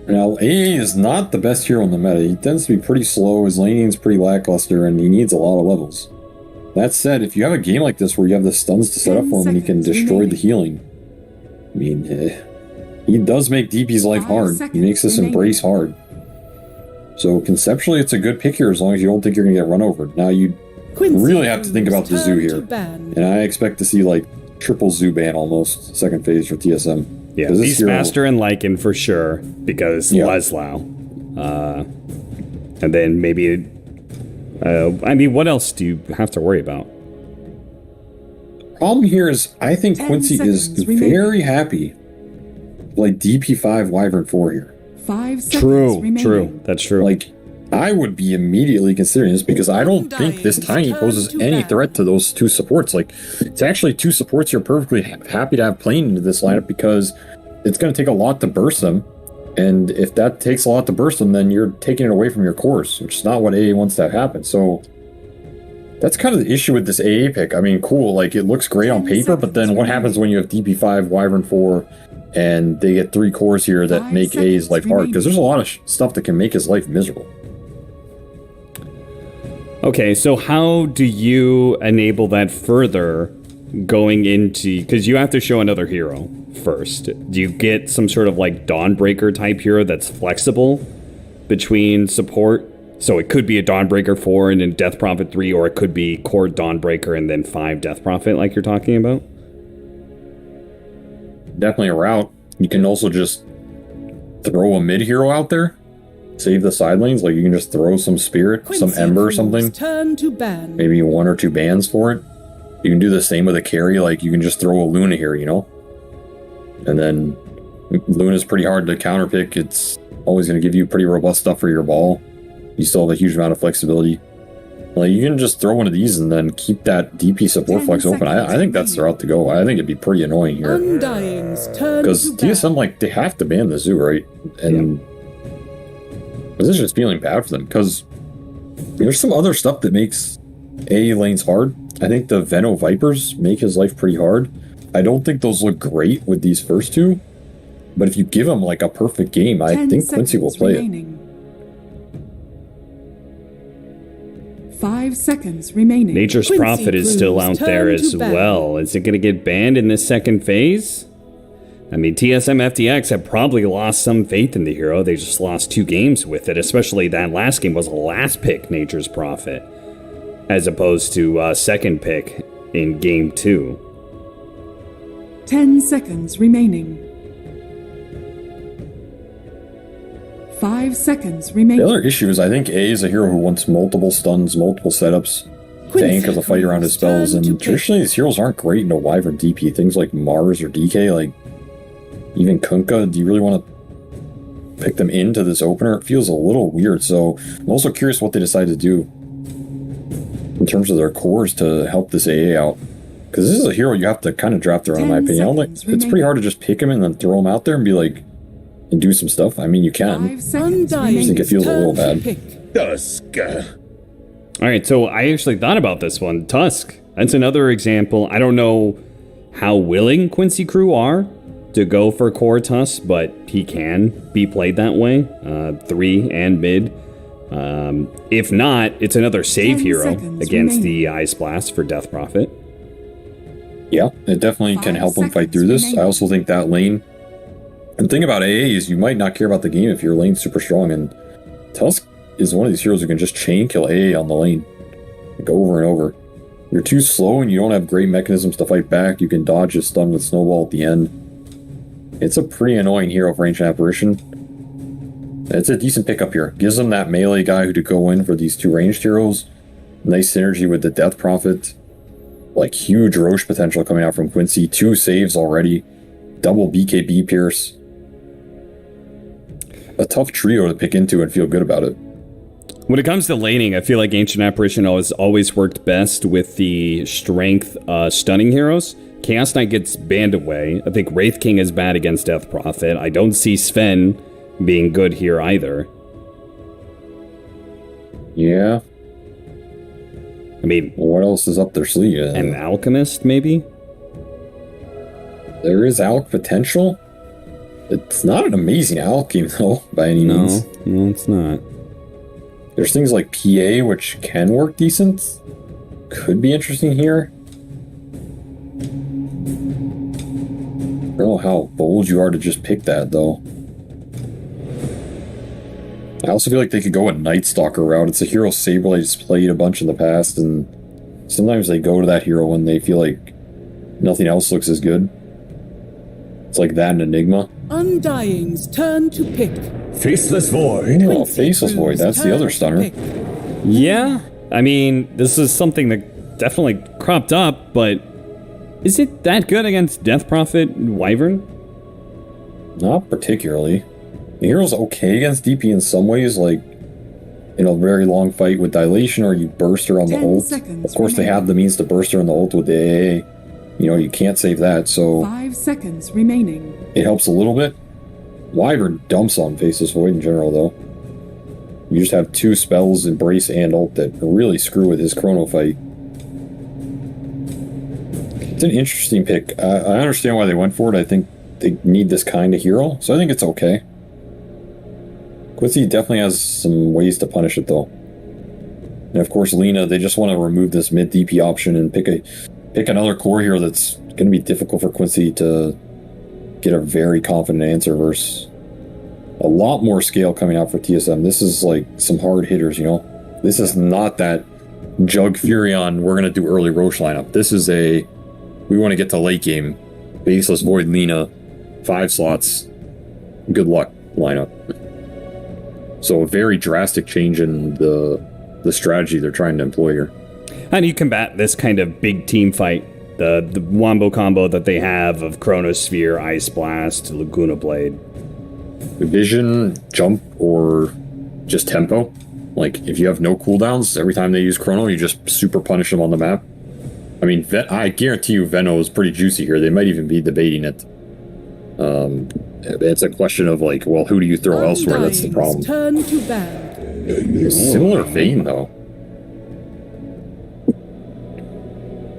Now, AA is not the best hero in the meta. He tends to be pretty slow, his laning's pretty lackluster, and he needs a lot of levels. That said, if you have a game like this where you have the stuns to set up for him and he can destroy the healing, I mean, he does make DP's life hard. He makes this embrace hard. So conceptually, it's a good pick here as long as you don't think you're going to get run over. Now, you really have to think about the zoo here. And I expect to see like triple zoo ban almost, second phase for TSM. Yeah, Beastmaster and Lycan for sure, because Leslau. And then maybe... I mean, what else do you have to worry about? Problem here is, I think Quincy is very happy like DP5 Wyvern 4 here. 5 seconds remaining. True. That's true. Like, I would be immediately considering this because I don't think this Tiny poses any threat to those two supports. Like, it's actually two supports you're perfectly happy to have playing into this lineup because it's going to take a lot to burst them. And if that takes a lot to burst them, then you're taking it away from your cores, which is not what AA wants to have happen. So that's kind of the issue with this AA pick. I mean, cool, like it looks great on paper, but then what happens when you have DP5, Wyvern 4, and they get 3 cores here that make AA's life hard? Because there's a lot of stuff that can make his life miserable. Okay, so how do you enable that further going into... Because you have to show another hero first. Do you get some sort of like Dawnbreaker type hero that's flexible between support? So it could be a Dawnbreaker 4 and then Death Prophet 3, or it could be core Dawnbreaker and then 5 Death Prophet like you're talking about? Definitely a route. You can also just throw a mid hero out there. Save the side lanes. Like you can just throw some Spirit, Quincy some Ember or something. Turn to ban. Maybe 1 or 2 bans for it. You can do the same with a carry. Like you can just throw a Luna here, you know? And then Luna's pretty hard to counterpick. It's always going to give you pretty robust stuff for your ball. You still have a huge amount of flexibility. Like you can just throw one of these and then keep that DP support flex open. I think that's the route to go. I think it'd be pretty annoying here. Because TSM, like, they have to ban the zoo, right? And this is just feeling bad for them because there's some other stuff that makes AA lanes hard. I think the Veno Vipers make his life pretty hard. I don't think those look great with these first two, but if you give him like a perfect game, I think Quincy will play it. 5 seconds remaining. Nature's Prophet is still out there as well. Is it going to get banned in this second phase? I mean, TSM FTX have probably lost some faith in the hero. They just lost 2 games with it, especially that last game was a last pick Nature's Prophet, as opposed to second pick in game 2. 10 seconds remaining. 5 seconds remaining. The other issue is I think A is a hero who wants multiple stuns, multiple setups to anchor the fight around his spells, and traditionally these heroes aren't great in a Wyvern DP. Things like Mars or DK, like even Kunkka, do you really want to pick them into this opener? It feels a little weird, so I'm also curious what they decide to do in terms of their cores to help this AA out. Because this is a hero you have to kind of draft around, in my opinion. It's pretty hard to just pick him and then throw him out there and be like, and do some stuff. I mean, you can. I just think it feels a little bad. Tusk. All right, so I actually thought about this one. Tusk. That's another example. I don't know how willing Quincy crew are to go for core Tusk, but he can be played that way. 3 and mid. If not, it's another save hero against the Ice Blast for Death Prophet. Yeah, it definitely can help him fight through this. I also think that lane... And the thing about AA is you might not care about the game if your lane's super strong, and Tusk is one of these heroes who can just chain kill AA on the lane. Like over and over. You're too slow and you don't have great mechanisms to fight back. You can dodge a stun with Snowball at the end. It's a pretty annoying hero for Ancient Apparition. It's a decent pickup here. Gives them that melee guy who to go in for these 2 ranged heroes. Nice synergy with the Death Prophet. Like huge Roche potential coming out from Quincy. 2 saves already. Double BKB Pierce. A tough trio to pick into and feel good about it. When it comes to laning, I feel like Ancient Apparition always worked best with the strength stunning heroes. Chaos Knight gets banned away. I think Wraith King is bad against Death Prophet. I don't see Sven being good here either. Yeah. I mean... What else is up their sleeve? An Alchemist, maybe? There is Alch potential. It's not an amazing alchemy, though, by any means. No, it's not. There's things like PA, which can work decent. Could be interesting here. I don't know how bold you are to just pick that, though. I also feel like they could go a Night Stalker route. It's a hero Sable's played a bunch in the past, and sometimes they go to that hero when they feel like nothing else looks as good. It's like that in Enigma. Undying's turn to pick. Faceless Void. Oh, Faceless Void, that's the other stunner. Yeah, I mean, this is something that definitely cropped up, but is it that good against Death Prophet Wyvern? Not particularly. The hero's okay against DP in some ways, like in a very long fight with Dilation, or you burst her on the 10 ult. seconds Of course, they remaining. have the means to burst her on the ult with the AA. You know, you can't save that, so 5 seconds remaining. it helps a little bit. Wyvern dumps on Faceless Void in general, though. You just have 2 spells, Embrace and ult, that really screw with his Chrono fight. It's an interesting pick. I understand why they went for it. I think they need this kind of hero, so I think it's okay. Quincy definitely has some ways to punish it, though. And of course, Lena, they just want to remove this mid DP option and pick another core hero that's going to be difficult for Quincy to get a very confident answer versus a lot more scale coming out for TSM. This is like some hard hitters, you know? This is not that Jug Furion, we're going to do early Roche lineup. This is a, we want to get to late game. Faceless Void Lena, 5 slots. Good luck lineup. So a very drastic change in the strategy they're trying to employ here. How do you combat this kind of big team fight? The wombo combo that they have of Chronosphere, Ice Blast, Laguna Blade. Vision, jump, or just tempo. Like, if you have no cooldowns, every time they use Chrono, you just super punish them on the map. I mean, I guarantee you Venno is pretty juicy here. They might even be debating it. It's a question of, like, well, who do you throw elsewhere? That's the problem. Turn to band. Similar vein, though.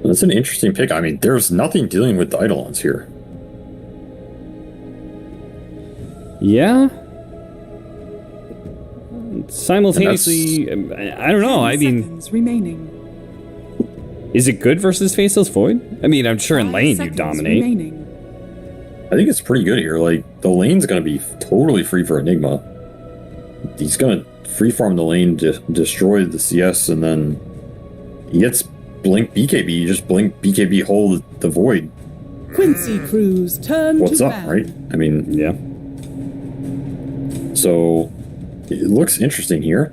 That's an interesting pick. I mean, there's nothing dealing with the Eidolons here. Yeah? Simultaneously, I don't know. I mean, Seconds remaining. is it good versus Faceless Void? I mean, I'm sure in 5 lane you seconds dominate. remaining. I think it's pretty good here. Like, the lane's going to be totally free for Enigma. He's going to free farm the lane to destroy the CS, and then he gets blink BKB. You just blink BKB, hold the void. Quincy Cruz turn What's to up, band. right? I mean, Yeah. so it looks interesting here.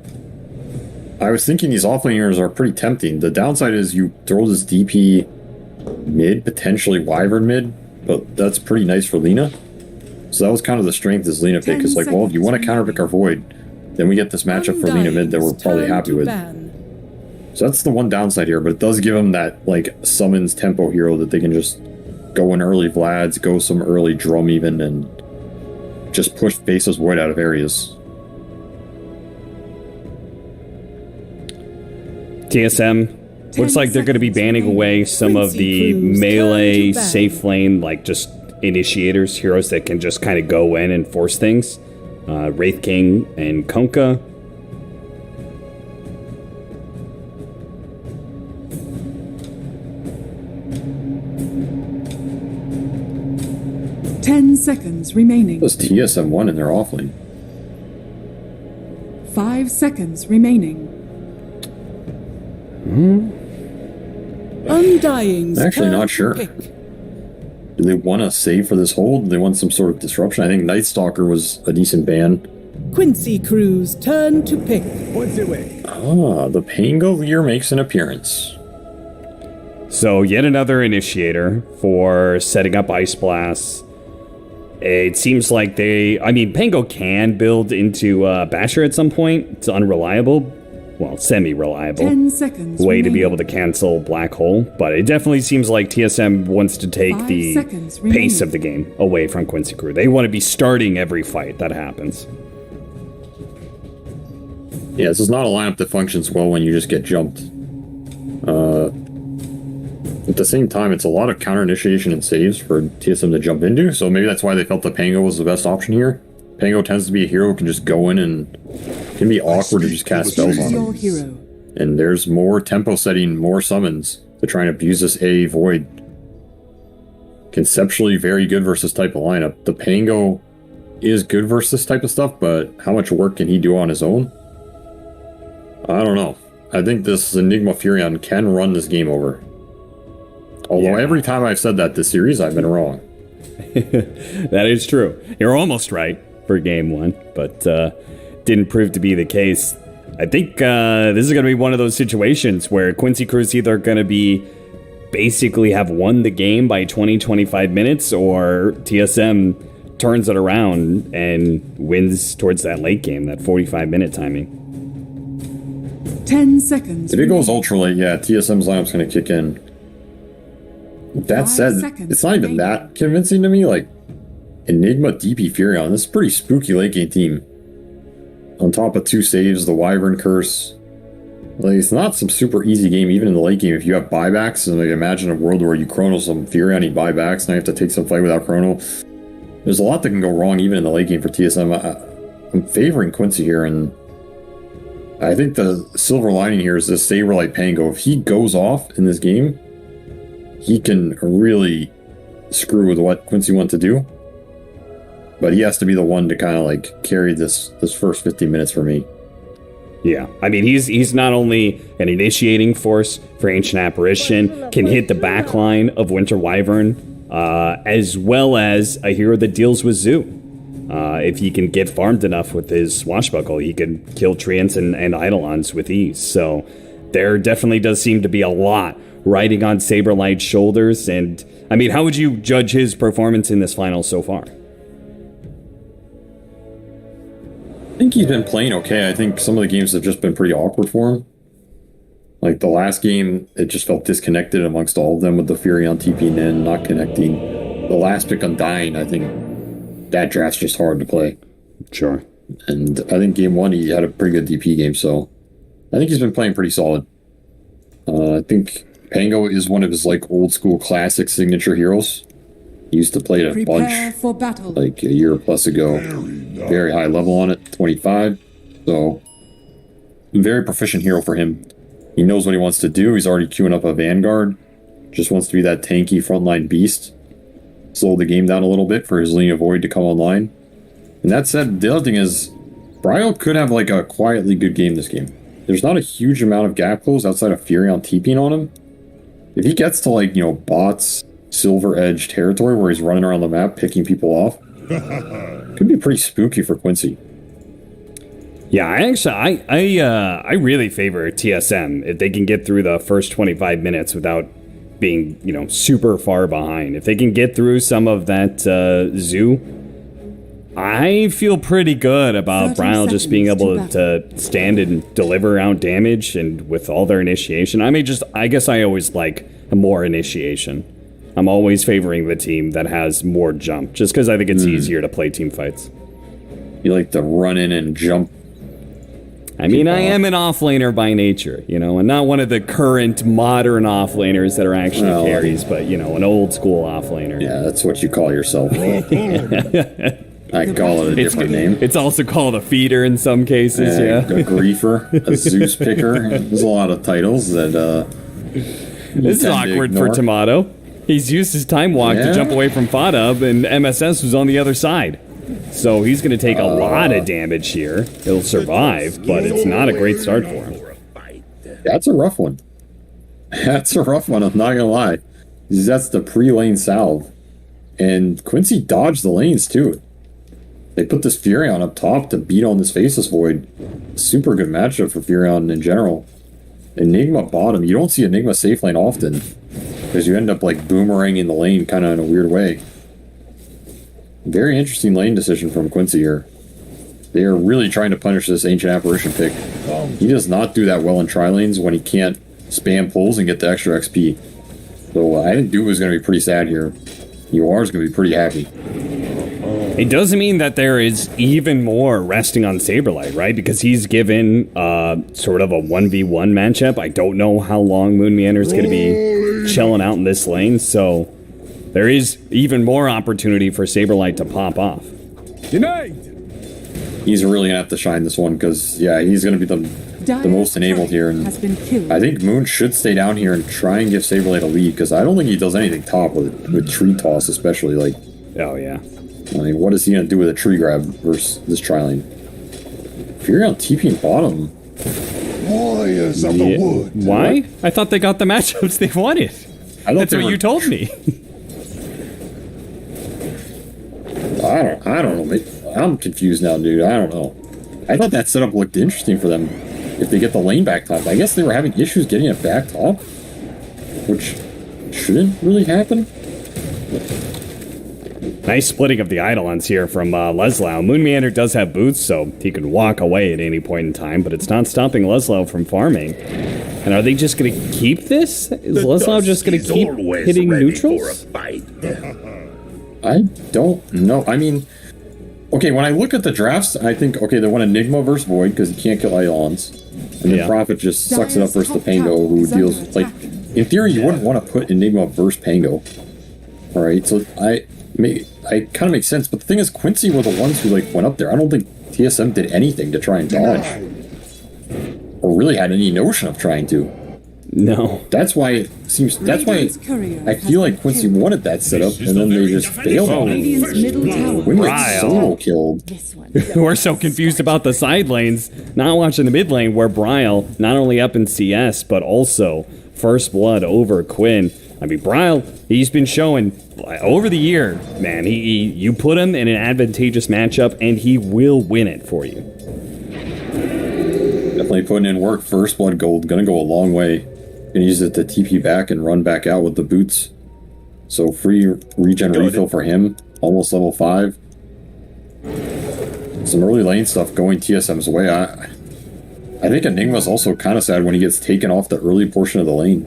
I was thinking these offlaners are pretty tempting. The downside is you throw this DP mid, potentially Wyvern mid, but that's pretty nice for Lena. So that was kind of the strength is Lena pick. It's like, well, if you want to counterpick our void, then we get this matchup for Lena mid that we're probably happy with. So that's the one downside here, but it does give them that, like, summons tempo hero that they can just go in early Vlads, go some early Drum even, and just push Faceless Void out of areas. TSM looks like they're going to be banning away some of the melee safe lane, like just initiators, heroes that can just kind of go in and force things. Wraith King and Konka. Ten seconds remaining. Plus TSM 1 in their offlane. 5 seconds remaining. Undying's I'm actually turn not to sure. pick. Do they want to save for this hold? Do they want some sort of disruption? I think Night Stalker was a decent ban. Quincy Cruz turn to pick. Points away. Ah, the Pangolier makes an appearance. So yet another initiator for setting up Ice Blasts. It seems like Pango can build into Basher at some point. It's unreliable. Well, semi-reliable. 10 seconds way to be remaining. able to cancel Black Hole. But it definitely seems like TSM wants to take 5 the seconds pace remaining. of the game away from Quincy Crew. They want to be starting every fight that happens. Yeah, this is not a lineup that functions well when you just get jumped. At the same time, it's a lot of counter initiation and saves for TSM to jump into, so maybe that's why they felt the Pango was the best option here. Pango tends to be a hero who can just go in and can be awkward to just cast spells on Your him. hero. And there's more tempo setting, more summons to try and abuse this A Void. Conceptually very good versus type of lineup. The Pango is good versus this type of stuff, but how much work can he do on his own? I don't know. I think this Enigma Furion can run this game over. Although every time I've said that this series, I've been wrong. That is true. You're almost right for game one, but didn't prove to be the case. I think this is going to be one of those situations where Quincy Crew's either going to be basically have won the game by 20-25 minutes, or TSM turns it around and wins towards that late game, that 45-minute timing. 10 seconds. If it goes ultra late, yeah, TSM's lineup's going to kick in. That 5 said, seconds it's not even that convincing to me. Like, Enigma DP Furion, this is a pretty spooky late game team. On top of 2 saves, the Wyvern Curse. Like, it's not some super easy game, even in the late game. If you have buybacks, and like, imagine a world where you chrono some Furion, you buybacks, now you have to take some fight without chrono. There's a lot that can go wrong even in the late game for TSM. I'm favoring Quincy here, and I think the silver lining here is this Saberlight Pango. If he goes off in this game, he can really screw with what Quincy wants to do. But he has to be the one to kind of like carry this first 15 minutes for me. Yeah, I mean, he's not only an initiating force for Ancient Apparition, can hit the backline of Winter Wyvern, as well as a hero that deals with Zoo. If he can get farmed enough with his Swashbuckle, he can kill Treants and Eidolons with ease. So there definitely does seem to be a lot riding on Saberlight's shoulders. And, I mean, how would you judge his performance in this final so far? I think he's been playing okay. I think some of the games have just been pretty awkward for him. Like the last game, it just felt disconnected amongst all of them with the Furion TPing in, not connecting. The last pick on Dying, I think that draft's just hard to play. Sure. And I think game 1, he had a pretty good DP game, so I think he's been playing pretty solid. I think Pango is one of his like old school classic signature heroes. He used to play it a Prepare bunch for battle. like a year plus ago. Very high level on it, 25. So very proficient hero for him. He knows what he wants to do. He's already queuing up a Vanguard. Just wants to be that tanky frontline beast. Slow the game down a little bit for his Linear Void to come online. And that said, the other thing is, Bryo could have like a quietly good game this game. There's not a huge amount of gap close outside of Furion TPing on him. If he gets to like, bots, Silver Edge territory where he's running around the map picking people off, could be pretty spooky for Quincy. Yeah, I really favor TSM if they can get through the first 25 minutes without being, super far behind. If they can get through some of that zoo, I feel pretty good about Brown just being able to stand and deliver out damage, and with all their initiation. I guess I always like more initiation. I'm always favoring the team that has more jump, just because I think it's easier to play team fights. You like to run in and jump. I mean, I am an offlaner by nature, and not one of the current modern offlaners that are actually carries, but, an old school offlaner. Yeah, that's what you call yourself. I call it a different name. It's also called a feeder in some cases, yeah. A griefer, a Zeus picker. There's a lot of titles that this is awkward for Tomato. He's used his time walk to jump away from Fadab, and MSS was on the other side. So he's going to take a lot of damage here. He'll survive, but it's not a great start for him. That's a rough one. That's a rough one, I'm not going to lie. That's the pre-lane salve. And Quincy dodged the lanes, too. They put this Furion up top to beat on this Faceless Void. Super good matchup for Furion in general. Enigma bottom. You don't see Enigma safe lane often, because you end up like boomeranging the lane kind of in a weird way. Very interesting lane decision from Quincy here. They are really trying to punish this Ancient Apparition pick. He does not do that well in tri-lanes when he can't spam pulls and get the extra XP. So I think Duva is going to be pretty sad here. UR is going to be pretty happy. It doesn't mean that there is even more resting on Saberlight, right? Because he's given sort of a 1v1 matchup. I don't know how long Moon Meander is going to be chilling out in this lane, so there is even more opportunity for Saberlight to pop off. Denied! He's really gonna have to shine this one because, yeah, he's gonna be the most enabled here. And I think Moon should stay down here and try and give Saberlight a lead because I don't think he does anything top with tree toss, especially. Like, oh yeah. I mean, what is he gonna do with a tree grab versus this tri lane? If you're on TP and bottom, Warriors of the wood. Why? I thought they got the matchups they wanted. That's what you told me. I don't know. Mate. I'm confused now, dude. I don't know. I thought that setup looked interesting for them if they get the lane back top. I guess they were having issues getting it back top, which shouldn't really happen. Nice splitting of the Eidolons here from Leslau. Moon Meander does have boots, so he could walk away at any point in time, but it's not stopping Leslau from farming. And are they just going to keep this? Is Leslau just going to keep hitting neutrals? I don't know. I mean, okay, when I look at the drafts, I think, okay, they want Enigma versus Void because he can't kill Eidolons. And then Prophet just sucks it up versus the Pango, who deals, like, in theory, you wouldn't want to put Enigma versus Pango. Alright, so I kind of makes sense, but the thing is, Quincy were the ones who, like, went up there. I don't think TSM did anything to try and dodge. Or really had any notion of trying to. No. That's why it seems. That's why I feel like Quincy wanted that setup, and then they just failed on it. Windward solo killed. We're so confused about the side lanes, not watching the mid lane, where Bryle not only up in CS, but also first blood over Quinn. I mean, Bryle, he's been showing over the year, man. You put him in an advantageous matchup, and he will win it for you. Definitely putting in work. First blood gold, gonna go a long way. Gonna use it to TP back and run back out with the boots. So free regen refill for him. Almost level 5. Some early lane stuff going TSM's way. I think Enigma's also kind of sad when he gets taken off the early portion of the lane.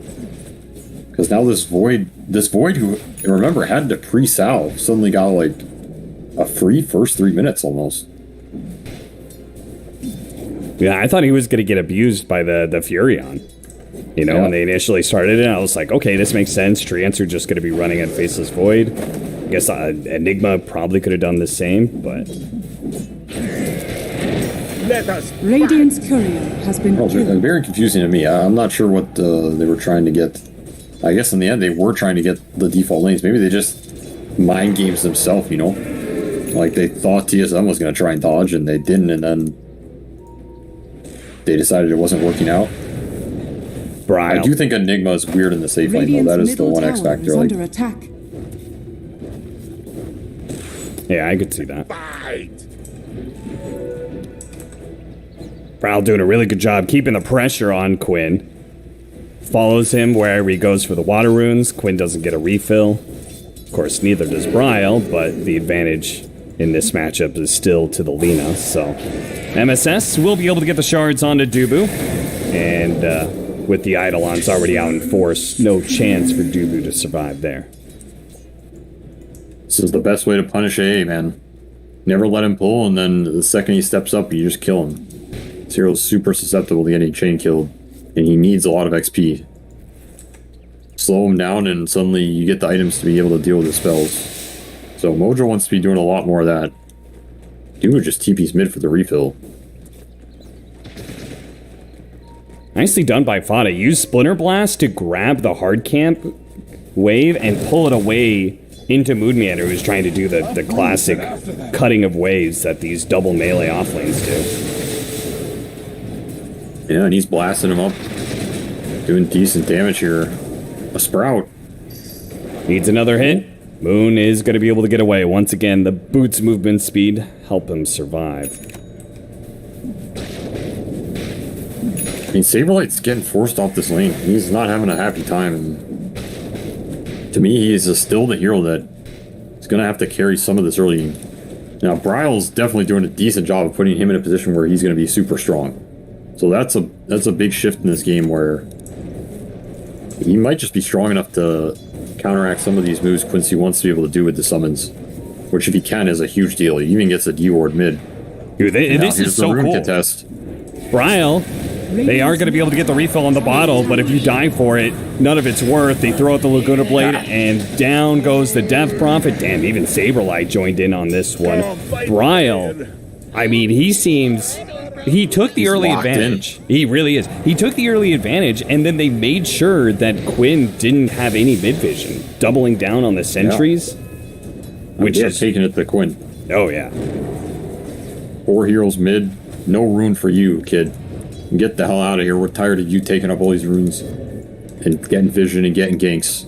Because now this Void who, remember, had to pre-salve, suddenly got like a free first 3 minutes almost. Yeah, I thought he was going to get abused by the Furion. You know, when they initially started it, I was like, okay, this makes sense. Treants are just going to be running at Faceless Void. I guess Enigma probably could have done the same, but... Radiant's courier has been killed. Very confusing to me. I'm not sure what they were trying to get. I guess in the end, they were trying to get the default lanes. Maybe they just mind games themselves, you know? Like, they thought TSM was going to try and dodge, and they didn't, and then they decided it wasn't working out. Bryle. I do think Enigma is weird in the safe lane, though. That is the one X factor. Like, under attack. Yeah, I could see that. Bryle doing a really good job keeping the pressure on Quinn. Follows him wherever he goes for the water runes. Quinn doesn't get a refill. Of course, neither does Bryle, but the advantage in this matchup is still to the Lina. So MSS will be able to get the shards onto Dubu. And with the Eidolons already out in force, no chance for Dubu to survive there. This is the best way to punish AA, man. Never let him pull, and then the second he steps up, you just kill him. This hero's super susceptible to getting chain killed, and he needs a lot of XP. Slow him down, and suddenly you get the items to be able to deal with the spells. So Mojo wants to be doing a lot more of that. Dude just TP's mid for the refill. Nicely done by Fada. Use Splinter Blast to grab the hard camp wave and pull it away into Moon Meander, who's trying to do the classic cutting of waves that these double melee offlanes do. Yeah, and he's blasting him up. Doing decent damage here. A Sprout. Needs another hit. Moon is going to be able to get away. Once again, the boots movement speed help him survive. I mean, Saberlight's getting forced off this lane. He's not having a happy time. And to me, he is still the hero that is going to have to carry some of this early game. Now, Bryle's definitely doing a decent job of putting him in a position where he's going to be super strong. So that's a big shift in this game where he might just be strong enough to counteract some of these moves Quincy wants to be able to do with the summons. which if he can is a huge deal. He even gets a D-ward mid. Dude, this is so cool. Contest. Bryle, they are going to be able to get the refill on the bottle, but if you die for it, none of it's worth. They throw out the Laguna Blade, and down goes the Death Prophet. Damn, even Saberlight joined in on this one. Bryle, I mean, he seems... He took the early advantage. He really is. He took the early advantage, and then they made sure that Quinn didn't have any mid vision, doubling down on the sentries. Which is taking it to Quinn. Oh, yeah. 4 heroes mid. No rune for you, kid. Get the hell out of here. We're tired of you taking up all these runes and getting vision and getting ganks.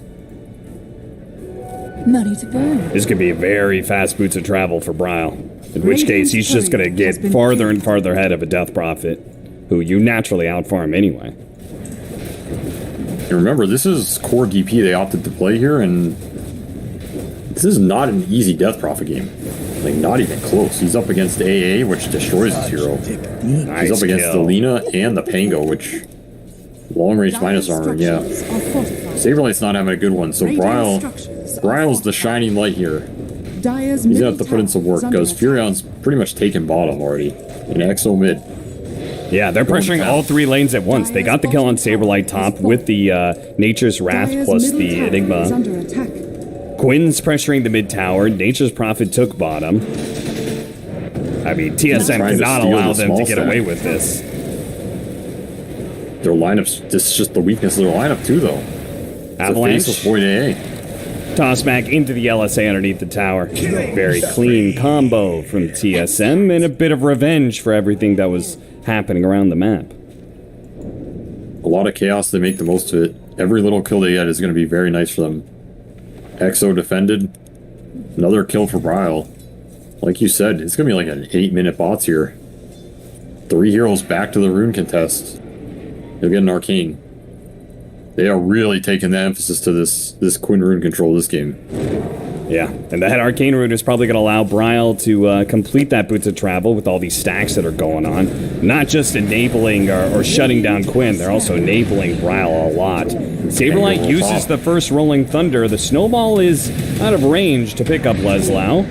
Money to burn. This could be a very fast boots of travel for Bryle. In which case, he's just going to get farther and farther ahead of a Death Prophet, who you naturally outfarm anyway. And remember, this is core DP they opted to play here, and this is not an easy Death Prophet game. Like, not even close. He's up against the AA, which destroys his hero. Nice He's up against kill. the Lina and the Pango, which... Long-range minus armor, yeah. Saberlight's not having a good one, so Bryle's the shining light here. He's gonna have to put in some work, because Furion's pretty much taken bottom already. In Exo mid. Yeah, they're pressuring all 3 lanes at once. They got the kill on Saberlight top with the Nature's Wrath plus the Enigma. Quinn's pressuring the mid tower. Nature's Prophet took bottom. I mean, TSM cannot allow them to get away with this. Their lineups, this is just the weakness of their lineup too, though. Avalanche. Void AA. Toss back into the LSA underneath the tower. Very clean combo from TSM and a bit of revenge for everything that was happening around the map. A lot of chaos, they make the most of it. Every little kill they get is going to be very nice for them. Exo defended. Another kill for Bryle. Like you said, it's going to be like an 8-minute bots here. 3 heroes back to the rune contest. They'll get an arcane. They are really taking the emphasis to this Quinn rune control this game. Yeah, and that arcane rune is probably going to allow Bryle to complete that boots of travel with all these stacks that are going on. Not just enabling or shutting down Quinn, they're also enabling Bryle a lot. Saberlight uses the first Rolling Thunder. The Snowball is out of range to pick up Leslau.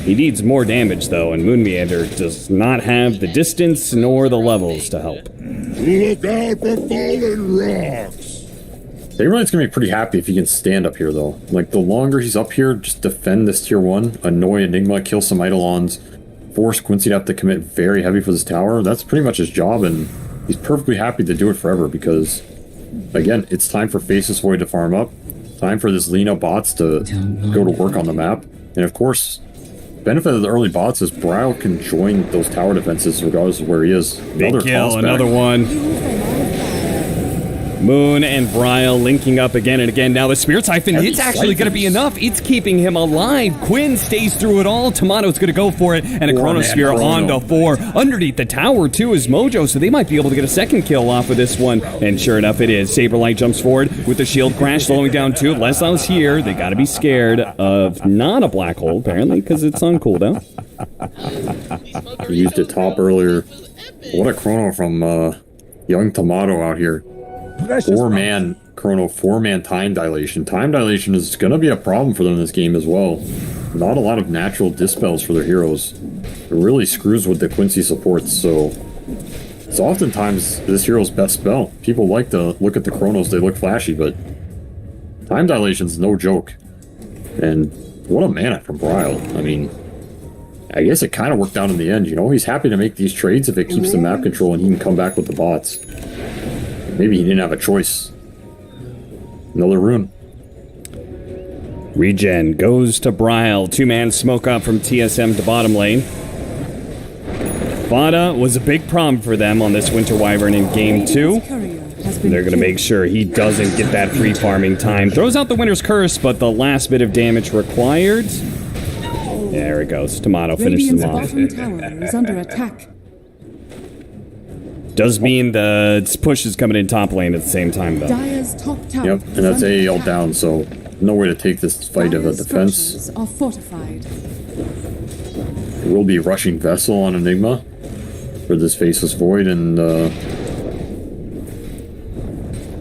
He needs more damage, though, and Moon Meander does not have the distance nor the levels to help. Look out for fallen rocks! Saberlight's gonna be pretty happy if he can stand up here, though. Like, the longer he's up here, just defend this tier 1, annoy Enigma, kill some Eidolons, force Quincy to have to commit very heavy for this tower. That's pretty much his job, and he's perfectly happy to do it forever, because, again, it's time for Faceless Void to farm up, time for this Lina bots to go to work on the map, and of course, benefit of the early bots is Bryle can join those tower defenses regardless of where he is. Big kill, another one. Moon and Bryle linking up again and again. Now the Spirit Siphon, it's actually going to be enough. It's keeping him alive. Quinn stays through it all. Tomato's going to go for it. And a Chronosphere on to 4. Underneath the tower, too, is Mojo, so they might be able to get a second kill off of this one. And sure enough, it is. Saberlight jumps forward with the shield crash, slowing down 2. Leslau's here. They got to be scared of not a black hole, apparently, because it's on cooldown. He used it top earlier. What a chrono from young Tomato out here. 4-man chrono, 4-man time dilation. Time dilation is going to be a problem for them in this game as well. Not a lot of natural dispels for their heroes. It really screws with the Quincy supports, so it's oftentimes this hero's best spell. People like to look at the chronos, they look flashy, but time dilation's no joke. And what a mana from Bryle. I mean, I guess it kind of worked out in the end, you know? He's happy to make these trades if it keeps the map control and he can come back with the bots. Maybe he didn't have a choice. Another rune. Regen goes to Bryle. 2-man smoke up from TSM to bottom lane. Vada was a big problem for them on this Winter Wyvern in Game 2. They're going to make sure he doesn't get that free farming time. Throws out the Winter's Curse, but the last bit of damage required. There it goes. Tomato finishes him off. Bottom tower is under attack. Does mean the push is coming in top lane at the same time, though. Dire's top tower. Yep, and that's AAL down, so no way to take this fight of a defense. Are fortified. We'll be rushing Vessel on Enigma for this Faceless Void and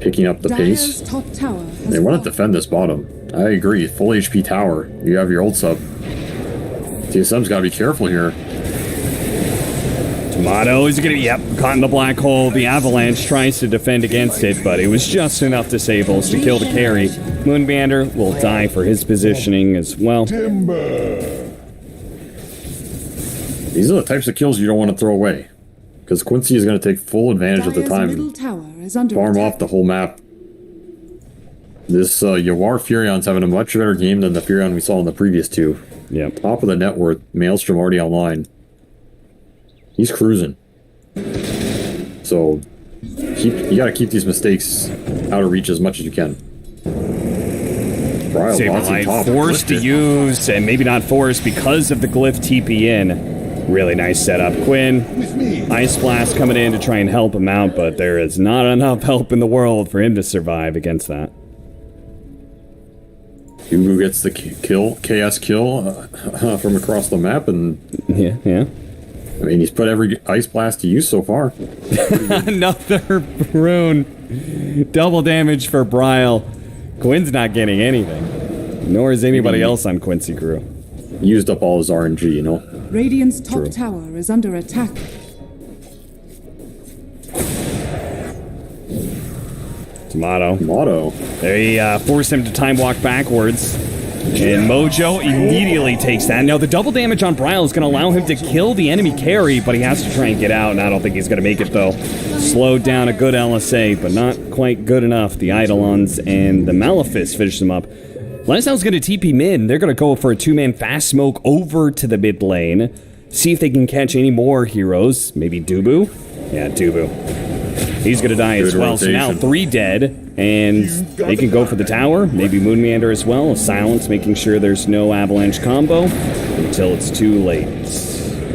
picking up the pace. Top tower They want to defend this bottom. I agree, full HP tower. You have your ult sub. TSM's got to be careful here. Tomato is going to, yep, caught in the black hole. The Avalanche tries to defend against it, but it was just enough disables to kill the carry. Moonbander will die for his positioning as well. Timber. These are the types of kills you don't want to throw away. Because Quincy is going to take full advantage of the Dire's time. middle tower is under Farm attack. off the whole map. This Yawar Furion's having a much better game than the Furion we saw in the previous two. Yep. Top of the net worth, Maelstrom already online. He's cruising. So, you gotta keep these mistakes out of reach as much as you can. Bryle, lots of top. Forced to use, and maybe not forced because of the glyph TP in. Really nice setup. Quinn, Ice Blast coming in to try and help him out, but there is not enough help in the world for him to survive against that. Hugo gets the KS kill from across the map, and Yeah. I mean, he's put every Ice Blast to use so far. Another rune. Double damage for Bryle. Quinn's not getting anything. Nor is anybody else on Quincy crew. Used up all his RNG, you know? Radiant's top True. tower is under attack. Tomato. They force him to time walk backwards. And Mojo immediately takes that. Now, the double damage on Bryle is going to allow him to kill the enemy carry, but he has to try and get out, and I don't think he's going to make it, though. Slowed down a good LSA, but not quite good enough. The Eidolons and the Malefice finish them up. Lansdowne's going to TP mid. They're going to go for a two-man fast smoke over to the mid lane. See if they can catch any more heroes. Maybe Dubu? Yeah, Dubu. He's going to die as well. So now 3 dead, and they can go for the tower. Maybe Moonmeander as well. Silence, making sure there's no avalanche combo until it's too late.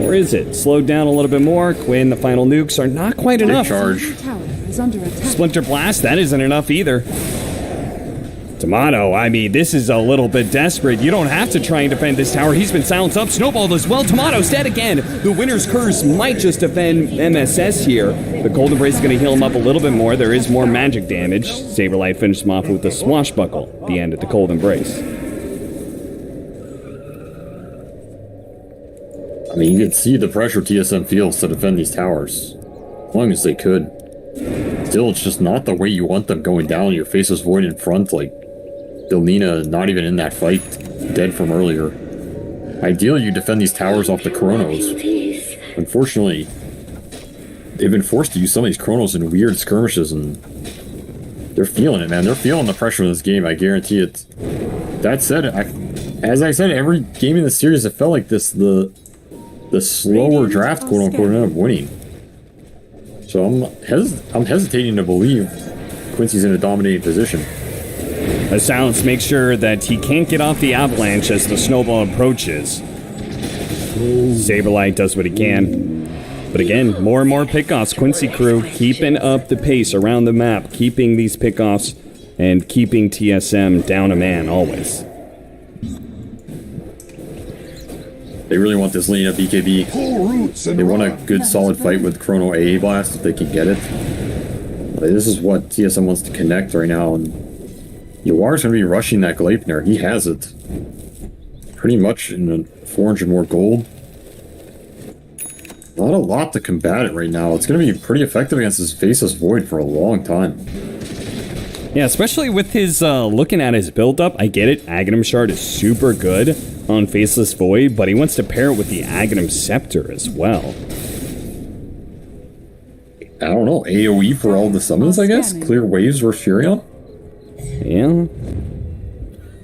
Or is it? Slowed down a little bit more. Quinn, the final nukes are not quite enough. Charge. Tower is under attack. Splinter Blast, that isn't enough either. Tomato, I mean, this is a little bit desperate. You don't have to try and defend this tower. He's been silenced up. Snowballed as well. Tomato's dead again. The Winner's Curse might just defend MSS here. The Golden Brace is going to heal him up a little bit more. There is more magic damage. Saberlight finishes him off with the Swashbuckle at the end of the Golden Brace. I mean, you can see the pressure TSM feels to defend these towers. As long as they could. Still, it's just not the way you want them going down. Your Faceless Void in front, like Delnina, not even in that fight, dead from earlier. Ideally, you defend these towers off the Chronos. Unfortunately, they've been forced to use some of these Chronos in weird skirmishes, and they're feeling it, man. They're feeling the pressure in this game, I guarantee it. That said, as I said, every game in the series, it felt like the slower draft, quote-unquote, ended up winning. So I'm hesitating to believe Quincy's in a dominating position. The Silence makes sure that he can't get off the avalanche as the snowball approaches. Saberlight does what he can. But again, more and more pickoffs. Quincy crew keeping up the pace around the map, keeping these pickoffs and keeping TSM down a man always. They really want this lane of BKB. They want a good solid fight with Chrono AA Blast if they can get it. This is what TSM wants to connect right now, and Yawar's going to be rushing that Gleipnir. He has it. Pretty much in 400 more gold. Not a lot to combat it right now. It's going to be pretty effective against his Faceless Void for a long time. Yeah, especially with his, looking at his build-up, I get it. Aghanim Shard is super good on Faceless Void, but he wants to pair it with the Aghanim Scepter as well. I don't know. AoE for all the summons, I guess? Clear waves versus Furion? Yeah.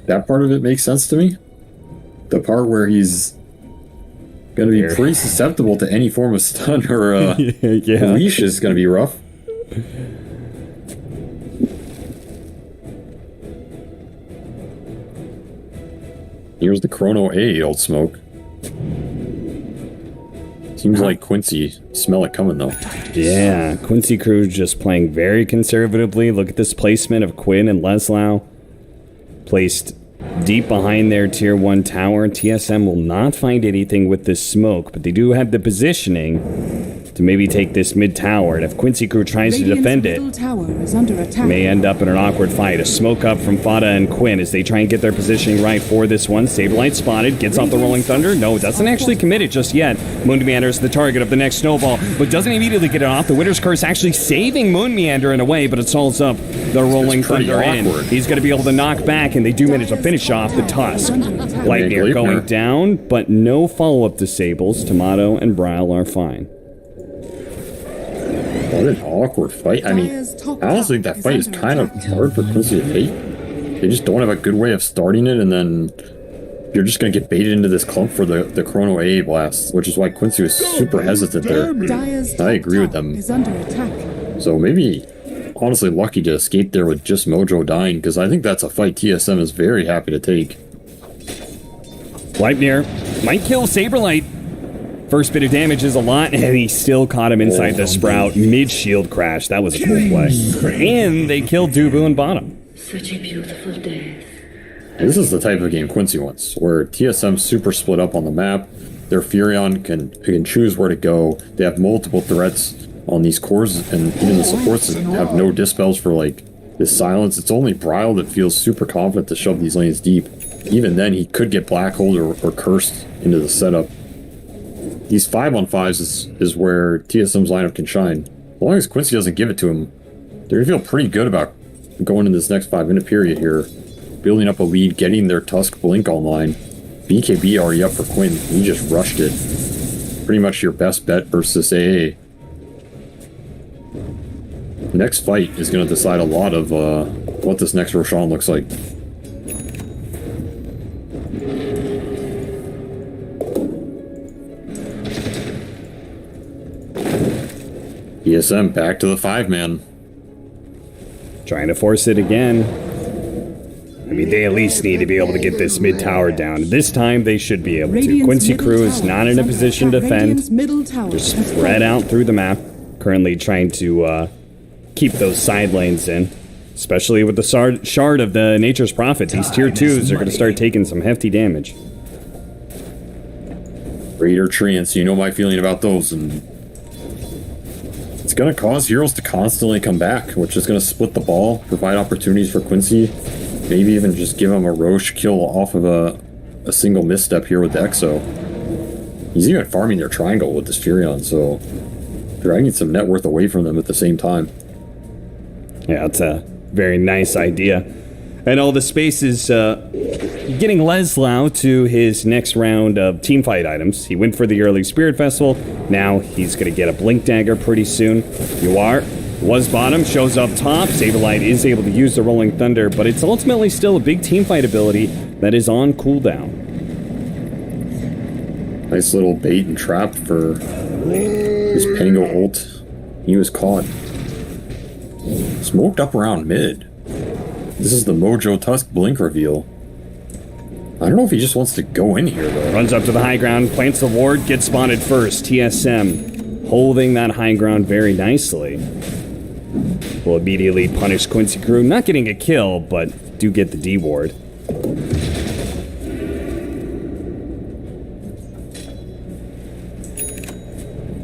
That part of it makes sense to me. The part where he's going to be pretty susceptible to any form of stun or leash is going to be rough. Here's the Chrono A, old smoke. Seems like Quincy. Smell it coming, though. Yeah, Quincy crew just playing very conservatively. Look at this placement of Quinn and Leslau. Placed deep behind their tier 1 tower. TSM will not find anything with this smoke, but they do have the positioning to maybe take this mid tower, and if Quincy Crew tries to Radiant's defend it, middle tower is under attack. may end up in an awkward fight. A smoke up from Fada and Quinn as they try and get their positioning right for this one. Saberlight spotted, gets off the Rolling Thunder. No, doesn't actually commit it just yet. Moon Meander is the target of the next snowball, but doesn't immediately get it off. The Winter's Curse actually saving Moon Meander in a way, but it solves up the Rolling Thunder in. He's going to be able to knock back, and they do manage to finish off the Tusk. Lightyear going down, but no follow-up disables. Tomato and Bryle are fine. What an awkward fight. I mean, I honestly think that fight is kind of hard for Quincy to take. They just don't have a good way of starting it, and then you're just going to get baited into this clump for the Chrono AA blast, which is why Quincy was super hesitant there. I agree with them. So maybe, honestly, lucky to escape there with just Mojo dying, because I think that's a fight TSM is very happy to take. Leipnir might kill Saberlight. First bit of damage is a lot, and he still caught him inside the Sprout mid-shield crash. That was a cool play. And they killed Dubu and bottom. Such a beautiful day. This is the type of game Quincy wants, where TSM's super split up on the map. Their Furion can choose where to go. They have multiple threats on these cores, and even the supports have no dispels for, like, this silence. It's only Bryle that feels super confident to shove these lanes deep. Even then, he could get black holed or cursed into the setup. These 5-on-5s is where TSM's lineup can shine. As long as Quincy doesn't give it to him, they're going to feel pretty good about going into this next 5-minute period here. Building up a lead, getting their Tusk Blink online. BKB already up for Quinn. He just rushed it. Pretty much your best bet versus AA. Next fight is going to decide a lot of what this next Roshan looks like. ESM back to the 5-man. Trying to force it again. I mean, they at least need to be able to get this mid tower down. This time, they should be able to. Quincy Crew is not in a position to defend. They're spread out through the map. Currently trying to keep those side lanes in. Especially with the shard of the Nature's Prophet. These tier 2s are going to start taking some hefty damage. Raider Treants, you know my feeling about those, and it's going to cause heroes to constantly come back, which is going to split the ball, provide opportunities for Quincy, maybe even just give him a Roche kill off of a single misstep here with the Exo. He's even farming their triangle with this Furion, so dragging some net worth away from them at the same time. Yeah, it's a very nice idea. And all the space is getting Leslau to his next round of teamfight items. He went for the early Spirit Festival. Now he's going to get a Blink Dagger pretty soon. Yuar was bottom, shows up top. Saberlight is able to use the Rolling Thunder, but it's ultimately still a big teamfight ability that is on cooldown. Nice little bait and trap for his Pango ult. He was caught. Smoked up around mid. This is the Mojo Tusk Blink reveal. I don't know if he just wants to go in here, though. Runs up to the high ground, plants the ward, gets spotted first. TSM holding that high ground very nicely. Will immediately punish Quincy Crew. Not getting a kill, but do get the D ward.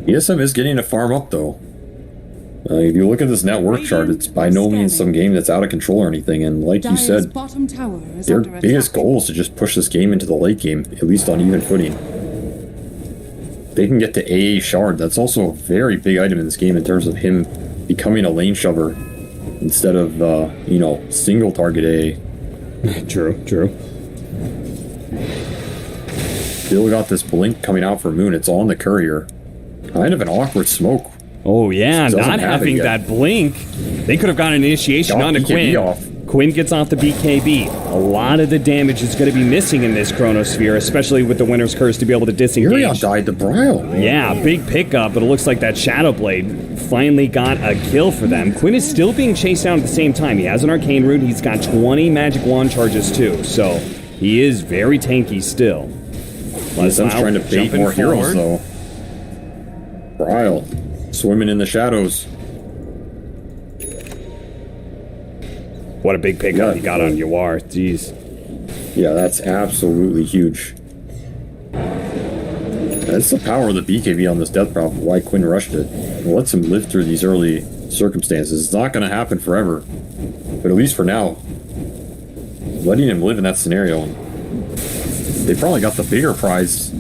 ESM is getting a farm up, though. If you look at this net worth chart, it's by no means some game that's out of control or anything, and like you said, their biggest goal is to just push this game into the late game, at least on even footing. They can get to AA Shard. That's also a very big item in this game in terms of him becoming a lane shover instead of, single target AA. True. Still got this blink coming out for Moon. It's on the courier. Kind of an awkward smoke. Oh, yeah, not having that blink. They could have gotten an initiation onto Quinn. Quinn gets off the BKB. A lot of the damage is going to be missing in this Chronosphere, especially with the Winter's Curse to be able to disengage. Furion died to Bryle. Yeah, big pickup, but it looks like that Shadow Blade finally got a kill for them. Quinn is still being chased down at the same time. He has an Arcane Rune. He's got 20 Magic Wand charges, too, so he is very tanky still. Lesau's trying to bait more heroes, though. Bryle swimming in the shadows. What a big pickup he got on Yuar. Jeez. Yeah, that's absolutely huge. That's the power of the BKB on this death prop, why Quinn rushed it. It lets him live through these early circumstances. It's not going to happen forever, but at least for now, letting him live in that scenario. And they probably got the bigger prize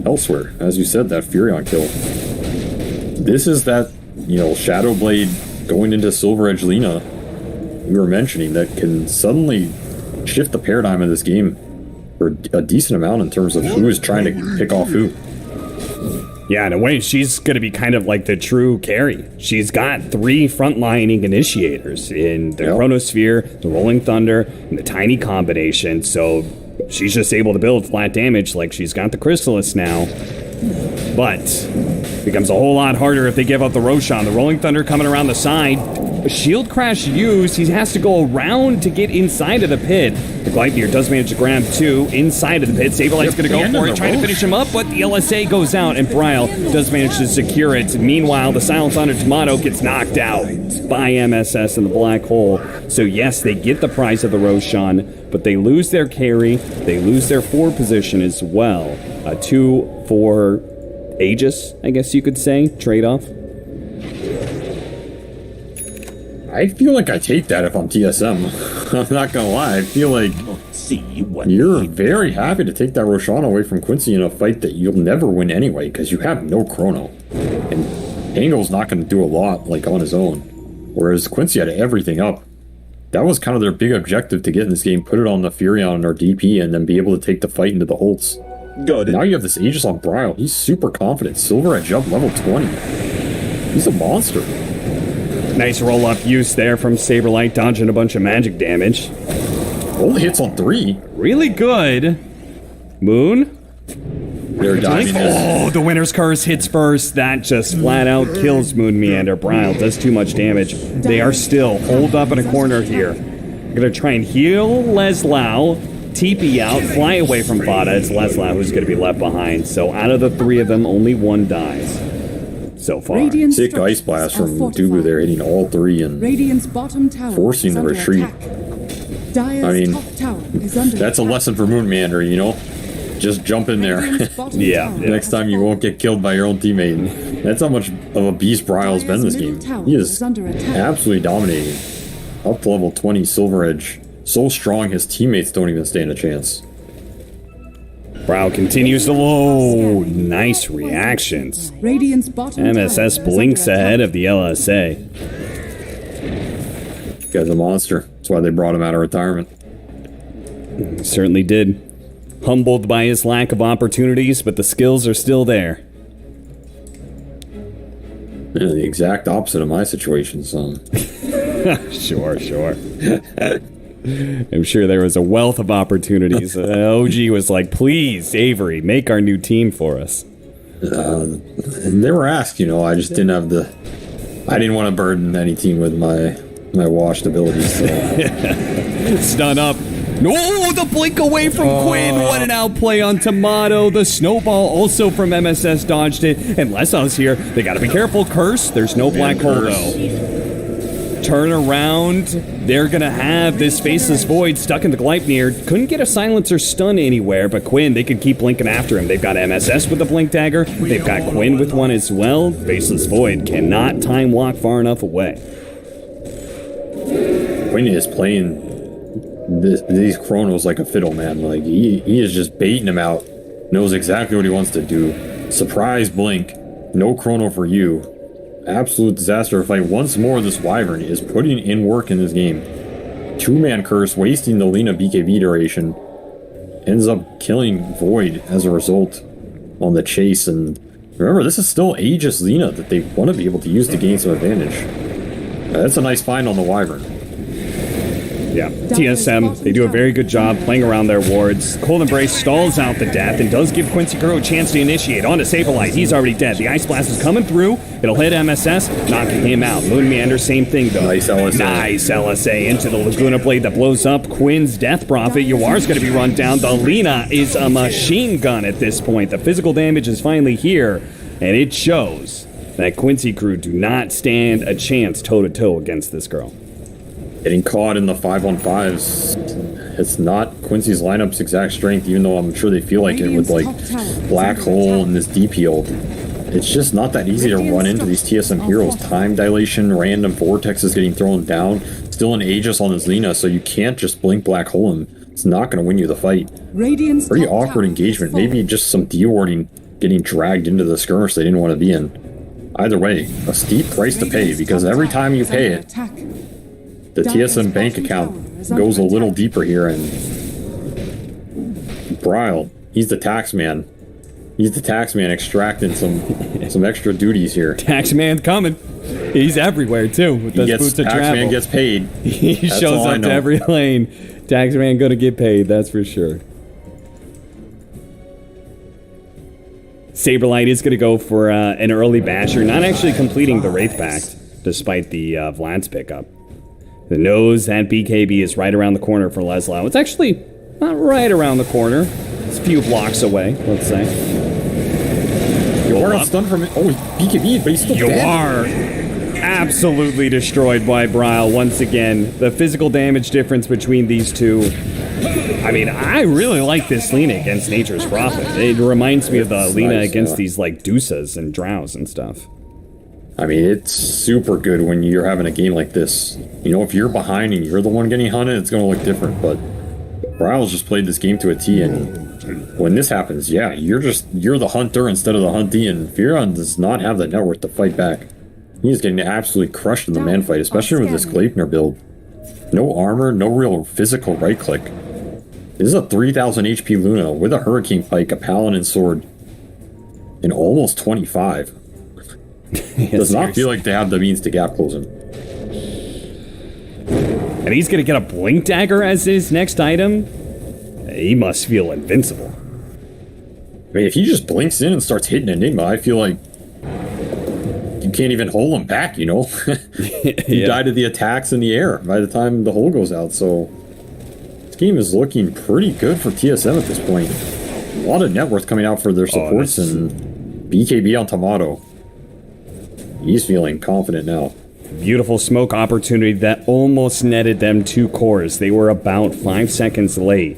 elsewhere. As you said, that Furion kill. This is that, Shadow Blade going into Silver Edge Lina we were mentioning that can suddenly shift the paradigm of this game for a decent amount in terms of who is trying to pick off who. Yeah, in a way, she's going to be kind of like the true carry. She's got 3 frontlining initiators in the Chronosphere, the Rolling Thunder, and the Tiny Combination, so she's just able to build flat damage like she's got the Chrysalis now. But it becomes a whole lot harder if they give up the Roshan. The Rolling Thunder coming around the side. A shield crash used. He has to go around to get inside of the pit. The Gleipnir does manage to grab 2 inside of the pit. Saberlight's going to go for it, trying to finish him up, but the LSA goes out, and Bryle does manage to secure it. Meanwhile, the Silent Thunder Tomato gets knocked out by MSS in the black hole. So yes, they get the prize of the Roshan, but they lose their carry. They lose their 4 position as well. A 2 for Aegis, I guess you could say, trade-off. I feel like I take that if I'm TSM. I'm not gonna lie. I feel like you're very happy to take that Roshan away from Quincy in a fight that you'll never win anyway, because you have no chrono. And Angel's not gonna do a lot, like, on his own. Whereas Quincy had everything up. That was kind of their big objective to get in this game, put it on the Furion or DP, and then be able to take the fight into the Holtz. Good. Now you have this Aegis on Bryle. He's super confident. Silver Edge up level 20. He's a monster. Nice roll-up use there from Saberlight, dodging a bunch of magic damage. Only hits on 3. Really good. Moon? They're diving the Winter's Curse hits first. That just flat out kills Moon Meander. Bryle does too much damage. They are still holed up in a corner here. Gonna try and heal Leslau, TP out, fly away from Vada. It's Leslau who's gonna be left behind. So out of the 3 of them, only 1 dies. So far. Sick Ice Blast from Dubu there, hitting all 3 and forcing the retreat. I mean, that's a lesson for Moon Meander, Just jump in there. Yeah. Next time you won't get killed by your own teammate. That's how much of a beast Bryle's been this game. He is absolutely dominating. Up to level 20 Silver Edge. So strong his teammates don't even stand a chance. Bryle continues to low. Nice reactions. MSS blinks ahead of the LSA. This guy's a monster. That's why they brought him out of retirement. He certainly did. Humbled by his lack of opportunities, but the skills are still there. Yeah, the exact opposite of my situation, son. Sure. I'm sure there was a wealth of opportunities. OG was like, please, Avery, make our new team for us. They were asked, I just didn't have I didn't want to burden any team with my washed abilities. So. Stun up. No, the blink away from Quinn. What an outplay on Tomato. The snowball also from MSS dodged it. And Lesau's here. They got to be careful. Curse. There's no black hole, though. Turn around. They're going to have this Faceless Void stuck in the Gleipnir. Couldn't get a Silencer stun anywhere, but Quinn, they could keep blinking after him. They've got MSS with the Blink Dagger. They've got Quinn with one as well. Faceless Void cannot time walk far enough away. Quinn is playing these chronos like a fiddle, man. Like, he is just baiting him out. Knows exactly what he wants to do. Surprise blink. No chrono for you. Absolute disaster fight. Once more, this Wyvern is putting in work in this game. 2-man curse, wasting the Lina BKB duration. Ends up killing Void as a result on the chase. And remember, this is still Aegis Lina that they want to be able to use to gain some advantage. That's a nice find on the Wyvern. Yeah, TSM, they do a very good job playing around their wards. Cold Embrace stalls out the death and does give Quincy Kuro a chance to initiate. On to Saberlight, he's already dead. The Ice Blast is coming through. It'll hit MSS, knocking him out. Moon Meander, same thing though. Nice LSA. Nice LSA into the Laguna Blade that blows up. Quinn's Death Prophet, Yuar's going to be run down. The Lina is a machine gun at this point. The physical damage is finally here, and it shows that Quincy crew do not stand a chance toe-to-toe against this girl. Getting caught in the 5-on-5s It's not Quincy's lineup's exact strength, even though I'm sure they feel like it with like Black Hole and this DPO. It's just not that easy to run into these TSM heroes. Time dilation, random vortexes getting thrown down, still an Aegis on his Lina, so you can't just blink Black Hole him. It's not going to win you the fight. Pretty awkward engagement. Maybe just some de-warding getting dragged into the skirmish they didn't want to be in. Either way, a steep price to pay, because every time you pay it, the TSM bank account goes a little deeper here, and Bryle, he's the tax man. He's the tax man extracting some extra duties here. Tax man's coming. He's everywhere too with those boots of travel. Tax man gets paid. He shows up to every lane. Tax man gonna get paid, that's for sure. Saberlight is gonna go for an early basher, not actually completing the Wraith Pact, despite the Vlad's pickup. The nose at BKB is right around the corner for Leslau. It's actually not right around the corner. It's a few blocks away, let's say. You are stunned from it. Oh, BKB, but he's still dead. You are absolutely destroyed by Bryle once again. The physical damage difference between these two. I mean, I really like this Lina against Nature's Prophet. It reminds me of the Lina against these like Dusas and Drows and stuff. I mean, it's super good when you're having a game like this. You know, if you're behind and you're the one getting hunted, it's going to look different. But Bryle's just played this game to a T, and when this happens, yeah, you're the hunter instead of the huntee, and Firon does not have the net worth to fight back. He's getting absolutely crushed in the man fight, especially with this Gleipnir build. No armor, no real physical right click. This is a 3000 HP Luna with a Hurricane Pike, a Paladin Sword, and almost 25. Does not feel like they have the means to gap close him. And he's gonna get a Blink Dagger as his next item? He must feel invincible. I mean, if he just blinks in and starts hitting Enigma, I feel like you can't even hold him back, you know? He died to the attacks in the air by the time the hole goes out, so this game is looking pretty good for TSM at this point. A lot of net worth coming out for their supports, and BKB on Tomato. He's feeling confident now. Beautiful smoke opportunity that almost netted them 2 cores. They were about 5 seconds late.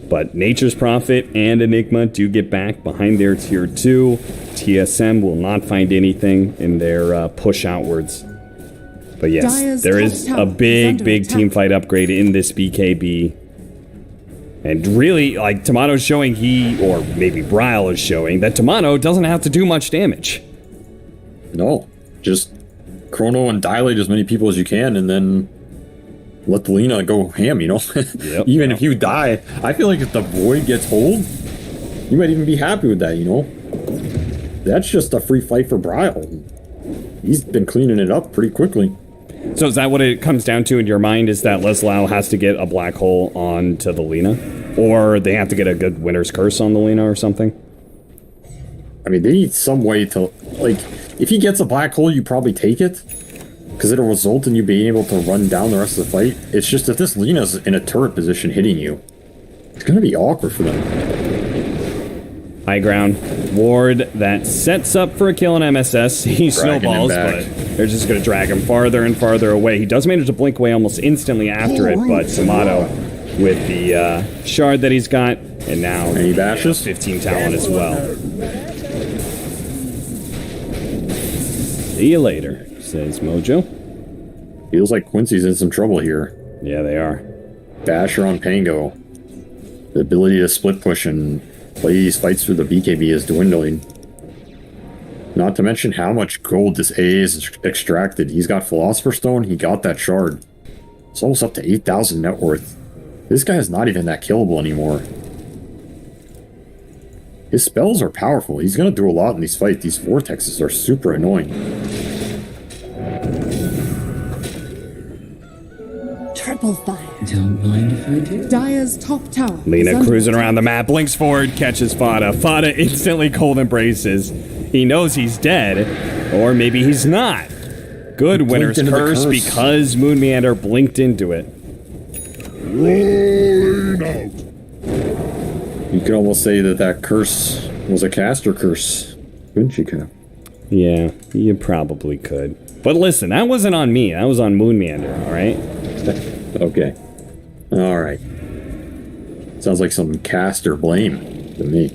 But Nature's Prophet and Enigma do get back behind their tier 2. TSM will not find anything in their push outwards. But yes, there is a big team fight upgrade in this BKB. And really, like, Tomato's showing or maybe Bryle is showing, that Tomato doesn't have to do much damage. No, just chrono and dilate as many people as you can, and then let the Lina go ham, you know? Even if you die, I feel like if the Void gets hold, you might even be happy with that, you know? That's just a free fight for Bryle. He's been cleaning it up pretty quickly. So is that what it comes down to in your mind, is that Leslau has to get a Black Hole onto the Lina? Or they have to get a good Winter's Curse on the Lina or something? I mean, they need some way to, like, if he gets a Black Hole, you probably take it, because it'll result in you being able to run down the rest of the fight. It's just if this Lina's in a turret position hitting you, it's going to be awkward for them. High ground. Ward that sets up for a kill on MSS. He snowballs, but they're just going to drag him farther and farther away. He does manage to blink away almost instantly after it, but Tomato with the shard that he's got, and now he bashes 15 talent as well. See you later, says Mojo. Feels like Quincy's in some trouble here. Yeah, they are. Basher on Pango. The ability to split push and play these fights through the BKB is dwindling. Not to mention how much gold this A is extracted. He's got Philosopher's Stone, he got that shard. It's almost up to 8,000 net worth. This guy is not even that killable anymore. His spells are powerful. He's going to do a lot in these fights. These vortexes are super annoying. Triple fire. Don't mind if I do. Dire's top tower. Lina cruising around the map, blinks forward, catches Fada. Fada instantly cold embraces. He knows he's dead, or maybe he's not. Good Winter's Curse because Moon Meander blinked into it. Rolling out. You could almost say that curse was a caster curse. Couldn't you, Cap? Yeah, you probably could. But listen, that wasn't on me. That was on Moon Meander, alright? Okay. Alright. Sounds like some caster blame to me.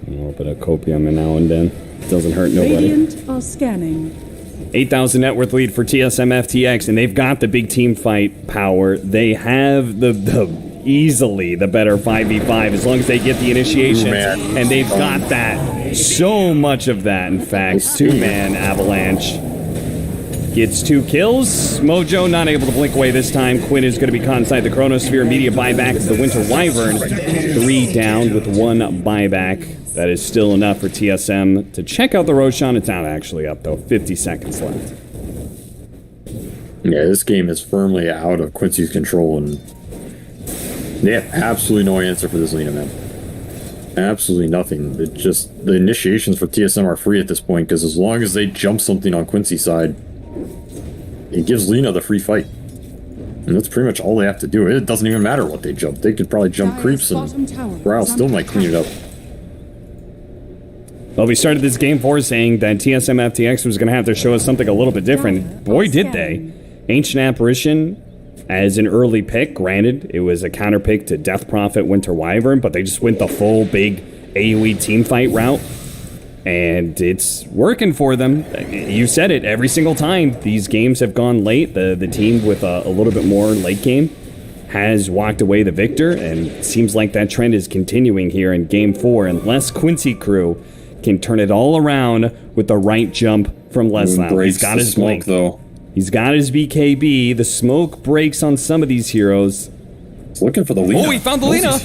A little bit of copium now and then. Doesn't hurt nobody. Radiant are scanning. 8,000 net worth lead for TSM FTX, and they've got the big team fight power. They have the easily the better 5v5 as long as they get the initiations, and they've got that. So much of that, in fact. Two-man Avalanche gets 2 kills. Mojo not able to blink away this time. Quinn is going to be caught inside the Chronosphere. Immediate buyback of the Winter Wyvern. 3 down with 1 buyback. That is still enough for TSM to check out the Roshan. It's not actually up, though. 50 seconds left. Yeah, this game is firmly out of Quincy's control, and they have absolutely no answer for this Lina, man. Absolutely nothing. It just, the initiations for TSM are free at this point, because as long as they jump something on Quincy's side, it gives Lina the free fight. And that's pretty much all they have to do. It doesn't even matter what they jump. They could probably jump creeps, and Ryle still might clean it up. Well, we started this game 4 saying that TSM FTX was going to have to show us something a little bit different. Boy, did they. Ancient Apparition as an early pick. Granted, it was a counter pick to Death Prophet, Winter Wyvern, but they just went the full big AoE team fight route. And it's working for them. You said it every single time. These games have gone late. The team with a little bit more late game has walked away the victor, and it seems like that trend is continuing here in Game 4, unless Quincy Crew can turn it all around with the right jump from Leslau. He's got his smoke, though. He's got his BKB. The smoke breaks on some of these heroes. He's looking for the Lina. Oh, he found the Lina.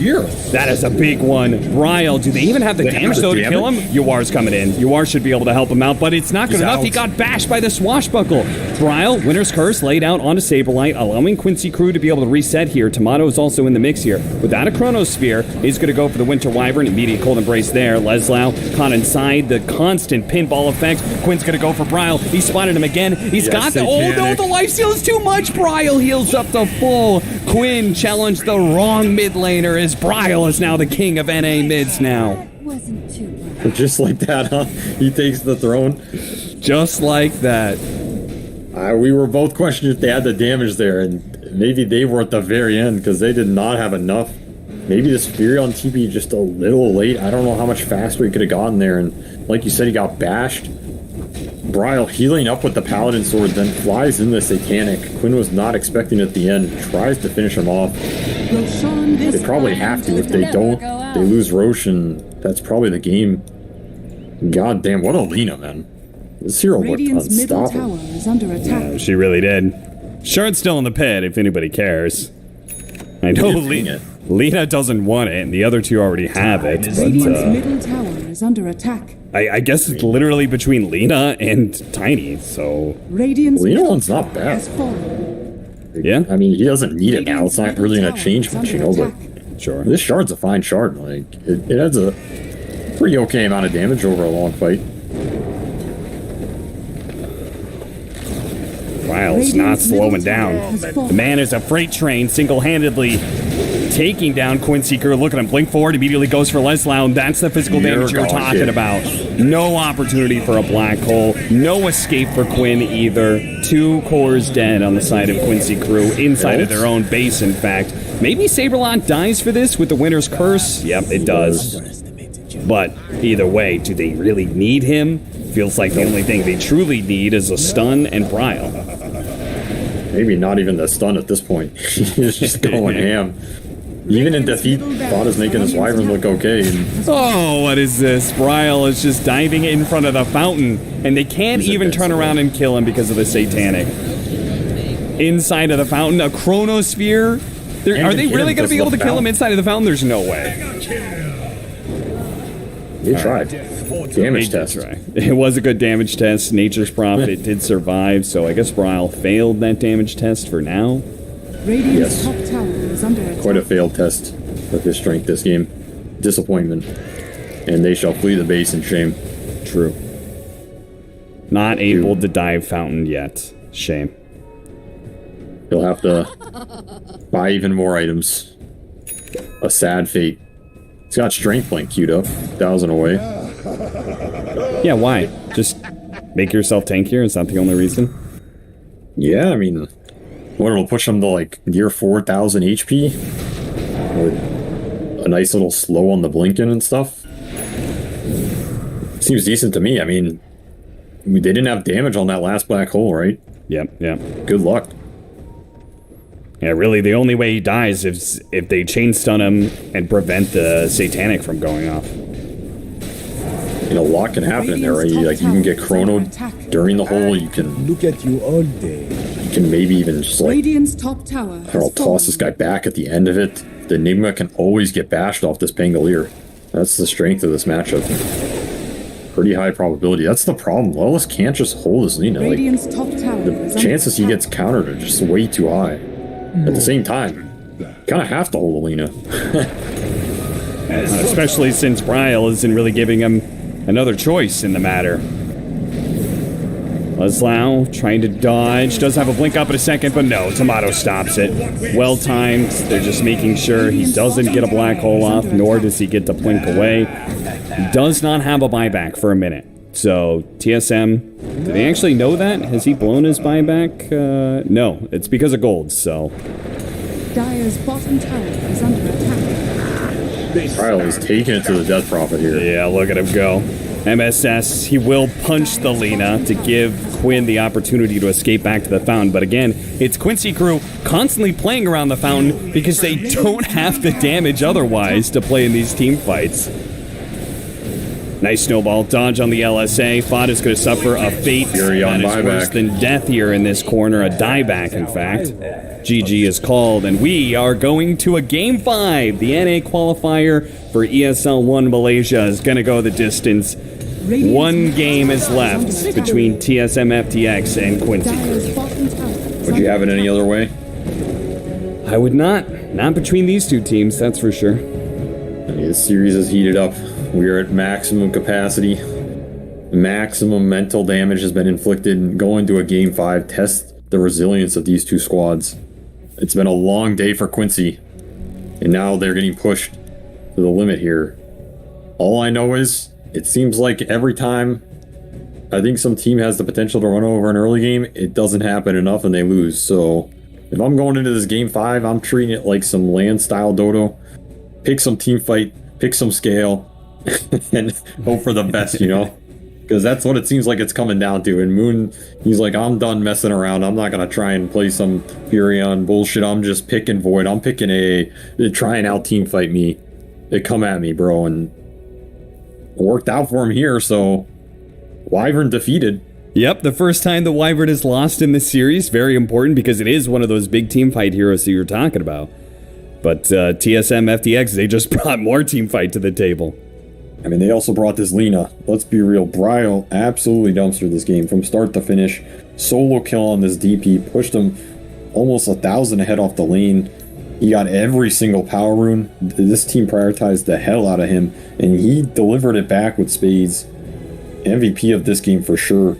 That is a big one. Bryle, do they even have the damage, though, to kill him? Yuar's coming in. Yuar should be able to help him out, but it's not good enough. He got bashed by the swashbuckle. Bryle, Winter's Curse, laid out onto Saberlight, allowing Quincy Crew to be able to reset here. Tomato is also in the mix here. Without a Chronosphere, he's going to go for the Winter Wyvern. Immediate cold embrace there. Leslau caught inside the constant pinball effect. Quinn's going to go for Bryle. He spotted him again. He's got the... Oh, no, the lifesteal is too much. Bryle heals up to full. Quinn challenged the wrong mid laner as Bryle is now the king of NA mids now. Just like that, huh? He takes the throne. Just like that. We were both questioning if they had the damage there, and maybe they were at the very end because they did not have enough. Maybe this Fury on TP just a little late. I don't know how much faster he could have gotten there, and like you said, he got bashed. Bryle healing up with the Paladin Sword, then flies in the Satanic. Quinn was not expecting it at the end, tries to finish him off. They probably have to. If they don't, they lose Roche, and that's probably the game. God damn, what a Lina, man. This hero looked unstoppable. Yeah, she really did. Shard's still in the pit, if anybody cares. I know Lina doesn't want it, and the other two already have it. Radiant's middle tower is under attack. I guess it's literally between Lina and Tiny, so... Radiant's Lina one's not bad. Yeah? I mean, he doesn't need it now. It's not really going to change much, you know, but... Sure. This Shard's a fine Shard. Like, it has a pretty okay amount of damage over a long fight. Ryle's not slowing down. The man is a freight train, single-handedly taking down Quincy Crew. Look at him, blink forward, immediately goes for Leslau. That's the physical damage you're talking about. No opportunity for a black hole. No escape for Quinn either. 2 cores dead on the side of Quincy Crew, inside of their own base, in fact. Maybe Saberlot dies for this with the Winter's Curse. Yep, it does. But either way, do they really need him? Feels like the only thing they truly need is a stun and Bryle. Maybe not even the stun at this point. He's just going ham. Even in defeat, Thought is making his Wyvern look okay. Oh, what is this? Bryle is just diving in front of the fountain, and they can't even turn around and kill him because of the Satanic. Inside of the fountain, a Chronosphere? Are they really going to be able to kill him inside of the fountain? There's no way. They tried. Damage test. It was a good damage test. Nature's Prophet, it did survive, so I guess Bryle failed that damage test for now. Radiant's top tower is under attack. Quite a failed test of his strength this game. Disappointment. And they shall flee the base in shame. True. Not able to dive fountain yet. Shame. He'll have to buy even more items. A sad fate. He's got Strength Link queued up. 1,000 away. Yeah, why? Just make yourself tankier? Is that the only reason? Yeah, I mean... What, it'll push him to, like, near 4,000 HP? With a nice little slow on the blinking and stuff. Seems decent to me. I mean, they didn't have damage on that last black hole, right? Yep. Good luck. Yeah, really, the only way he dies is if they chain stun him and prevent the satanic from going off. You know, a lot can happen in there, right? Like, you can get chronoed during the hole. You can Look at you all day. You can maybe even just like, Radiant's top tower I don't know, toss this guy back at the end of it. The Enigma can always get bashed off this Pangolier. That's the strength of this matchup. Pretty high probability. That's the problem. Lawless can't just hold this Lina. Like, Radiant's top tower the chances he gets countered are just way too high. At the same time, you kind of have to hold Alina. Especially since Bryle isn't really giving him another choice in the matter. Leslau trying to dodge. Does have a blink up in a second, but no. Tomato stops it. Well timed. They're just making sure he doesn't get a black hole off, nor does he get to blink away. He does not have a buyback for a minute. So, TSM, do they actually know that? Has he blown his buyback? No, it's because of gold, so. Dire's bottom tower is under attack. Bryle is taking it to the Death Prophet here. Yeah, look at him go. MSS, he will punch the Lina to give Quinn the opportunity to escape back to the fountain. But again, it's Quincy crew constantly playing around the fountain because they don't have the damage otherwise to play in these team fights. Nice snowball dodge on the LSA. Fod is going to suffer a fate Fury on that is worse buyback. than death here in this corner. A dieback, in fact. GG is called, and we are going to a Game 5. The NA qualifier for ESL 1 Malaysia is going to go the distance. One game is left between TSM FTX and Quincy. Dire's bottom tower. Would you have it any other way? I would not. Not between these two teams, that's for sure. I mean, this series is heated up. We are at maximum capacity. Maximum mental damage has been inflicted. Going to a Game 5, test the resilience of these two squads. It's been a long day for Quincy, and now they're getting pushed to the limit here. All I know is, it seems like every time I think some team has the potential to run over an early game, it doesn't happen enough and they lose. So if I'm going into this Game 5, I'm treating it like some land-style dodo. Pick some team fight, pick some scale, and hope for the best, you know? Because that's what it seems like it's coming down to. And Moon, he's like, I'm done messing around. I'm not going to try and play some Furion bullshit. I'm just picking Void. I'm picking try and out team fight me. They come at me, bro. And it worked out for him here, so Wyvern defeated. Yep, the first time the Wyvern is lost in this series. Very important because it is one of those big team fight heroes that you're talking about. But TSM FTX, they just brought more team fight to the table. I mean, they also brought this Lina. Let's be real. Bryle absolutely dumpstered this game from start to finish. Solo kill on this DP. Pushed him almost 1,000 ahead off the lane. He got every single power rune. This team prioritized the hell out of him. And he delivered it back with spades. MVP of this game for sure.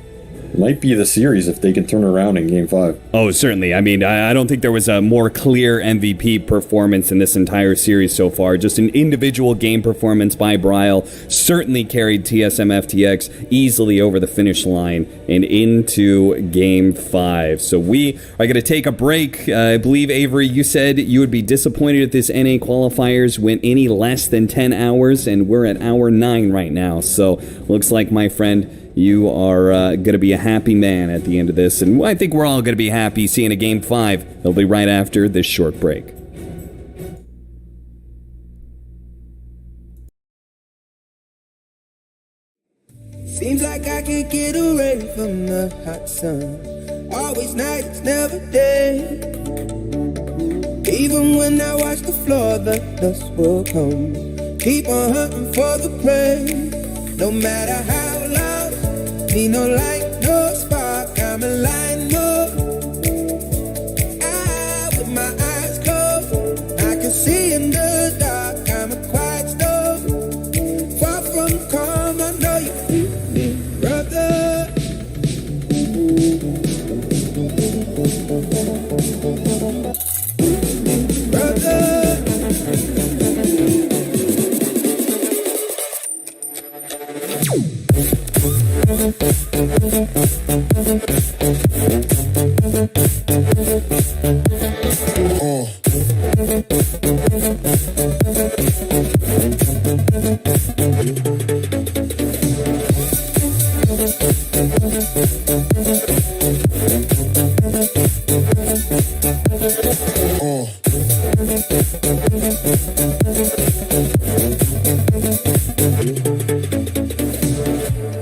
Might be the series if they can turn around in Game 5. Oh, certainly. I mean, I don't think there was a more clear MVP performance in this entire series so far. Just an individual game performance by Bryle certainly carried TSM FTX easily over the finish line and into Game 5. So we are going to take a break. I believe, Avery, you said you would be disappointed if this NA qualifiers went any less than 10 hours, and we're at hour 9 right now. So looks like, my friend, you are going to be a happy man at the end of this, and I think we're all going to be happy seeing a Game 5. It'll be right after this short break. Seems like I can't get away from the hot sun. Always nights, never day. Even when I watch the floor, the dust will come. Keep on hunting for the prey. No matter how loud. Need no light, no spark, I'm a line mode. With my eyes closed, I can see in the dark, I'm a quiet storm. Far from calm, I know you feel me, brother.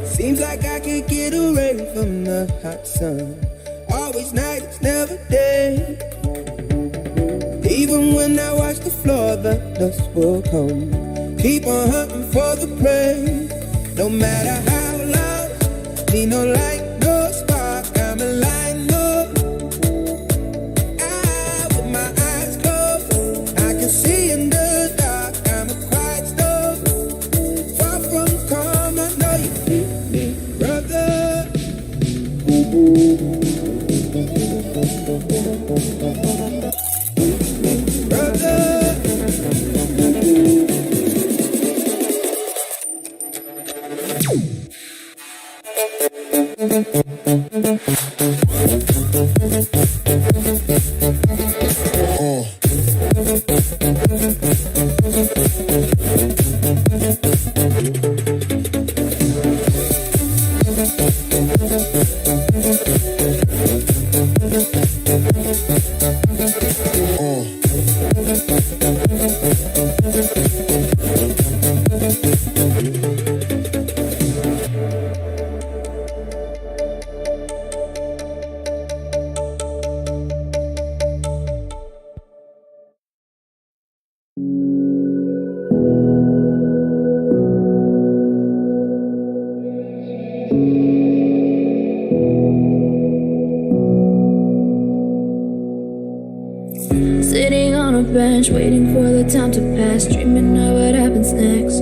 Seems like I can't get away from the hot sun. Always night, it's never day. Even when I watch the floor, the dust will come. Keep on hunting for the prey. No matter how loud, need no light, no spark. I'm a line up. With my eyes closed, I can see in the dark. I'm a quiet storm. Far from calm, I know you need me, brother. Sitting on a bench, waiting for the time to pass, dreaming of what happens next.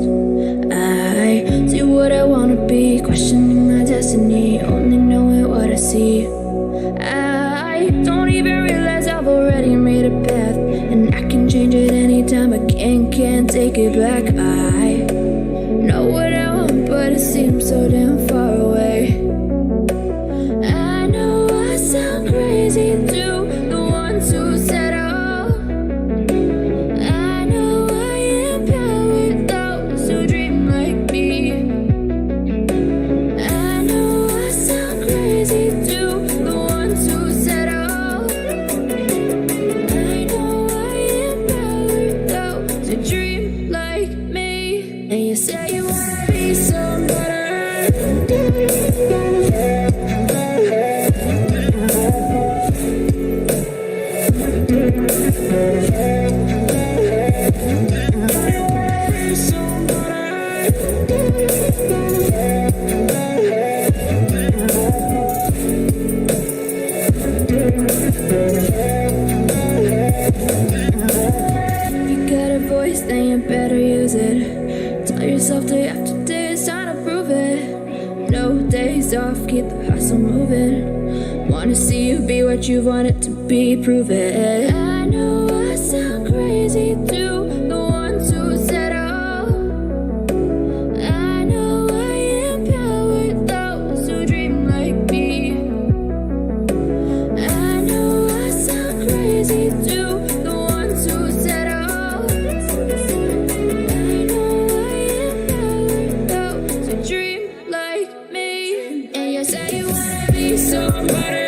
I see what I wanna be, questioning my destiny, only knowing what I see. I don't even realize I've already made a path, and I can change it anytime, I can't take it back. I know what I want, but it seems so damn far away. I know I sound crazy to the ones who said I know I empower those who dream like me. I know I sound crazy to the ones who said I know I empower those who dream like me. And you say you wanna be somebody. You got a voice, then you better use it. Tell yourself day after day it's time to prove it. No days off, keep the hustle moving. Wanna see you be what you want it to be, prove it. I know I sound crazy to the ones who said oh. I know I empower those who dream like me. I know I sound crazy to the ones who said oh. I know I empower those who dream like me. And you say you wanna be somebody.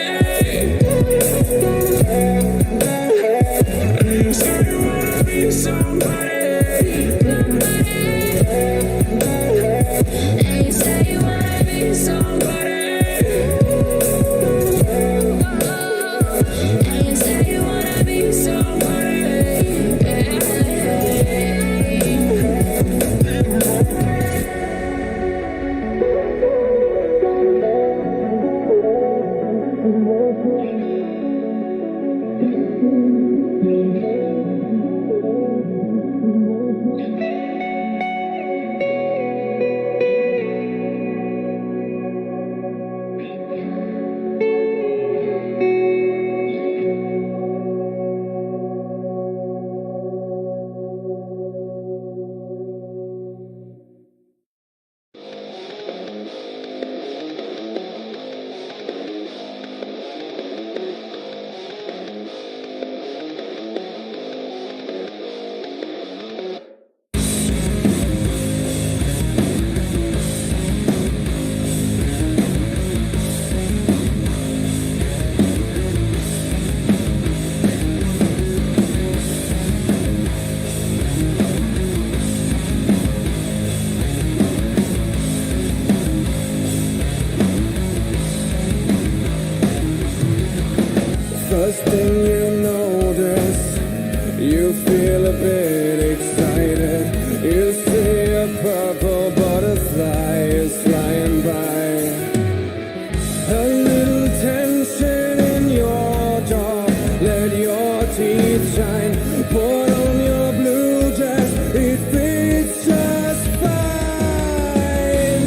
First thing you notice, you feel a bit excited. You see a purple butterfly is flying by. A little tension in your jaw, let your teeth shine. Put on your blue dress, it fits just fine.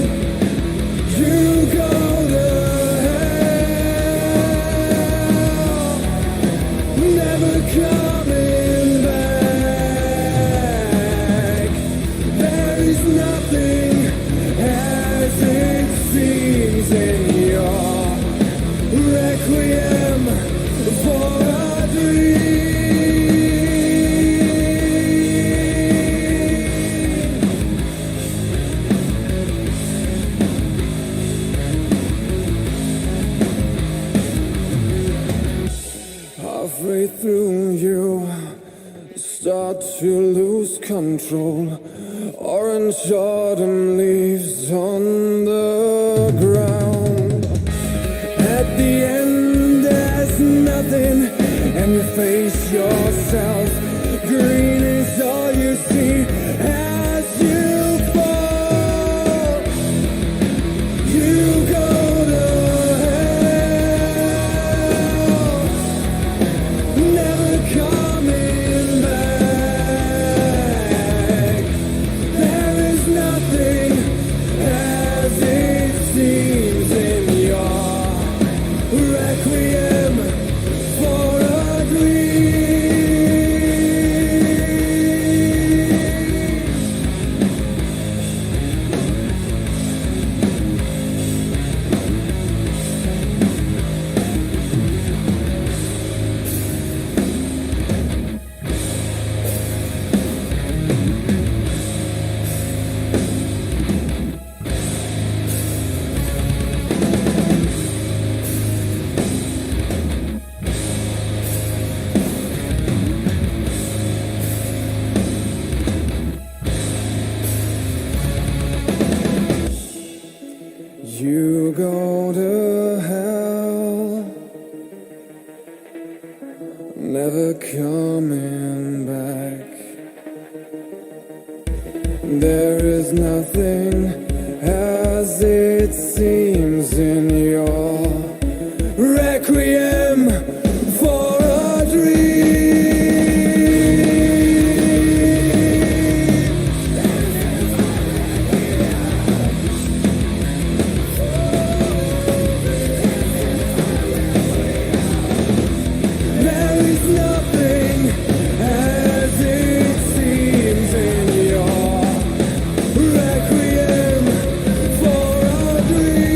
You go to hell, never coming back. There is nothing as it seems in your requiem for a dream. Halfway through you start to lose control. Orange autumn leaves on the ground. At the end there's nothing, and you face yourself. Green is all you see as you fall. You go to hell, never coming back. There is nothing as it seems in your requiem for a dream. You go to hell, never coming back. There is nothing as it seems in your requiem for a dream. There is nothing as it seems in your requiem for a dream.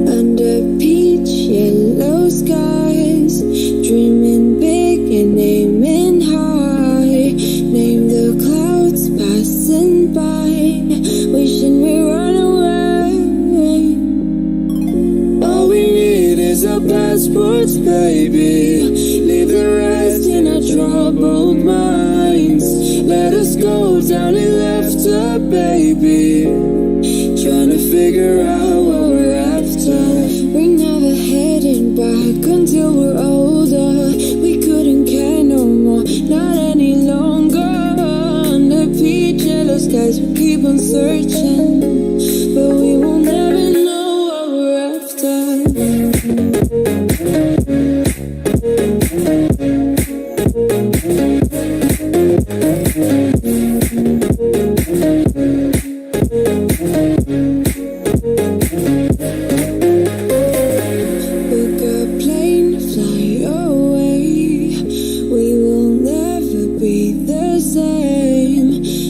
Under peach yellow skies, dreaming big and aiming high. Name the clouds passing by, wishing we run away. All we need is our passports, baby. Leave the rest in our troubled minds. Let us go down and left her, baby. Trying to figure out what we're after. We're never heading back until we're older. We couldn't care no more, not any longer. Under peach yellow skies, we keep on searching, but we will never know what we're after. Book a plane, fly away. We will never be the same.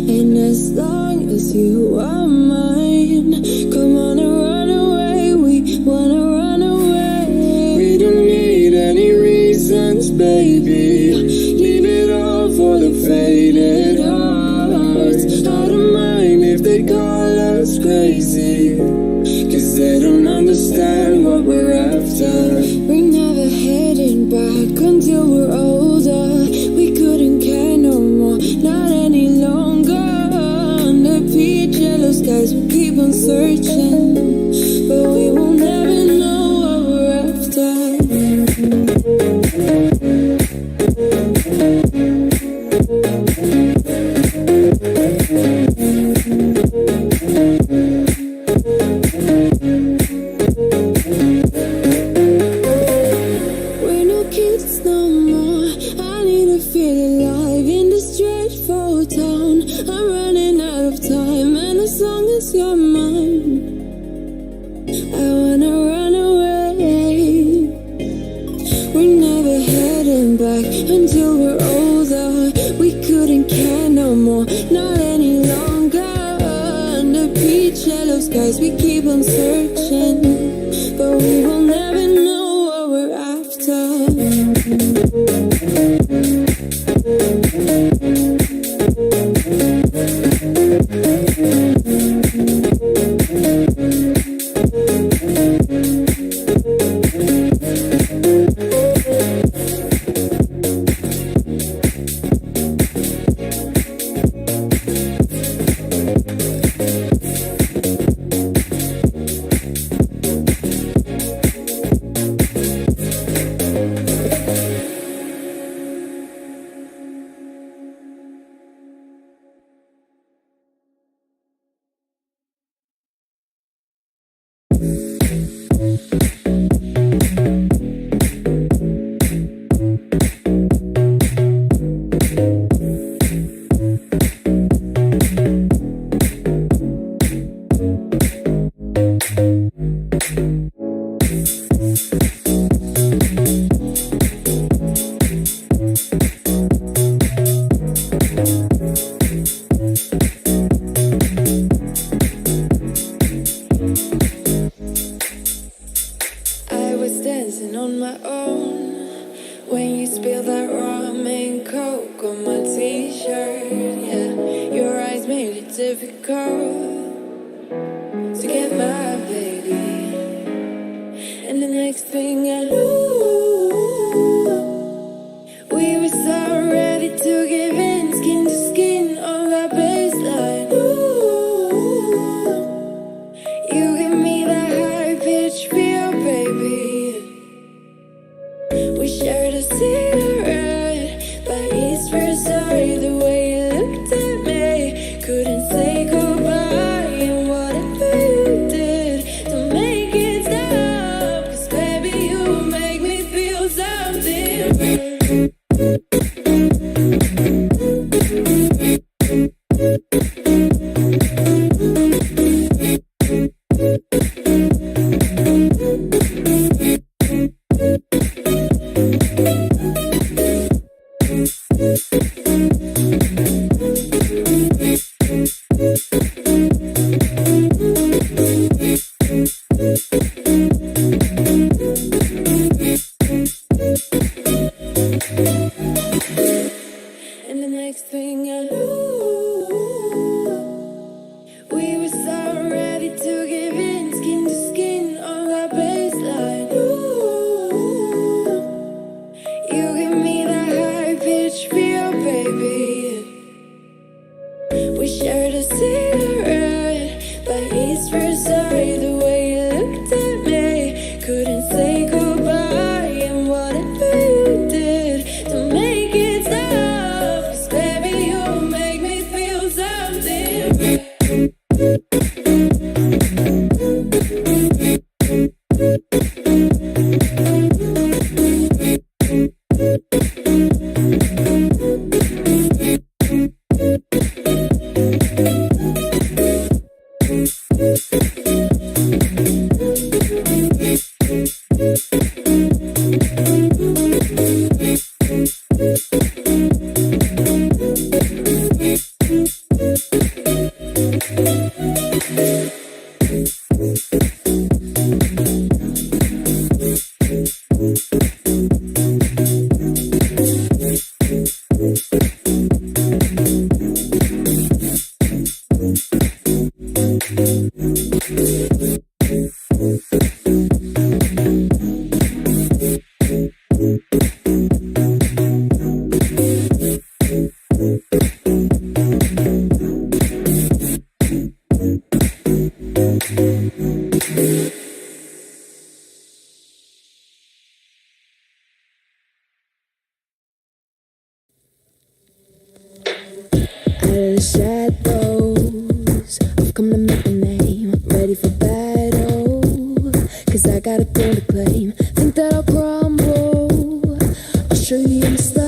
And as long as you are mine, come on and run away. We wanna run away. We don't need any reasons, baby. Leave it all for the faded hearts. Out of mind if they call us crazy, 'cause they don't understand what we're after. We're never heading I was dancing on my own when you spilled that rum and coke on my t-shirt. Yeah, your eyes made it difficult to get my baby. And the next thing I knew, we were so ready to give in, skin to skin on that baseline. Ooh, you give me that high pitch feel, baby. We shared a cigarette by East Versailles. The way you looked at me, couldn't say goodbye. And whatever you did to make it stop, 'cause baby, you make me feel something. And the next thing I knew, we were so ready to give in, skin to skin on that baseline. Ooh, you give me that high pitch feel, baby. We shared a cigarette by East Versailles. The way you looked at me, couldn't say goodbye. And whatever you did to make it stop, 'cause baby, you make me feel something. The shadows, I've come to make a name. Ready for battle, 'cause I got a throne to claim. Think that I'll crumble, I'll show you the mistake.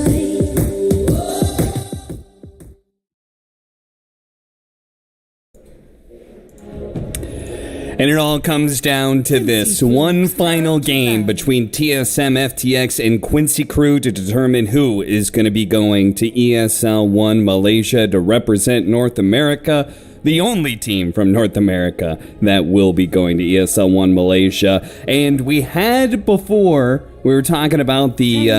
And it all comes down to this one final game between TSM FTX and Quincy Crew to determine who is going to be going to ESL 1 Malaysia to represent North America. The only team from North America that will be going to ESL 1 Malaysia. And we had before, we were talking about the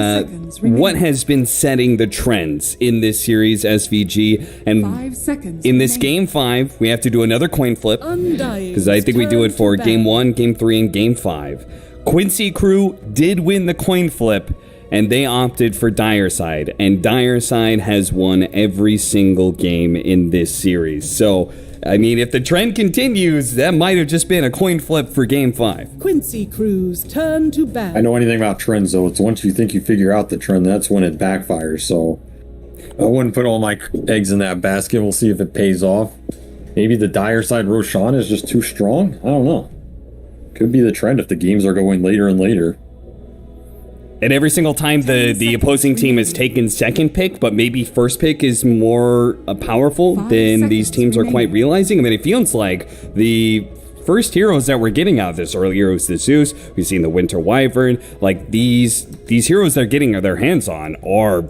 what has been setting the trends in this series, SVG. And 5 seconds in this remaining. Game 5, we have to do another coin flip. Undying Because I think we do it for turn to Game battle. 1, Game 3, and Game 5. Quincy Crew did win the coin flip, and they opted for Dire Side. And Dire Side has won every single game in this series. So, I mean, if the trend continues, that might have just been a coin flip for Game 5. Quincy Crew's turn to battle. I know anything about trends, though. It's once you think you figure out the trend, that's when it backfires. So I wouldn't put all my eggs in that basket. We'll see if it pays off. Maybe the Dire Side Roshan is just too strong? I don't know. Could be the trend if the games are going later and later. And every single time the opposing team has taken second pick, but maybe first pick is more powerful than these teams are quite realizing. I mean, it feels like the first heroes that we're getting out of this. Earlier it was the Zeus. We've seen the Winter Wyvern. Like these heroes they're getting their hands on are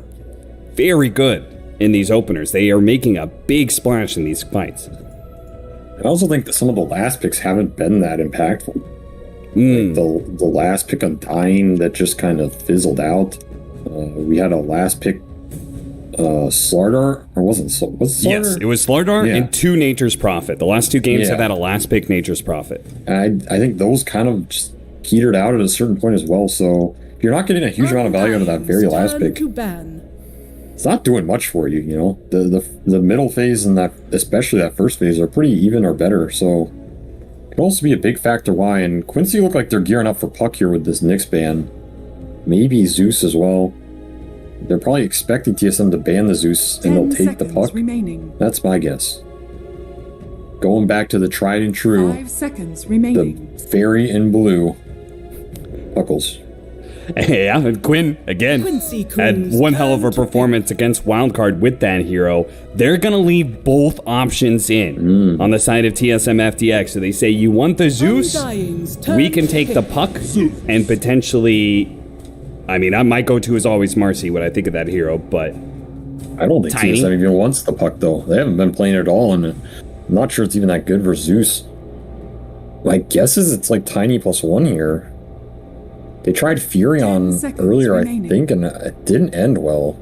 very good in these openers. They are making a big splash in these fights. I also think that some of the last picks haven't been that impactful. Like the last pick on Dying that just kind of fizzled out. We had a last pick Slardar, or wasn't was Slardar? Yes, it was Slardar and 2 Nature's Prophet. The last 2 games have had a last pick Nature's Prophet. And I think those kind of just petered out at a certain point as well. So if you're not getting a huge amount of value out of that very last pick, it's not doing much for you. You know, the middle phase and that, especially that first phase, are pretty even or better. So it could also be a big factor why. And Quincy look like they're gearing up for Puck here with this Nyx ban. Maybe Zeus as well. They're probably expecting TSM to ban the Zeus and they'll take the Puck. Remaining. That's my guess. Going back to the tried and true. 5 seconds remaining. The fairy in blue. Puckles. Yeah, and Quinn, again, had one hell of a performance against Wildcard with that hero. They're going to leave both options in on the side of TSM FTX. So they say, you want the Zeus? We can take the Puck and potentially... I mean, my go-to is always Marcy when I think of that hero, but... I don't think TSM even wants the Puck, though. They haven't been playing it at all, and I'm not sure it's even that good for Zeus. My guess is it's like Tiny +1 here. They tried Fury on earlier, remaining. I think, and it didn't end well.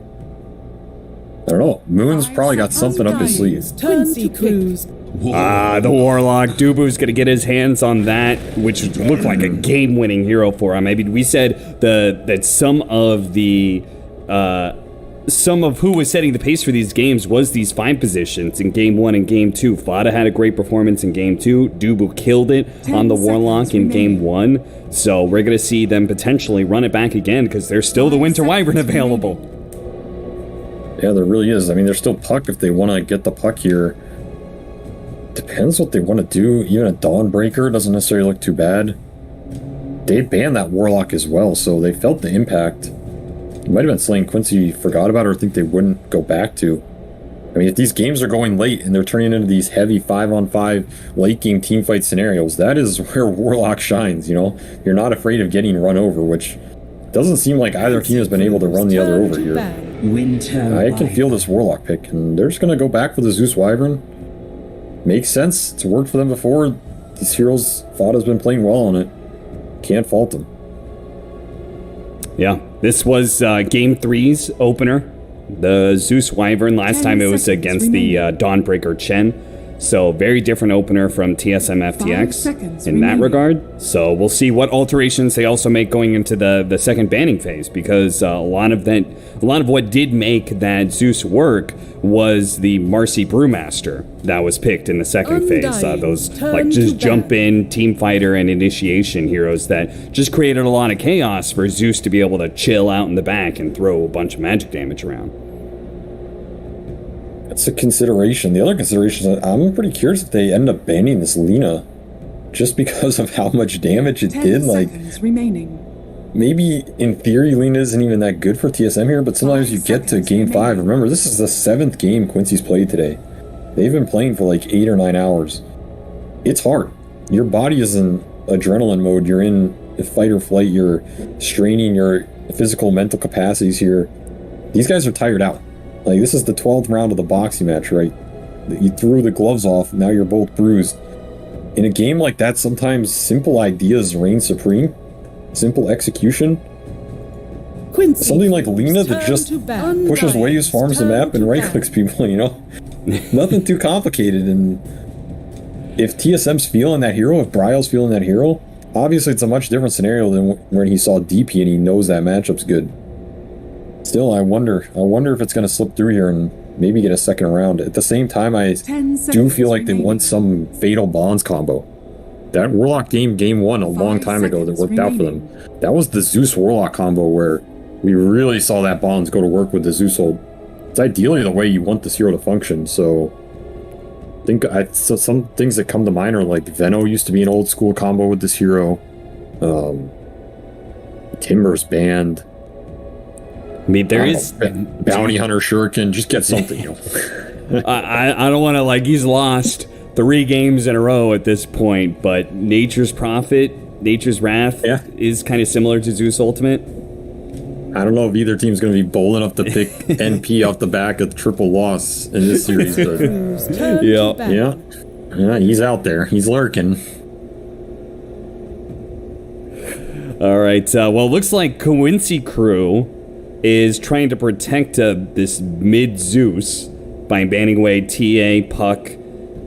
I don't know. Moon's probably got something up his sleeve. Quincy Cruz. The Warlock. Dubu's going to get his hands on that, which looked like a game-winning hero for him. I mean, we said that some of who was setting the pace for these games was these 5 positions in Game 1 and Game 2. Fada had a great performance in Game 2. Dubu killed it on the Warlock in Game 1. So we're going to see them potentially run it back again because there's still the Winter Wyvern available. Yeah, there really is. I mean, there's still Puck if they want to get the Puck here. Depends what they want to do. Even a Dawnbreaker doesn't necessarily look too bad. They banned that Warlock as well, so they felt the impact. It might have been something Quincy forgot about or think they wouldn't go back to. I mean, if these games are going late and they're turning into these heavy 5-on-5 late game teamfight scenarios, that is where Warlock shines, you know? You're not afraid of getting run over, which doesn't seem like either team has been able to run the other over here. I can feel this Warlock pick, and they're just going to go back for the Zeus Wyvern. Makes sense. It's worked for them before. These heroes, Fada's been playing well on it. Can't fault them. Yeah, this was Game 3's opener. The Zeus Wyvern. Last time it was against the Dawnbreaker Chen. So very different opener from TSM FTX in that regard. So we'll see what alterations they also make going into the second banning phase, because a lot of what did make that Zeus work was the Marcy Brewmaster that was picked in the second phase. Those like just jump in, team fighter, and initiation heroes that just created a lot of chaos for Zeus to be able to chill out in the back and throw a bunch of magic damage around. That's a consideration. The other consideration is I'm pretty curious if they end up banning this Lina just because of how much damage it did. Like, remaining. Maybe in theory Lina isn't even that good for TSM here, but sometimes you get to Game 5. Remember, this is the 7th game Quincy's played today. They've been playing for like 8 or 9 hours. It's hard. Your body is in adrenaline mode. You're in fight or flight. You're straining your physical, mental capacities here. These guys are tired out. Like, this is the 12th round of the boxing match, right? You threw the gloves off, now you're both bruised. In a game like that, sometimes simple ideas reign supreme. Simple execution. Quincy, something like Lina that just pushes waves, farms the map, and right-clicks people, you know? Nothing too complicated, and if TSM's feeling that hero, if Bryle's feeling that hero, obviously it's a much different scenario than when he saw DP and he knows that matchup's good. Still, I wonder if it's going to slip through here and maybe get a second round. At the same time, I do feel like they want some Fatal Bonds combo. That Warlock game 1 a long time ago that worked out for them. That was the Zeus Warlock combo where we really saw that Bonds go to work with the Zeus hold. It's ideally the way you want this hero to function, so so some things that come to mind are like Veno used to be an old school combo with this hero. Timber's banned. I mean, there is Bounty Hunter Shuriken. Just get something, you know. I don't want to, like, he's lost 3 games in a row at this point, but Nature's Prophet, Nature's Wrath is kind of similar to Zeus Ultimate. I don't know if either team's going to be bold enough to pick NP off the back of triple loss in this series. But yeah, he's out there. He's lurking. All right. Well, it looks like Quincy crew is trying to protect this mid Zeus by banning away TA, Puck,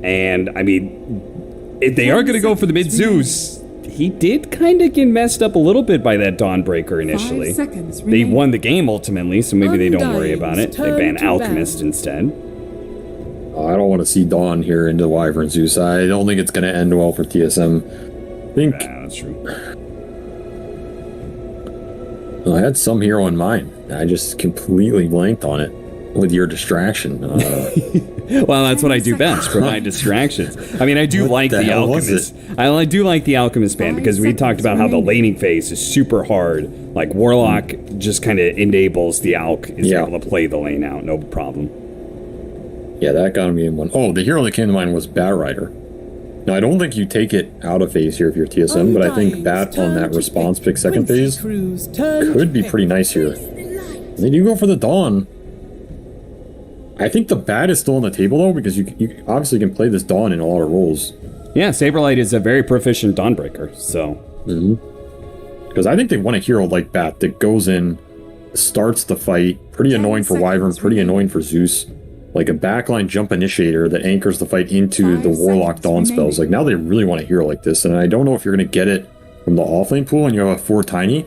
and I mean, if they are going to go for the mid Zeus, he did kind of get messed up a little bit by that Dawnbreaker initially. They won the game ultimately, so maybe they don't worry about it. They ban Alchemist instead. I don't want to see Dawn here into Wyvern Zeus. I don't think it's going to end well for TSM. I think that's true. I had some hero in mind. I just completely blanked on it with your distraction. Well, that's what I do best, provide distractions. I mean, I do like the Alchemist. I do like the Alchemist ban because we talked about how the laning phase is super hard. Like, Warlock just kind of enables the Alch is able to play the lane out, no problem. Yeah, that got me in one. Oh, the hero that came to mind was Bat Rider. Now, I don't think you take it out of phase here if you're TSM, but I think Bat on that response pick second phase could be pretty nice here. They do go for the Dawn. I think the Bat is still on the table, though, because you obviously can play this Dawn in a lot of roles. Yeah, Saberlight is a very proficient Dawnbreaker, so... Because I think they want a hero like Bat that goes in, starts the fight, pretty annoying for Wyvern, pretty annoying for Zeus. Like a backline jump initiator that anchors the fight into the Warlock Dawn spells. Like, now they really want a hero like this, and I don't know if you're going to get it from the offlane pool and you have a 4 tiny.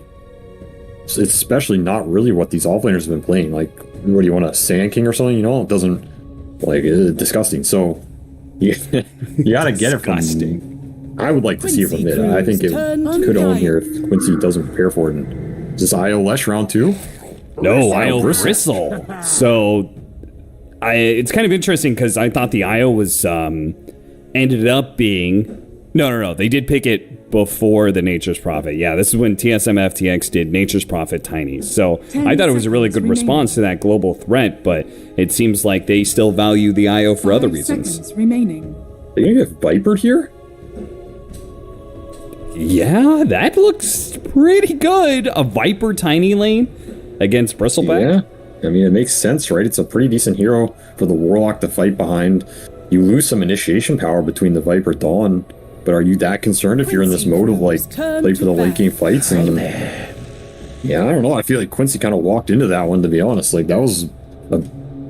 It's especially not really what these offlaners have been playing. Like, what do you want, a Sand King or something? You know, it doesn't, like, it's disgusting. So, you got to get it from... I would like to see it from mid. I think it could own here if Quincy doesn't prepare for it. And is this IO Lesh round 2? No, IO Bristle. So... it's kind of interesting because I thought the IO was ended up being no. They did pick it before the Nature's Prophet. Yeah, this is when TSM FTX did Nature's Prophet Tiny. So I thought it was a really good response to that global threat, but it seems like they still value the IO for other reasons. Are you gonna get Vipered here? Yeah, that looks pretty good. A Viper Tiny lane against Bristleback. Yeah. I mean, it makes sense, right? It's a pretty decent hero for the Warlock to fight behind. You lose some initiation power between the Viper Dawn, but are you that concerned if you're in this mode of, like, play for the late game fights? And yeah, I don't know. I feel like Quincy kind of walked into that one, to be honest. Like, that was a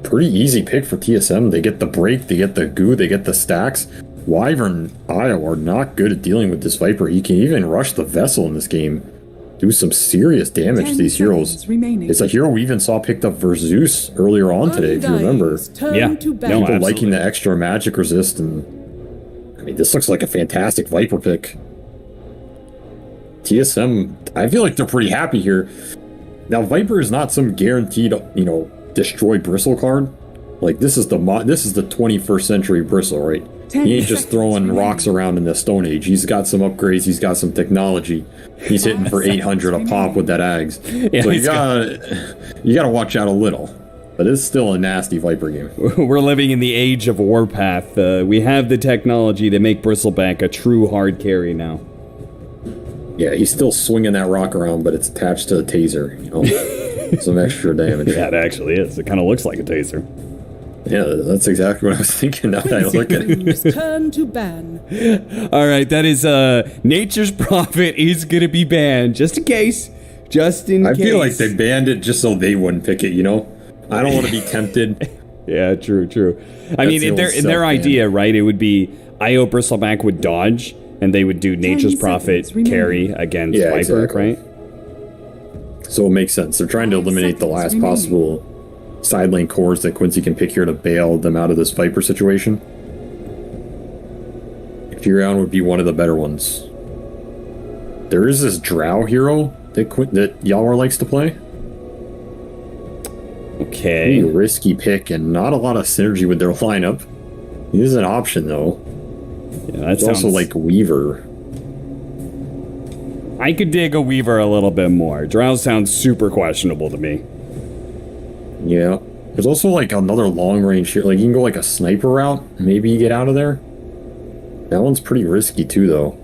pretty easy pick for TSM. They get the break, they get the goo, they get the stacks. Wyvern Io are not good at dealing with this Viper. He can even rush the Vessel in this game. Do some serious damage to these heroes. It's a hero we even saw picked up versus Zeus earlier on today, if you remember. Yeah, people liking the extra magic resist, and I mean, this looks like a fantastic Viper pick. TSM, I feel like they're pretty happy here. Now, Viper is not some guaranteed, you know, destroy Bristle card. Like, this is the 21st century Bristle, right? He ain't just throwing rocks around in the Stone Age. He's got some upgrades. He's got some technology. He's hitting for 800 a pop with that Ags. Yeah, so you gotta watch out a little. But it's still a nasty Viper game. We're living in the age of Warpath. We have the technology to make Bristleback a true hard carry now. Yeah, he's still swinging that rock around, but it's attached to a taser. You know, some extra damage. Yeah, it actually is. It kind of looks like a taser. Yeah, that's exactly what I was thinking now that I look at it. Turn to ban. All right, that is Nature's Prophet is going to be banned, just in case. Just in case. I feel like they banned it just so they wouldn't pick it, you know? I don't want to be tempted. Yeah, true. I mean, in their idea, right, it would be IO Bristleback would dodge, and they would do Nature's Prophet carry against Viper, exactly. Right? So it makes sense. They're trying to eliminate the last possible side lane cores that Quincy can pick here to bail them out of this Viper situation. Furion would be one of the better ones. There is this Drow hero that Yalwar likes to play. Okay. Pretty risky pick and not a lot of synergy with their lineup. He is an option though. Yeah, that's also like Weaver. I could dig a Weaver a little bit more. Drow sounds super questionable to me. Yeah. There's also like another long range here. Like you can go like a sniper route. Maybe you get out of there. That one's pretty risky too, though.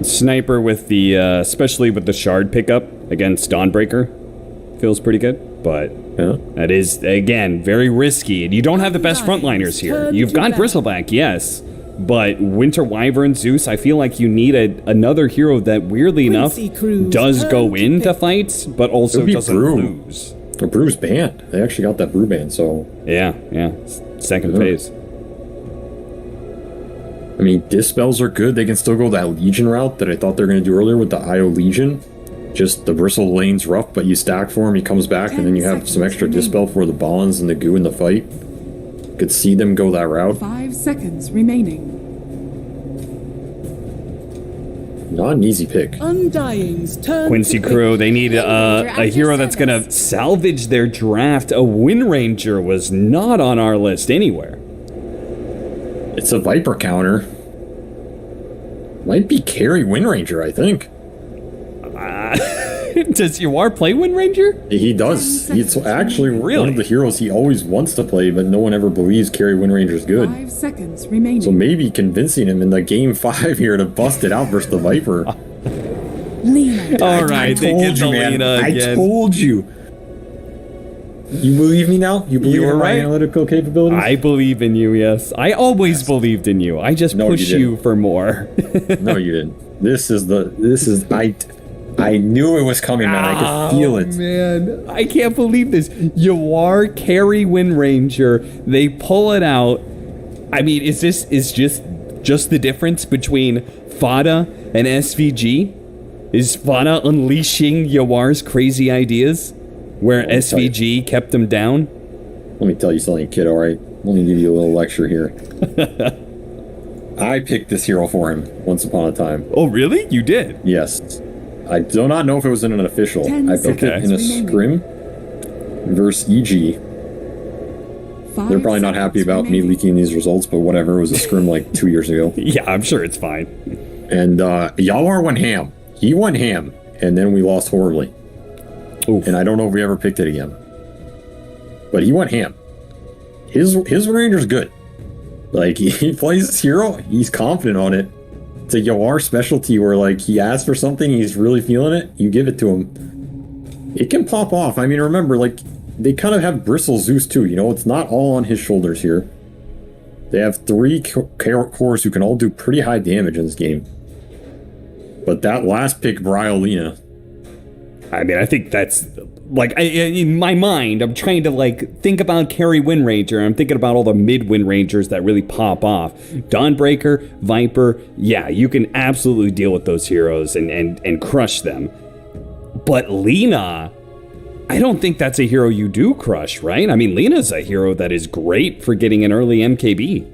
Sniper with the, especially with the shard pickup against Dawnbreaker, feels pretty good, but Yeah. that is, again, very risky. And you don't have the best frontliners here. You've got Bristleback, yes, but Winter Wyvern, Zeus, I feel like you need another hero that, weirdly enough, does go into fights, but also doesn't lose. The Brew's banned. They actually got that Brew ban, so... Yeah. Second phase. I mean, Dispels are good. They can still go that Legion route that I thought they were going to do earlier with the IO Legion. Just the Bristle lane's rough, but you stack for him, he comes back, and then you have some extra Dispel for the Bonds and the Goo in the fight. Could see them go that route. 5 seconds remaining. Not an easy pick. Undying's turn. Quincy crew, they need a hero that's going to salvage their draft. A Wind Ranger was not on our list anywhere. It's a Viper counter. Might be Carry Wind Ranger, I think. Does Yawar play Wind Ranger? He does. It's actually one of the heroes he always wants to play, but no one ever believes Carry Wind Ranger's good. 5 seconds remaining. So maybe convincing him in the game 5 here to bust it out versus the Viper. Lena. All right, they get the Lena again. I told you. You believe me now? You believe in my analytical capabilities? I believe in you, yes. I always believed in you. I just push you for more. No, you didn't. I knew it was coming, man. I could feel it. Man, I can't believe this. Yawar, Carry Wind Ranger, they pull it out. I mean, is just the difference between Fada and SVG? Is Fada unleashing Yawar's crazy ideas, where SVG kept him down? Let me tell you something, kid, alright? Let me give you a little lecture here. I picked this hero for him once upon a time. Oh, really? You did? Yes. I do not know if it was in an official. I picked it in a scrim versus EG. They're probably not happy about me leaking these results, but whatever. It was a scrim like 2 years ago. Yeah, I'm sure it's fine. And Yawar went ham. He went ham, and then we lost horribly. Oof. And I don't know if we ever picked it again. But he went ham. His Ranger's good. Like, he plays this hero, he's confident on it. It's a Yawar specialty where, like, he asks for something, he's really feeling it, you give it to him. It can pop off. I mean, remember, like, they kind of have Bristle Zeus too, you know? It's not all on his shoulders here. They have 3 cores who can all do pretty high damage in this game. But that last pick, Bryolina. I mean, I think that's, like, in my mind, I'm trying to, like, think about Carry Wind Ranger. I'm thinking about all the mid-Wind Rangers that really pop off. Dawnbreaker, Viper, yeah, you can absolutely deal with those heroes and crush them. But Lena, I don't think that's a hero you do crush, right? I mean, Lena's a hero that is great for getting an early MKB.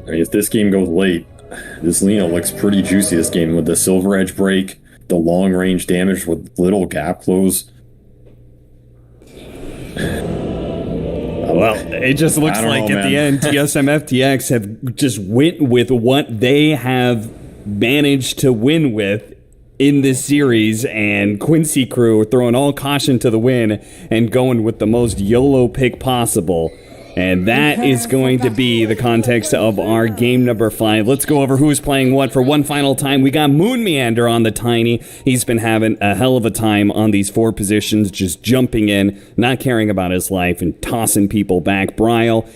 I mean, if this game goes late, this Lena looks pretty juicy this game with the Silver Edge break, the long range damage with little gap close. Well, it just looks like at the end, TSM FTX have just went with what they have managed to win with in this series, and Quincy crew throwing all caution to the wind and going with the most YOLO pick possible. And that is going to be the context of our game number 5. Let's go over who's playing what for one final time. We got Moon Meander on the Tiny. He's been having a hell of a time on these 4 positions, just jumping in, not caring about his life, and tossing people back. Bryle,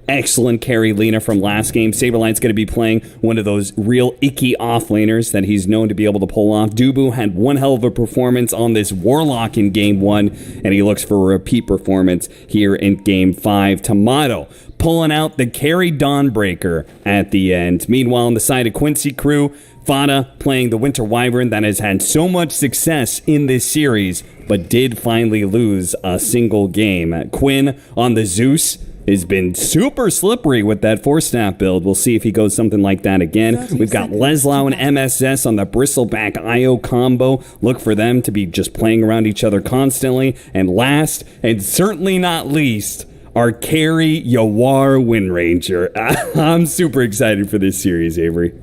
excellent carry Lena from last game. Saberlight's going to be playing one of those real icky offlaners that he's known to be able to pull off. Dubu had one hell of a performance on this Warlock in game 1, and he looks for a repeat performance here in game 5. Tomato pulling out the carry Dawnbreaker at the end. Meanwhile, on the side of Quincy crew, Fada playing the Winter Wyvern that has had so much success in this series, but did finally lose a single game. Quinn on the Zeus has been super slippery with that 4-staff build. We'll see if he goes something like that again. We've got Leslau and MSS on the Bristleback IO combo. Look for them to be just playing around each other constantly. And last, and certainly not least, our carry Yawar Wind Ranger. I'm super excited for this series, Avery.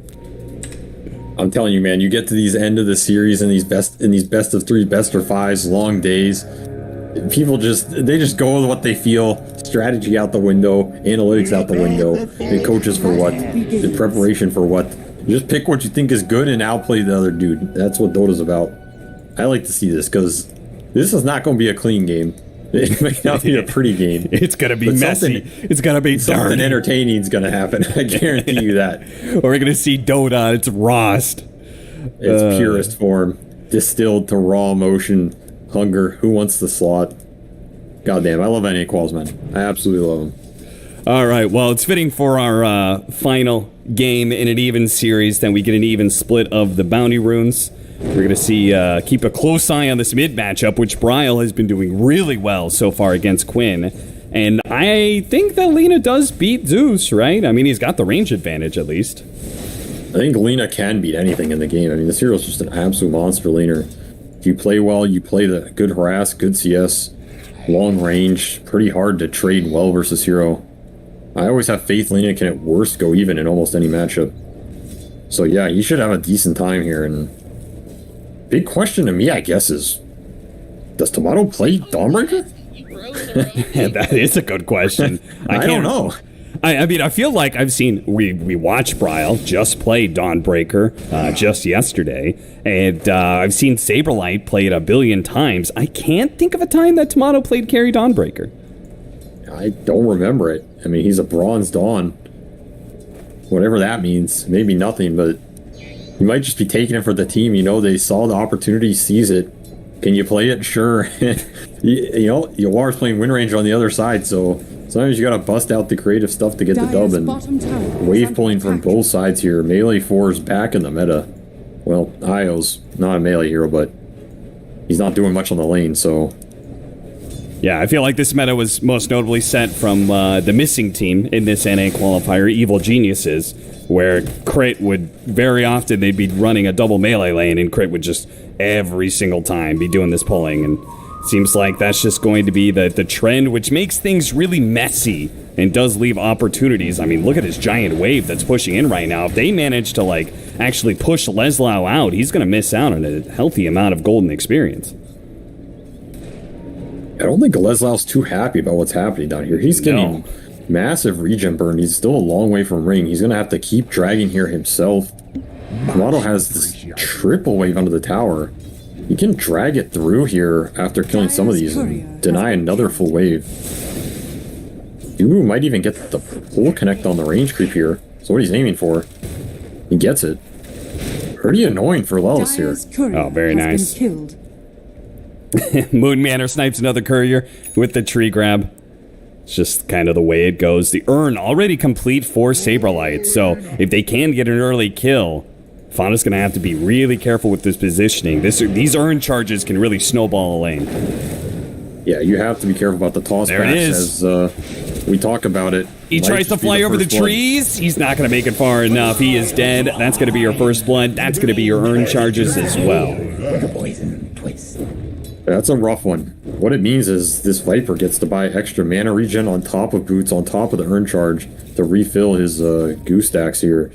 I'm telling you, man, you get to these end of the series and these best of 3, best of 5s, long days. People they just go with what they feel. Strategy out the window, analytics out the window, and coaches for what, the preparation for what. You just pick what you think is good and outplay the other dude. That's what Dota's about. I like to see this because this is not going to be a clean game. It may not be a pretty game. It's going to be messy. It's going to be something entertaining is going to happen. I guarantee you that. We're going to see Dota. It's rawest. Its purest form, distilled to raw emotion, hunger. Who wants the slot? Goddamn, I love NA Quals, man. I absolutely love them. All right, well, it's fitting for our final game in an even series. Then we get an even split of the bounty runes. We're going to see, keep a close eye on this mid matchup, which Bryle has been doing really well so far against Quinn. And I think that Lena does beat Zeus, right? I mean, he's got the range advantage at least. I think Lena can beat anything in the game. I mean, this hero's just an absolute monster laner. If you play well, you play the good harass, good CS, long range, pretty hard to trade well versus hero. I always have faith Lena can at worst go even in almost any matchup. So yeah, you should have a decent time here. And big question to me, I guess, is does Tomato play Dawnbreaker? That is a good question. I don't know. I mean, I feel like I've seen, we watched Bryle just play Dawnbreaker just yesterday, and I've seen Saberlight play it a billion times. I can't think of a time that Tomato played carry Dawnbreaker. I don't remember it. I mean, he's a Bronze Dawn. Whatever that means. Maybe nothing, but you might just be taking it for the team. You know, they saw the opportunity, seize it. Can you play it? Sure. you know, Yawar's playing win range on the other side, so sometimes you gotta bust out the creative stuff to get the dub, and wave pulling from both sides here. Melee 4 is back in the meta. Well, Io's not a melee hero, but he's not doing much on the lane, so... Yeah, I feel like this meta was most notably set from the missing team in this NA qualifier, Evil Geniuses, where Crit would, very often, they'd be running a double melee lane, and Crit would just, every single time, be doing this pulling, and it seems like that's just going to be the trend, which makes things really messy, and does leave opportunities. I mean, look at his giant wave that's pushing in right now. If they manage to, like, actually push Leslau out, he's going to miss out on a healthy amount of golden experience. I don't think Leslau's too happy about what's happening down here. He's getting massive regen burn. He's still a long way from ring. He's going to have to keep dragging here himself. Kamado has this triple wave under the tower. He can drag it through here after killing some of these and deny another full wave. Dubu might even get the full connect on the range creep here. So what he's aiming for. He gets it. Pretty annoying for Lelis here. Oh, very nice. Moon Manor snipes another courier with the tree grab. It's just kind of the way it goes. The urn already complete for Saberlight, so if they can get an early kill, Fauna's going to have to be really careful with this positioning. These urn charges can really snowball a lane. Yeah, you have to be careful about the toss there backs it is. As we talk about it. He tries to fly over the trees. He's not going to make it far enough. He is dead. That's going to be your first blood. That's going to be your urn charges as well. That's a rough one. What it means is this Viper gets to buy extra mana regen on top of boots, on top of the urn charge to refill his goose stacks here.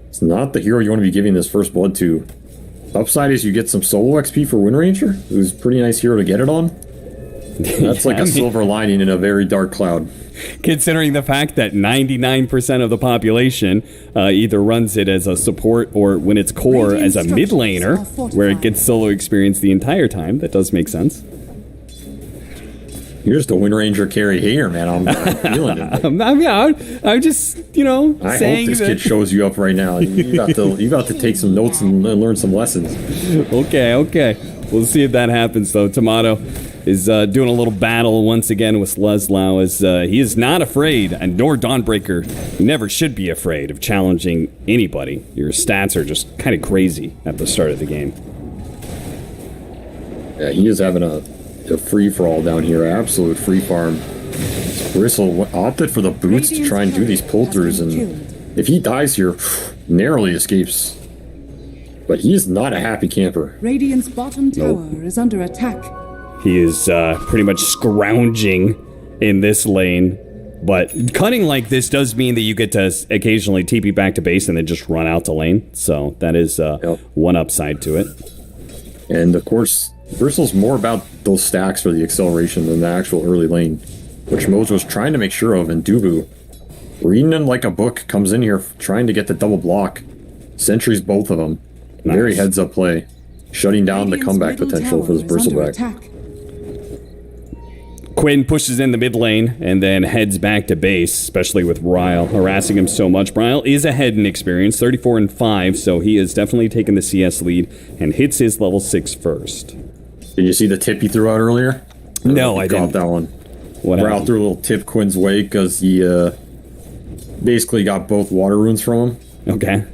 It's not the hero you want to be giving this first blood to. Upside is you get some solo XP for Wind Ranger, who's a pretty nice hero to get it on. That's like a silver lining in a very dark cloud. Considering the fact that 99% of the population either runs it as a support or when it's core as a mid laner, where it gets solo experience the entire time, that does make sense. You're just a Wind Ranger carry hater, man. I'm feeling it. I'm just, saying I hope this kid shows you up right now. You got to take some notes and learn some lessons. Okay. We'll see if that happens, though. Tomato is doing a little battle once again with Leslau, as he is not afraid, and nor Dawnbreaker never should be afraid of challenging anybody. Your stats are just kind of crazy at the start of the game. Yeah, he is having a free-for-all down here, absolute free farm. Bristle opted for the boots to try and do these pull-throughs, and if he dies here, narrowly escapes. But he is not a happy camper. Radiant's bottom tower is under attack. He is pretty much scrounging in this lane, but cutting like this does mean that you get to occasionally TP back to base and then just run out to lane, so that is one upside to it. And of course, Bristle's more about those stacks for the acceleration than the actual early lane, which Mojo's trying to make sure of, and Dubu, reading him like a book, comes in here trying to get the double block. Sentries both of them. Nice. Very heads-up play, shutting down the comeback potential for this Bristleback. Quinn pushes in the mid lane and then heads back to base, especially with Ryle harassing him so much. Ryle is ahead in experience, 34 and 5, so he is definitely taking the CS lead and hits his level 6 first. Did you see the tip he threw out earlier? No, I didn't. That one. What Ryle happened? threw a little tip Quinn's way because he basically got both water runes from him. Okay.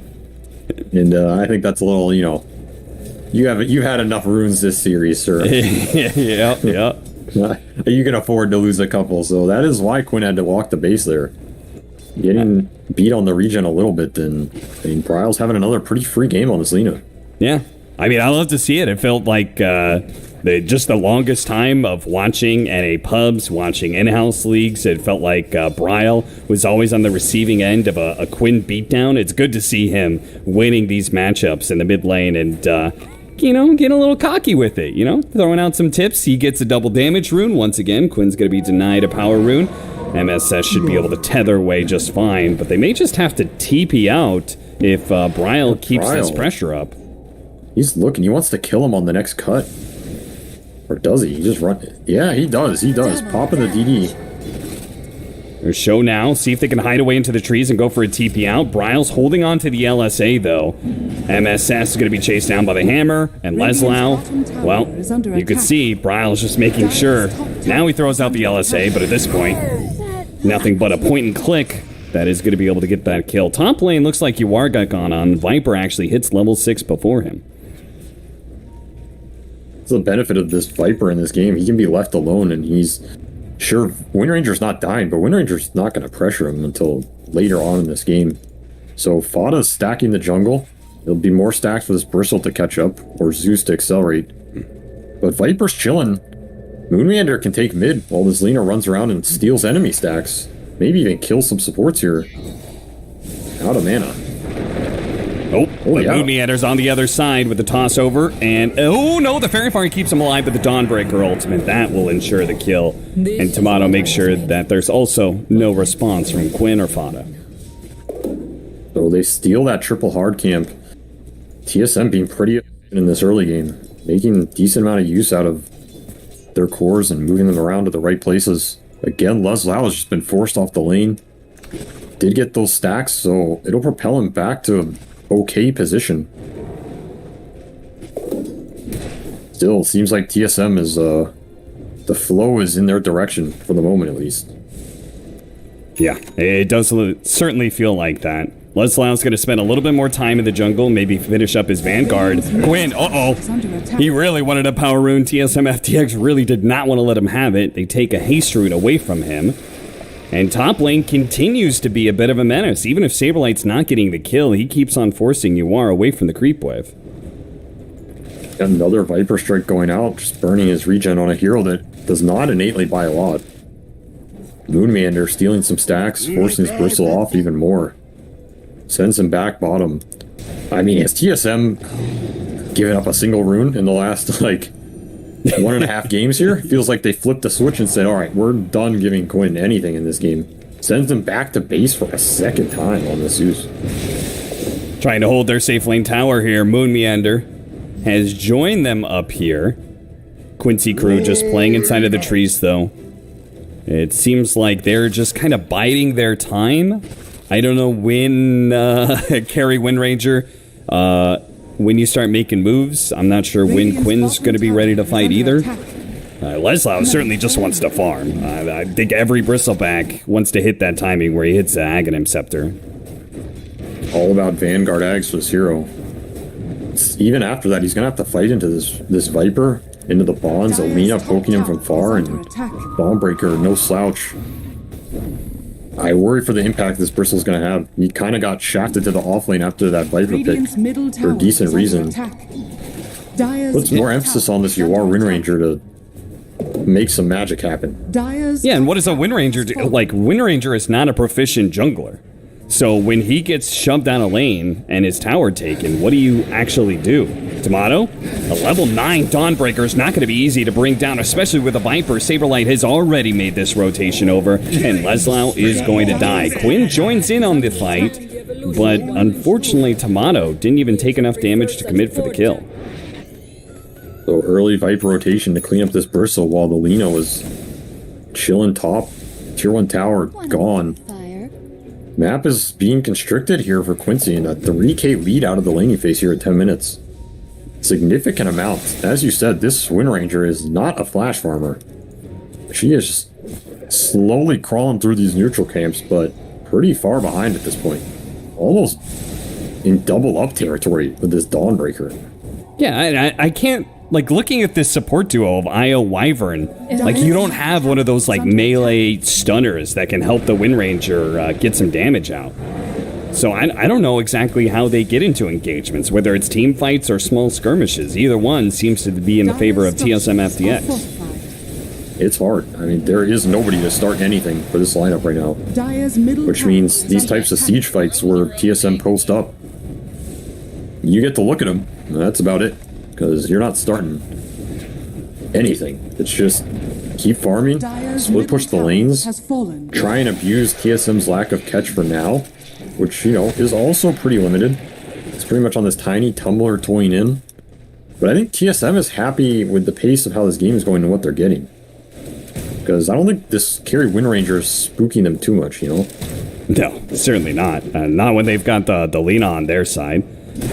And I think that's a little, you had enough runes this series, sir. yeah. You can afford to lose a couple, so that is why Quinn had to walk the base there. Getting beat on the regen a little bit, then Ryle's having another pretty free game on this Lena. Yeah. I mean, I love to see it. It felt like just the longest time of watching NA pubs, watching in-house leagues. It felt like Bryle was always on the receiving end of a Quinn beatdown. It's good to see him winning these matchups in the mid lane and, getting a little cocky with it, throwing out some tips. He gets a double damage rune. Once again, Quinn's going to be denied a power rune. MSS should be able to tether away just fine, but they may just have to TP out if Bryle keeps this pressure up. He's looking. He wants to kill him on the next cut. Or does he? He just run. Yeah, he does. He does. Popping the DD. There's show now. See if they can hide away into the trees and go for a TP out. Bryle's holding on to the LSA, though. MSS is going to be chased down by the hammer. And Leslau, well, you could see Bryle's just making sure. Now he throws out the LSA, but at this point, nothing but a point and click that is going to be able to get that kill. Top lane looks like Yuar got gone on. Viper actually hits level 6 before him. It's the benefit of this Viper in this game. He can be left alone, and he's sure Windranger's not dying, but Windranger's not going to pressure him until later on in this game. So Fada's stacking the jungle. There'll be more stacks for this Bristle to catch up, or Zeus to accelerate. But Viper's chilling. Moonmeander can take mid while this Lena runs around and steals enemy stacks. Maybe even kills some supports here. Out of mana. Moonmeander's on the other side with the toss over, and oh no, the Fairy Fire keeps him alive with the Dawnbreaker ultimate. That will ensure the kill. And Tomato makes sure that there's also no response from Quinn or Fada. So they steal that triple hard camp. TSM being pretty efficient in this early game, making a decent amount of use out of their cores and moving them around to the right places. Again, Leslau has just been forced off the lane. Did get those stacks, so it'll propel him back to an okay position. Still, seems like TSM is, the flow is in their direction, for the moment at least. Yeah, it does certainly feel like that. Leslau's going to spend a little bit more time in the jungle, maybe finish up his Vanguard. Quinn, he really wanted a power rune. TSM FTX really did not want to let him have it. They take a haste rune away from him. And top lane continues to be a bit of a menace. Even if Saberlight's not getting the kill, he keeps on forcing Yuar away from the creep wave. Another Viper Strike going out, just burning his regen on a hero that does not innately buy a lot. Moonmeander stealing some stacks, forcing his Bristle off even more. Sends him back bottom. I mean, has TSM given up a single rune in the last, 1.5 games here? Feels like they flipped the switch and said, alright, we're done giving Quinn anything in this game. Sends him back to base for a second time on the Zeus. Trying to hold their safe lane tower here. Moonmeander has joined them up here. Quincy crew just playing inside of the trees, though. It seems like they're just kind of biding their time. I don't know when, Carry Windranger, when you start making moves. I'm not sure when Quinn's going to be ready to fight either. Leslau certainly just wants to farm. I think every Bristleback wants to hit that timing where he hits the Aghanim Scepter. All about Vanguard Ags for this hero. Even after that, he's going to have to fight into this Viper, into the bonds, Alina poking him from far, and Bombbreaker, no slouch. I worry for the impact this Bristle's going to have. He kind of got shafted to the offlane after that Viper pick for a decent reason. Puts more emphasis on this Yuar Windranger to make some magic happen. Yeah, and what does a Windranger do? Windranger is not a proficient jungler. So when he gets shoved down a lane and his tower taken, what do you actually do? Tomato, a level 9 Dawnbreaker is not going to be easy to bring down, especially with a Viper. Saberlight has already made this rotation over, and Leslau is going to die. Quinn joins in on the fight, but unfortunately, Tomato didn't even take enough damage to commit for the kill. So early Viper rotation to clean up this bristle while the Lina was chilling top. Tier 1 tower gone. Map is being constricted here for Quincy, and a 3k lead out of the laning phase here at 10 minutes. Significant amount. As you said, this Wind Ranger is not a flash farmer. She is just slowly crawling through these neutral camps, but pretty far behind at this point. Almost in double up territory with this Dawnbreaker. Yeah, I can't, like, looking at this support duo of Io Wyvern, like, you don't have one of those, like, melee stunners that can help the Wind Ranger get some damage out. So I don't know exactly how they get into engagements, whether it's team fights or small skirmishes. Either one seems to be in the favor of TSM FDX. It's hard. I mean, there is nobody to start anything for this lineup right now. Which means these types of siege fights where TSM post up, you get to look at them, and that's about it. Because you're not starting anything. It's just keep farming, split push the lanes, try and abuse TSM's lack of catch for now, which, you know, is also pretty limited. It's pretty much on this tiny tumbler toying in. But I think TSM is happy with the pace of how this game is going and what they're getting. Because I don't think this carry Wind Ranger is spooking them too much, you know? No, certainly not. Not when they've got the Lina on their side.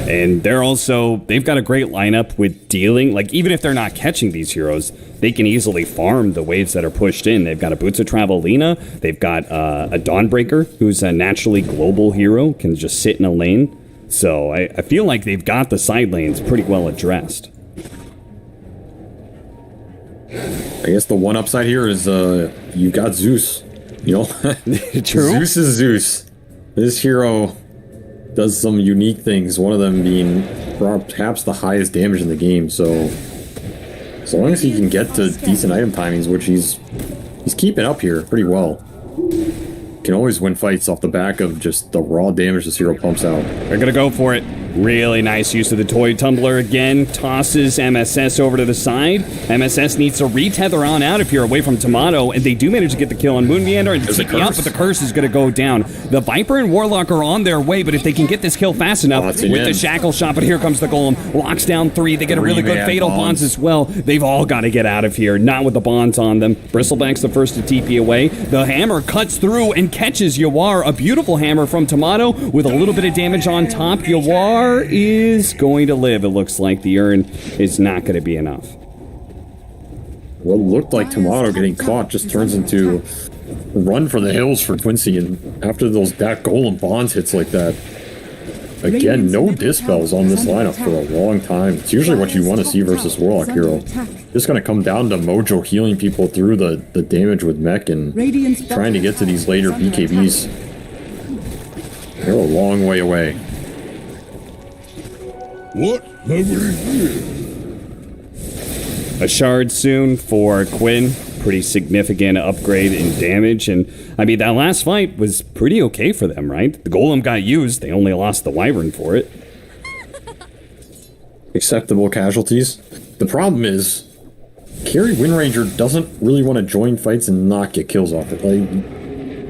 And they've got a great lineup with dealing, like, even if they're not catching these heroes, they can easily farm the waves that are pushed in. They've got a Boots of Travel Lina, they've got a Dawnbreaker, who's a naturally global hero, can just sit in a lane. So I feel like they've got the side lanes pretty well addressed. I guess the one upside here is you got Zeus, you know? True. Zeus is Zeus. This hero does some unique things, one of them being perhaps the highest damage in the game, so as long as he can get to decent item timings, which he's keeping up here pretty well, can always win fights off the back of just the raw damage this hero pumps out. They're gonna go for it. Really nice use of the toy tumbler again. Tosses MSS over to the side. MSS needs to retether on out if you're away from Tomato, and they do manage to get the kill on Moon Meander and TP up, but the curse is gonna go down. The Viper and Warlock are on their way, but if they can get this kill fast enough with the Shackle Shot, but here comes the Golem. Locks down 3. They get a really good Fatal Bonds as well. They've all got to get out of here, not with the bonds on them. Bristleback's the first to TP away. The hammer cuts through and catches Yawar. A beautiful hammer from Tomato with a little bit of damage on top. Yawar is going to live. It looks like the urn is not going to be enough. What looked like Tomato getting caught just turns into run for the hills for Quincy, and after that Golem bonds hits like that, again, no dispels on this lineup for a long time. It's usually what you want to see versus Warlock hero. Just going to come down to Mojo healing people through the damage with mech and trying to get to these later BKBs. They're a long way away. What have we here? A shard soon for Quinn. Pretty significant upgrade in damage. And, I mean, that last fight was pretty okay for them, right? The Golem got used. They only lost the Wyvern for it. Acceptable casualties. The problem is, carry Wind Ranger doesn't really want to join fights and not get kills off it. Like,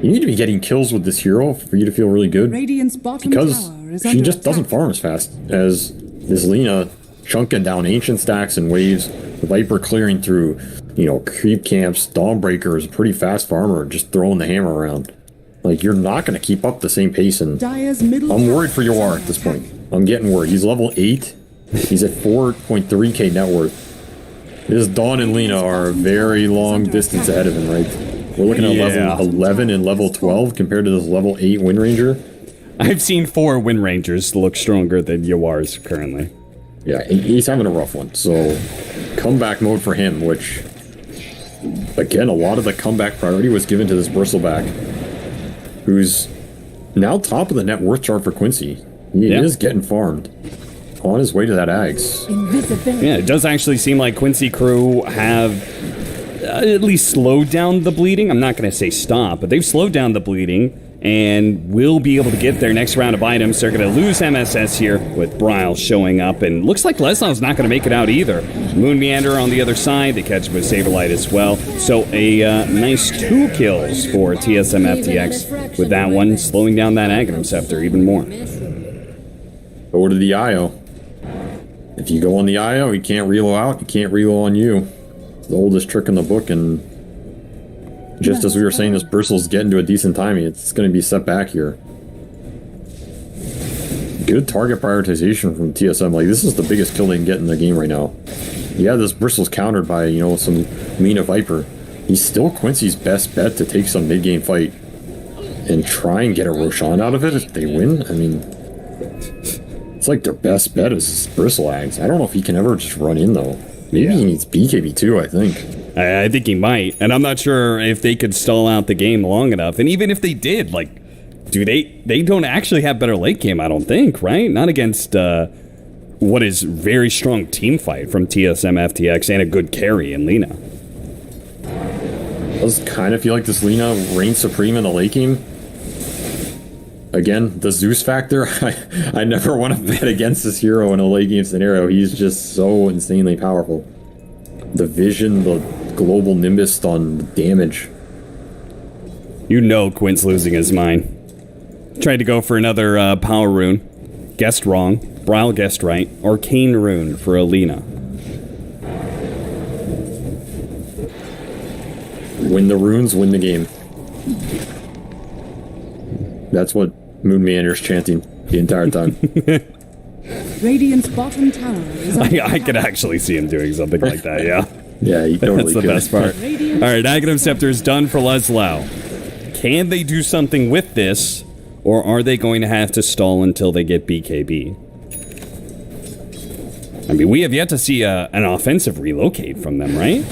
you need to be getting kills with this hero for you to feel really good. Because she just doesn't farm as fast as this Lina chunking down ancient stacks and waves. The Viper clearing through, you know, creep camps. Dawnbreaker is a pretty fast farmer, just throwing the hammer around. Like, you're not going to keep up the same pace, and I'm worried for Yawar at this point. I'm getting worried. He's level 8. He's at 4.3k net worth. His Dawn and Lina are a very long distance ahead of him, right? We're looking at level 11 and level 12 compared to this level 8 Wind Ranger. I've seen 4 Wind Rangers look stronger than Yawar's currently. Yeah, he's having a rough one. So, comeback mode for him, which, again, a lot of the comeback priority was given to this Bristleback, who's now top of the net worth chart for Quincy. He is getting farmed on his way to that Ags. Yeah, it does actually seem like Quincy crew have at least slowed down the bleeding. I'm not going to say stop, but they've slowed down the bleeding. and will be able to get their next round of items. They're going to lose MSS here with Bryle showing up, and looks like Leslow's not going to make it out either. Moon Meander on the other side, they catch him with Saberlight as well. So a nice 2 kills for TSM FTX with that one, slowing down that Aghanim Scepter even more. Go to the IO. If you go on the IO, you can't reload out, you can't reload on you. It's the oldest trick in the book, and just as we were saying, this bristle's getting to a decent timing. It's going to be set back here. Good target prioritization from TSM. Like, this is the biggest kill they can get in the game right now. Yeah, this bristle's countered by, you know, some Mina Viper. He's still Quincy's best bet to take some mid-game fight and try and get a Roshan out of it if they win. I mean, it's like their best bet is Bristle Ags. I don't know if he can ever just run in, though. Maybe he needs BKB too, I think. I think he might, and I'm not sure if they could stall out the game long enough. And even if they did, like, they don't actually have better late game, I don't think, right? Not against what is very strong team fight from TSM FTX and a good carry in Lina. Does kind of feel like this Lina reigns supreme in the late game. Again, the Zeus factor. I never want to bet against this hero in a late game scenario. He's just so insanely powerful. The vision, the global Nimbus stun, the damage. You know Quint's losing his mind. Tried to go for another power rune. Guessed wrong. Bryle guessed right. Arcane rune for Alina. Win the runes, win the game. That's what Moon Meander's chanting the entire time. Radiant's bottom tower is I could actually see him doing something like that, yeah. Yeah, he totally That's the could. best part. Alright, Aghanim Scepter is done for Leslow. Can they do something with this, or are they going to have to stall until they get BKB? I mean, we have yet to see an offensive relocate from them, right?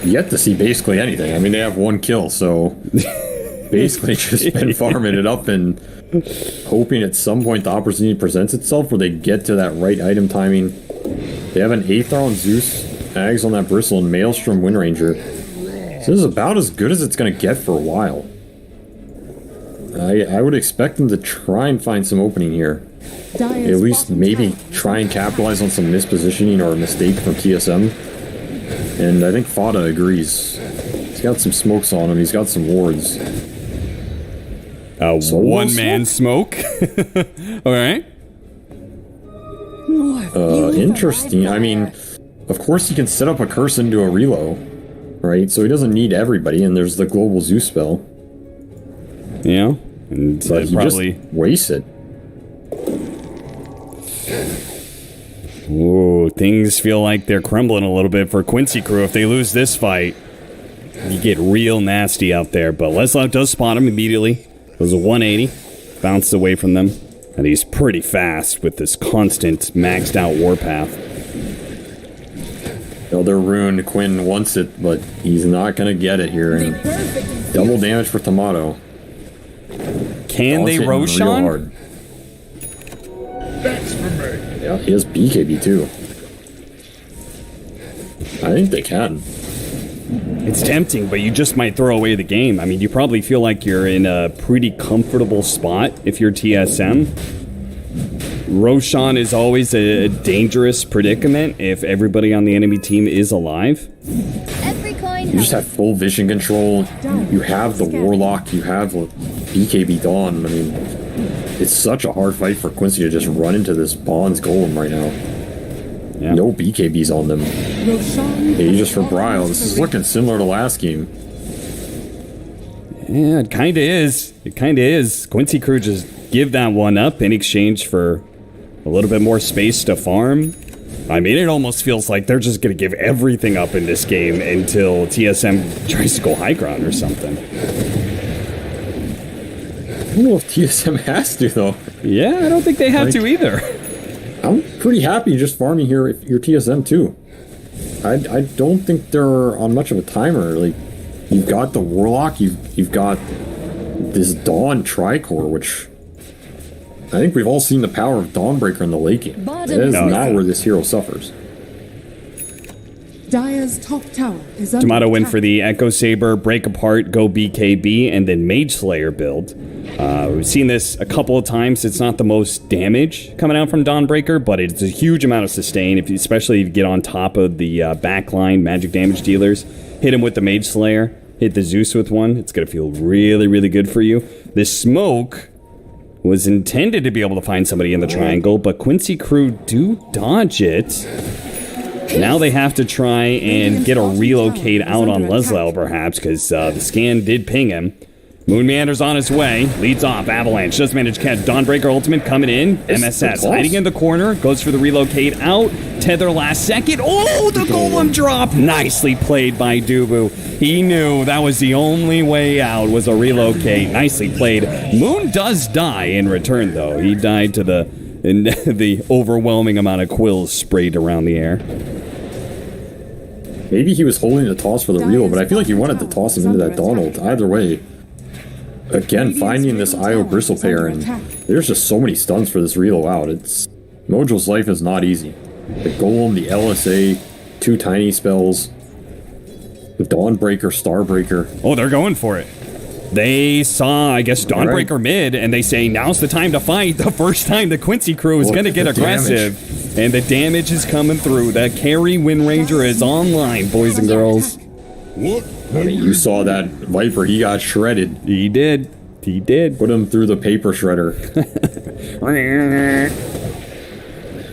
Yet to see basically anything. I mean, they have 1 kill, so basically just been farming it up and hoping at some point the opportunity presents itself where they get to that right item timing. They have an Aether on Zeus, Ags on that Bristle, and Maelstrom Windranger. So this is about as good as it's going to get for a while. I would expect them to try and find some opening here. At least maybe try and capitalize on some mispositioning or a mistake from TSM. And I think Fada agrees. He's got some smokes on him, he's got some wards. One-man smoke. Alright. Interesting. I mean, of course he can set up a curse into a relo, right? So he doesn't need everybody, and there's the global Zeus spell. Yeah, and but he probably just wastes it. Ooh, things feel like they're crumbling a little bit for Quincy crew. If they lose this fight, you get real nasty out there. But Leslow does spot him immediately. It was a 180, bounced away from them, and he's pretty fast with this constant maxed out warpath. Another rune, Quinn wants it, but he's not going to get it here. And double damage for Tomato. Can they Roshan? That's for me. Yeah, he has BKB too. I think they can. It's tempting, but you just might throw away the game. I mean, you probably feel like you're in a pretty comfortable spot if you're TSM. Roshan is always a dangerous predicament if everybody on the enemy team is alive. You just have full vision control. You have the Warlock. You have BKB Dawn. I mean, it's such a hard fight for Quincy to just run into this Bonds Golem right now. Yeah. No BKBs on them. Aegis for Bryle. This is looking similar to last game. Yeah, it kind of is. It kind of is. Quincy crew just give that one up in exchange for a little bit more space to farm. I mean, it almost feels like they're just going to give everything up in this game until TSM tries to go high ground or something. I don't know if TSM has to, though. Yeah, I don't think they have to either. I'm pretty happy just farming here if you're TSM, too. I don't think they're on much of a timer. Like, you've got the Warlock, you've got this Dawn Tricore, which I think we've all seen the power of Dawnbreaker in the late game. That is not where this hero suffers. Dire's top tower is under Tomato went attack. for the Echo Saber, Break Apart, go BKB, and then Mage Slayer build. We've seen this a couple of times. It's not the most damage coming out from Dawnbreaker, but it's a huge amount of sustain, especially if you get on top of the backline magic damage dealers. Hit him with the Mage Slayer, hit the Zeus with one. It's going to feel really, really good for you. This smoke was intended to be able to find somebody in the triangle, but Quincy crew do dodge it. Now they have to try and get a relocate out on Leslau, perhaps, because the scan did ping him. Moon Meander's on his way. Leads off. Avalanche does manage to catch Dawnbreaker ultimate coming in. MSS hiding in the corner. Goes for the relocate out. Tether last second. Oh, the golem drop. Nicely played by Dubu. He knew that was the only way out was a relocate. Nicely played. Moon does die in return, though. He died to the overwhelming amount of quills sprayed around the air. Maybe he was holding the toss for the real, but I feel like he wanted to toss him into that Donald. Either way, again, finding this IO bristle pair, and there's just so many stuns for this real out. Mojo's life is not easy. The Golem, the LSA, 2 tiny spells, the Dawnbreaker, Starbreaker. Oh, they're going for it. They saw, I guess, Dawnbreaker mid, and they say, now's the time to fight. The first time the Quincy crew is going to get aggressive. And the damage is coming through. That carry Wind Ranger is online, boys and girls. I mean, you saw that Viper. He got shredded. He did. He did. Put him through the paper shredder.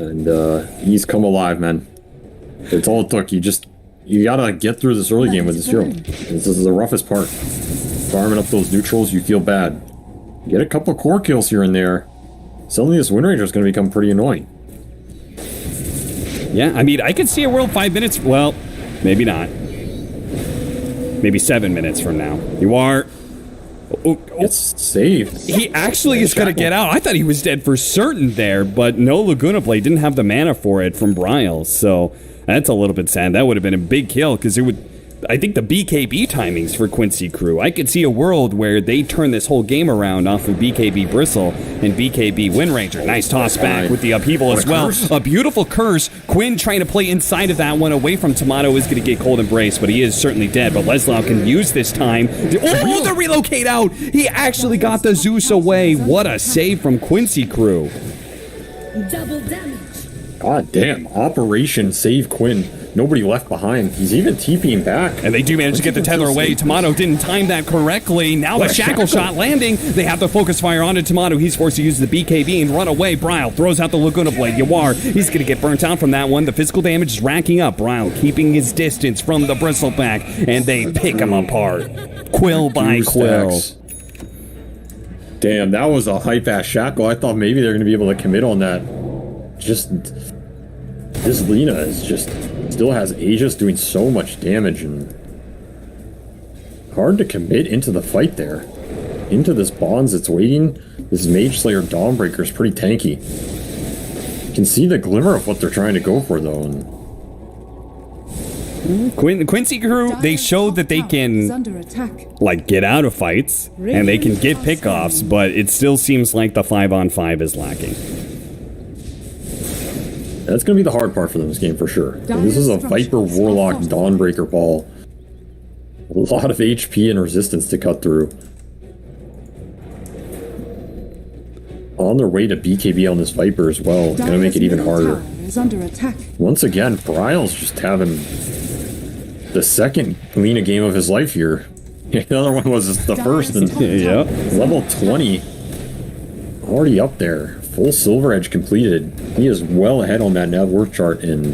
And he's come alive, man. It's all it took. You gotta get through this early game with this hero. This is the roughest part. Farming up those neutrals, you feel bad. Get a couple core kills here and there. Suddenly this Wind Ranger is going to become pretty annoying. Yeah, I mean, I could see a world 5 minutes. Well, maybe not. Maybe 7 minutes from now. You are... It's saved. He actually is going to get out. I thought he was dead for certain there, but no Laguna Blade didn't have the mana for it from Bryles, so that's a little bit sad. That would have been a big kill, because it would... I think the BKB timings for Quincy crew, I could see a world where they turn this whole game around off of BKB Bristle and BKB Wind Ranger. Nice toss back with the upheaval as well. A beautiful curse. Quinn trying to play inside of that one away from Tomato is going to get cold embrace, but he is certainly dead. But Leslau can use this time. Oh, the relocate out. He actually got the Zeus away. What a save from Quincy crew. Double damage. God damn. Operation Save Quinn. Nobody left behind. He's even TPing back. And they do manage to get the tether away. Tomato didn't time that correctly. Now the shackle shot landing. They have the focus fire onto Tomato. He's forced to use the BKB and run away. Bryle throws out the Laguna Blade. Yawar, he's going to get burnt out from that one. The physical damage is racking up. Bryle keeping his distance from the Bristleback. And they pick him apart. Quill by quill. Damn, that was a hype-ass shackle. I thought maybe they're going to be able to commit on that. Just... This Lina is just... Still has Aegis doing so much damage, and hard to commit into the fight there. Into this Bonds that's waiting. This Mage Slayer Dawnbreaker is pretty tanky. You can see the glimmer of what they're trying to go for, though. And Quincy crew, they showed that they can like get out of fights and they can get pickoffs, but it still seems like the 5-on-5 is lacking. That's going to be the hard part for them this game, for sure. And this is a Viper Warlock Dawnbreaker ball. A lot of HP and resistance to cut through. On their way to BKB on this Viper as well. Going to make it even harder. Once again, Bryle's just having the second Lina game of his life here. The other one was the first. And yeah. Level 20. Already up there. Full Silver Edge completed. He is well ahead on that net worth chart, and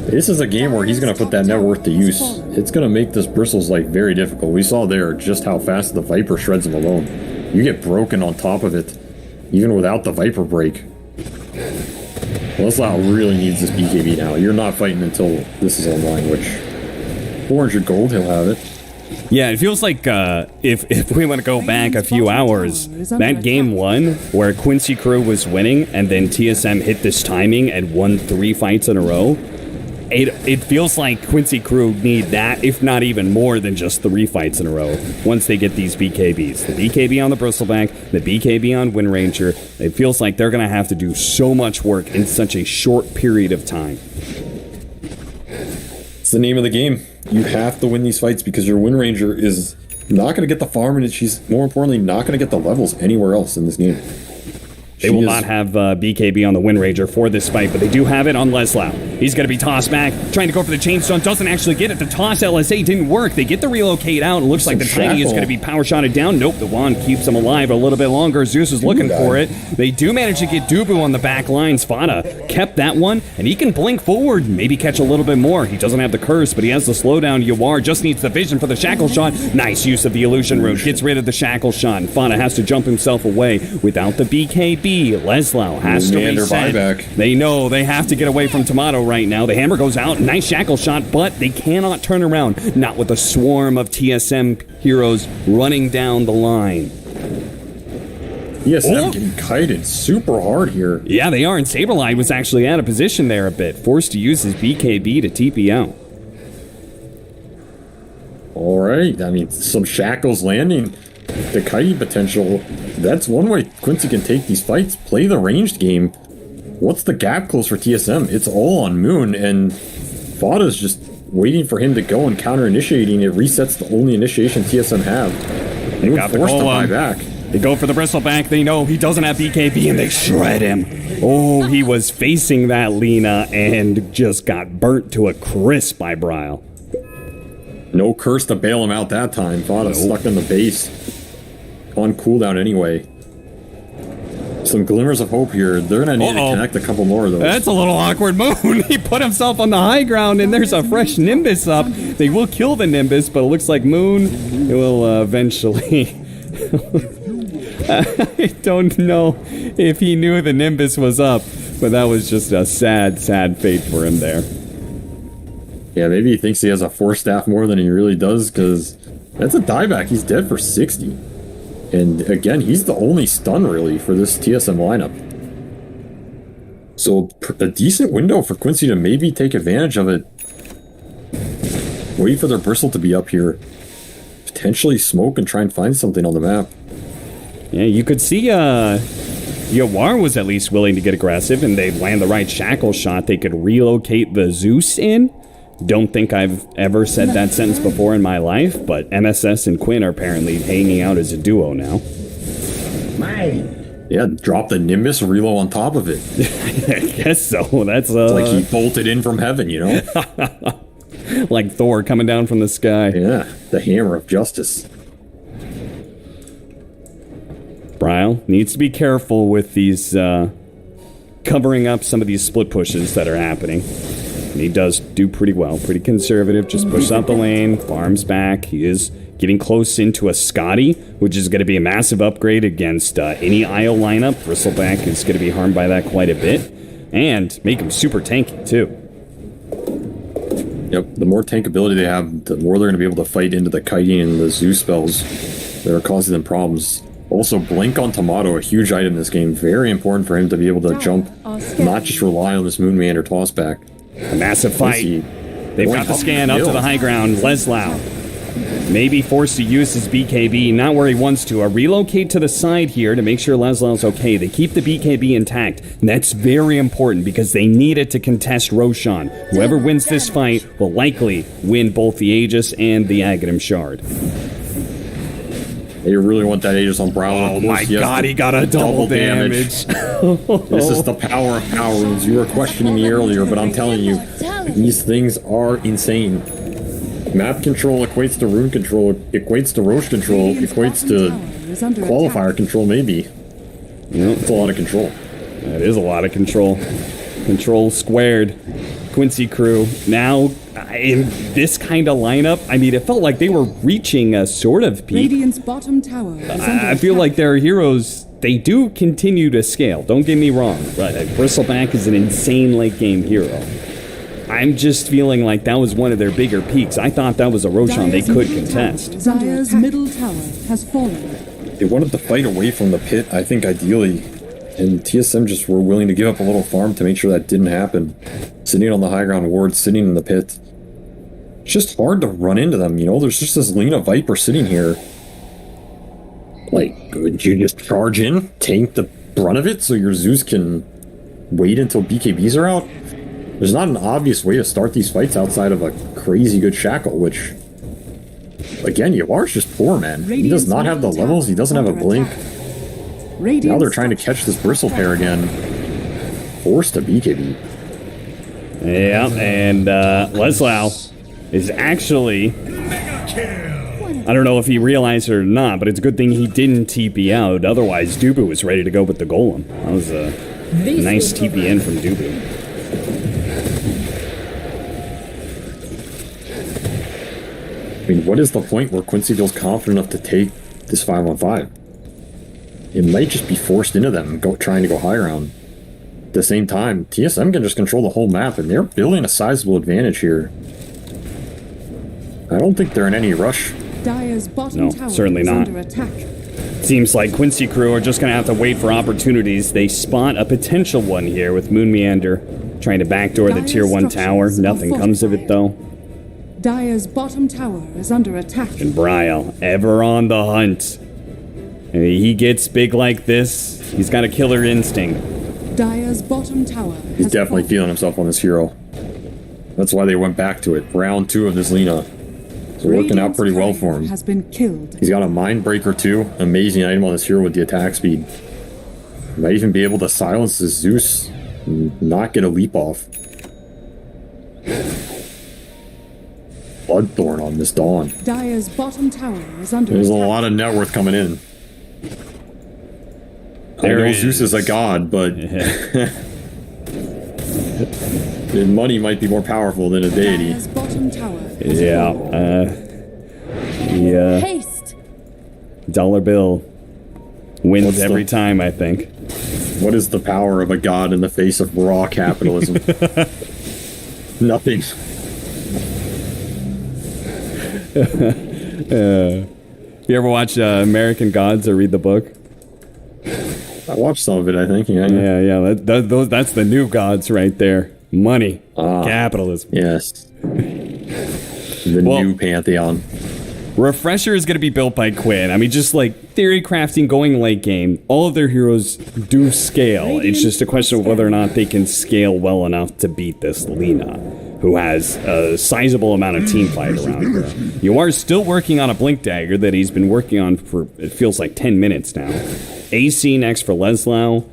this is a game where he's going to put that net worth to use. It's going to make this Bristle's life very difficult. We saw there just how fast the Viper shreds him alone. You get broken on top of it, even without the Viper break. Leslau really needs this BKB now. You're not fighting until this is online, which 400 gold, he'll have it. Yeah, it feels like if we want to go back a few hours, that game 1 where Quincy crew was winning and then TSM hit this timing and won 3 fights in a row, it feels like Quincy crew need that, if not even more than just 3 fights in a row, once they get these BKBs. The BKB on the Bristleback, the BKB on Wind Ranger. It feels like they're going to have to do so much work in such a short period of time. It's the name of the game. You have to win these fights because your Wind Ranger is not going to get the farm, and she's, more importantly, not going to get the levels anywhere else in this game. They will not have BKB on the Wind Ranger for this fight, but they do have it on Leslau. He's going to be tossed back, trying to go for the Chainstone, doesn't actually get it. The toss LSA didn't work. They get the relocate out, and looks like the Tiny is going to be power shotted down. Nope, the Wand keeps him alive a little bit longer. Zeus is looking for it. They do manage to get Dubu on the back line. Spada kept that one, and he can blink forward, maybe catch a little bit more. He doesn't have the curse, but he has the slowdown. Yawar just needs the vision for the shackle shot. Nice use of the illusion rune. Gets rid of the shackle shot, and Fada has to jump himself away without the BKB. Leslau has to reset. Buyback. They know they have to get away from Tomato right now. The hammer goes out. Nice shackle shot, but they cannot turn around. Not with a swarm of TSM heroes running down the line. TSM getting kited super hard here. Yeah, they are, and Saberlight was actually out of position there a bit. Forced to use his BKB to TP out. All right. I mean, some shackles landing. The kiting potential, that's one way Quincy can take these fights. Play the ranged game. What's the gap close for TSM? It's all on Moon, and Fada's just waiting for him to go and counter-initiating. It resets the only initiation TSM have. Moon forced to buy back. They go for the bristleback. They know he doesn't have BKB, and they shred him. Oh, he was facing that Lina and just got burnt to a crisp by Bryle. No curse to bail him out that time. Fada stuck in the base. On cooldown anyway. Some glimmers of hope here. They're going to need to connect a couple more of those. That's a little awkward. Moon, he put himself on the high ground, and there's a fresh Nimbus up. They will kill the Nimbus, but it looks like Moon will eventually... I don't know if he knew the Nimbus was up, but that was just a sad, sad fate for him there. Yeah, maybe he thinks he has a 4-staff more than he really does, because that's a dieback. He's dead for 60. And again, he's the only stun, really, for this TSM lineup. So, a decent window for Quincy to maybe take advantage of it. Wait for their bristle to be up here. Potentially smoke and try and find something on the map. Yeah, you could see Yawar was at least willing to get aggressive, and they'd land the right shackle shot. They could relocate the Zeus in. Don't think I've ever said that sentence before in my life, but MSS and Quinn are apparently hanging out as a duo now. Yeah, drop the Nimbus Relo on top of it. I guess so. That's it's like he bolted in from heaven, you know? Like Thor coming down from the sky. Yeah, the hammer of justice. Bryle needs to be careful with these covering up some of these split pushes that are happening. And he does do pretty well, pretty conservative, just pushes out the lane, farms back. He is getting close into a Scotty, which is going to be a massive upgrade against any IO lineup. Bristleback is going to be harmed by that quite a bit, and make him super tanky, too. Yep, the more tankability they have, the more they're going to be able to fight into the kiting and the Zeus spells that are causing them problems. Also, Blink on Tomato, a huge item in this game. Very important for him to be able to jump, not just rely on this Moonman or tossback. A massive fight. They've got the scan up to the high ground. Leslau maybe forced to use his BKB, not where he wants to. A relocate to the side here to make sure Leslau's okay. They keep the BKB intact. And that's very important because they need it to contest Roshan. Whoever wins this fight will likely win both the Aegis and the Aghanim Shard. They really want that Aegis on Bryle. Oh my god, he got a double damage. This is the power of power runes. You were questioning me earlier, but I'm telling you, these things are insane. Map control equates to rune control, equates to Roche control, equates to Qualifier control, maybe. It's a lot of control. That is a lot of control. Control squared. Quincy crew. Now, in this kind of lineup, I mean, it felt like they were reaching a sort of peak. Radiant's bottom tower is under I feel like their heroes, they do continue to scale. Don't get me wrong, but Bristleback is an insane late game hero. I'm just feeling like that was one of their bigger peaks. I thought that was a Roshan they could contest. Zaya's middle tower has fallen. They wanted to fight away from the pit, I think, ideally. And TSM just were willing to give up a little farm to make sure that didn't happen. Sitting on the high ground ward, sitting in the pit. It's just hard to run into them, you know? There's just this Lina Viper sitting here. Like, would you just charge in, tank the brunt of it so your Zeus can wait until BKBs are out? There's not an obvious way to start these fights outside of a crazy good shackle, which, again, Yawar's just poor, man. He does not have the levels, he doesn't have a blink. Now they're trying to catch this bristle pair again. Forced to BKB. Yeah, and Leslau is actually... I don't know if he realized it or not, but it's a good thing he didn't TP out. Otherwise, Dubu was ready to go with the golem. That was a nice TP in from Dubu. I mean, what is the point where Quincy feels confident enough to take this 5-on-5? It might just be forced into them, trying to go high ground. At the same time, TSM can just control the whole map, and they're building a sizable advantage here. I don't think they're in any rush. Dire's bottom tower certainly is not. under attack. Seems like Quincy crew are just going to have to wait for opportunities. They spot a potential one here with Moon Meander trying to backdoor the tier 1 tower. Nothing comes of it, though. Dire's bottom tower is under attack. And Bryle, ever on the hunt. And he gets big like this, he's got a killer instinct. Dire's bottom tower He's definitely feeling himself on this hero. That's why they went back to it. Round 2 of this Lina. It's working out pretty well for him. Has been killed. He's got a Mind Breaker too. Amazing item on this hero with the attack speed. Might even be able to silence this Zeus and not get a leap off. Bloodthorn on this Dawn. Dire's bottom tower is under There's attack. a lot of net worth coming in. I know Zeus is a god, but money might be more powerful than a deity. Dire's bottom tower Yeah, Haste! dollar bill wins every time, I think. What is the power of a god in the face of raw capitalism? Nothing. You ever watch American Gods or read the book? I watched some of it, I think. Yeah. That's the new gods right there. Money, capitalism. Yes. The new pantheon. Refresher is going to be built by Quinn. I mean, just like theory crafting going late game, all of their heroes do scale. It's just a question of whether or not they can scale well enough to beat this Lina, who has a sizable amount of team fight around her. You are still working on a Blink Dagger that he's been working on for, it feels like 10 minutes now. AC next for Leslau.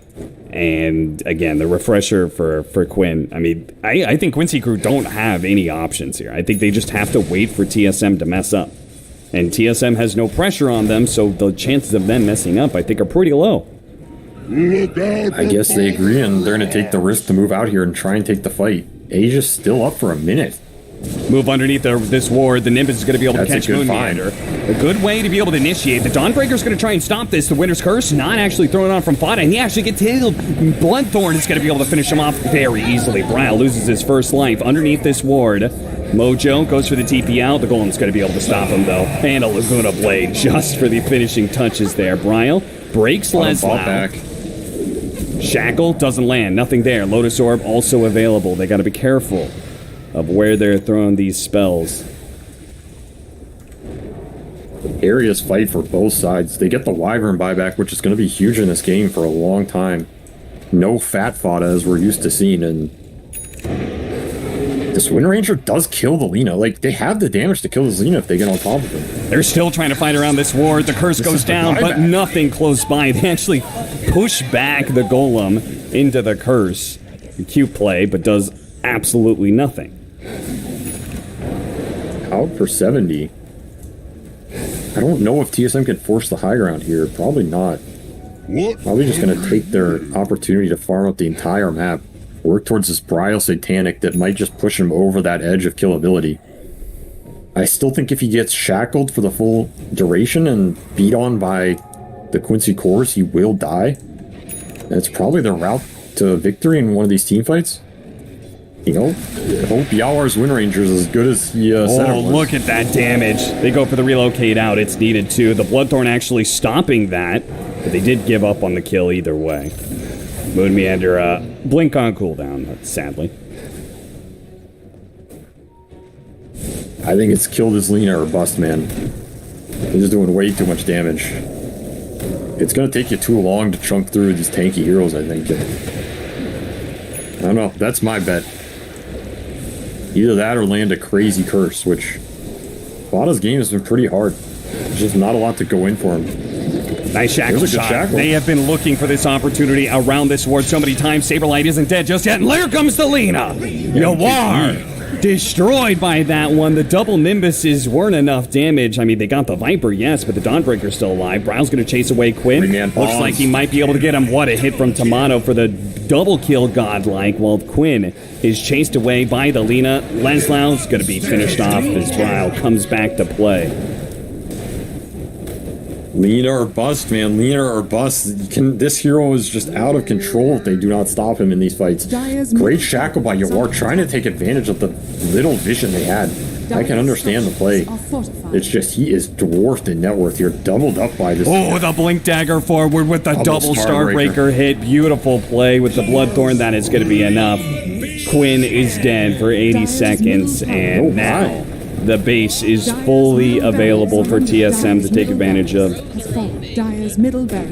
And again, the refresher for Quinn. I mean, I think Quincy crew don't have any options here. I think they just have to wait for TSM to mess up. And TSM has no pressure on them, so the chances of them messing up, I think, are pretty low. I guess they agree, and they're going to take the risk to move out here and try and take the fight. Asia's still up for a minute. Move underneath this ward. The Nimbus is going to be able to catch Moon Meander. A good way to be able to initiate. The Dawnbreaker's going to try and stop this. The Winter's Curse not actually thrown on from Fada, and he actually gets healed. Bloodthorn is going to be able to finish him off very easily. Bryle loses his first life underneath this ward. Mojo goes for the TP out. The Golem's going to be able to stop him, though. And a Laguna Blade just for the finishing touches there. Bryle breaks Leslau. Shackle doesn't land. Nothing there. Lotus Orb also available. They got to be careful of where they're throwing these spells. Areas fight for both sides. They get the Wyvern buyback, which is going to be huge in this game for a long time. No fat fodder as we're used to seeing, and this Wind Ranger does kill the Lina. Like, they have the damage to kill this Lina if they get on top of him. They're still trying to fight around this ward. The curse goes down, but nothing close by. They actually push back the Golem into the curse. Cute play, but does absolutely nothing. Out for 70. I don't know if TSM can force the high ground here. Probably not. Probably just going to take their opportunity to farm up the entire map. Work towards this Bryle Satanic that might just push him over that edge of killability. I still think if he gets shackled for the full duration and beat on by the Quincy cores, he will die. And it's probably the route to victory in one of these team fights. You know, I hope Yawar's Wind Ranger is as good as he said it was. Look at that damage. They go for the relocate out. It's needed too. The Bloodthorn actually stopping that, but they did give up on the kill either way. Moon Meander, blink on cooldown, sadly. I think it's kill this Lina or bust, man. He's doing way too much damage. It's going to take you too long to chunk through these tanky heroes, I think. I don't know. That's my bet. Either that or land a crazy curse, which Vada's game has been pretty hard. There's just not a lot to go in for him. Nice shackle There's a good shot. shackle. They have been looking for this opportunity around this ward so many times. Saberlight isn't dead just yet. And there comes the Lena. Yawar destroyed by that one. The double Nimbuses weren't enough damage. I mean, they got the Viper, yes, but the Dawnbreaker's still alive. Brow's going to chase away Quinn. Three-man Looks pawns. like he might be able to get him. What a hit from Tomato for the double kill godlike, while Quinn is chased away by the Lena. Leslau's going to be finished off as Brow comes back to play. Lena or bust, man. Lena or bust. This hero is just out of control if they do not stop him in these fights. Great shackle by Yawar, trying to take advantage of the little vision they had. I can understand the play. It's just he is dwarfed in net worth here, doubled up by this. Oh, the blink dagger forward with the double Starbreaker hit. Beautiful play with the Bloodthorn. That is going to be enough. Quinn is dead for 80 seconds, and now the base is fully available for TSM to take advantage of.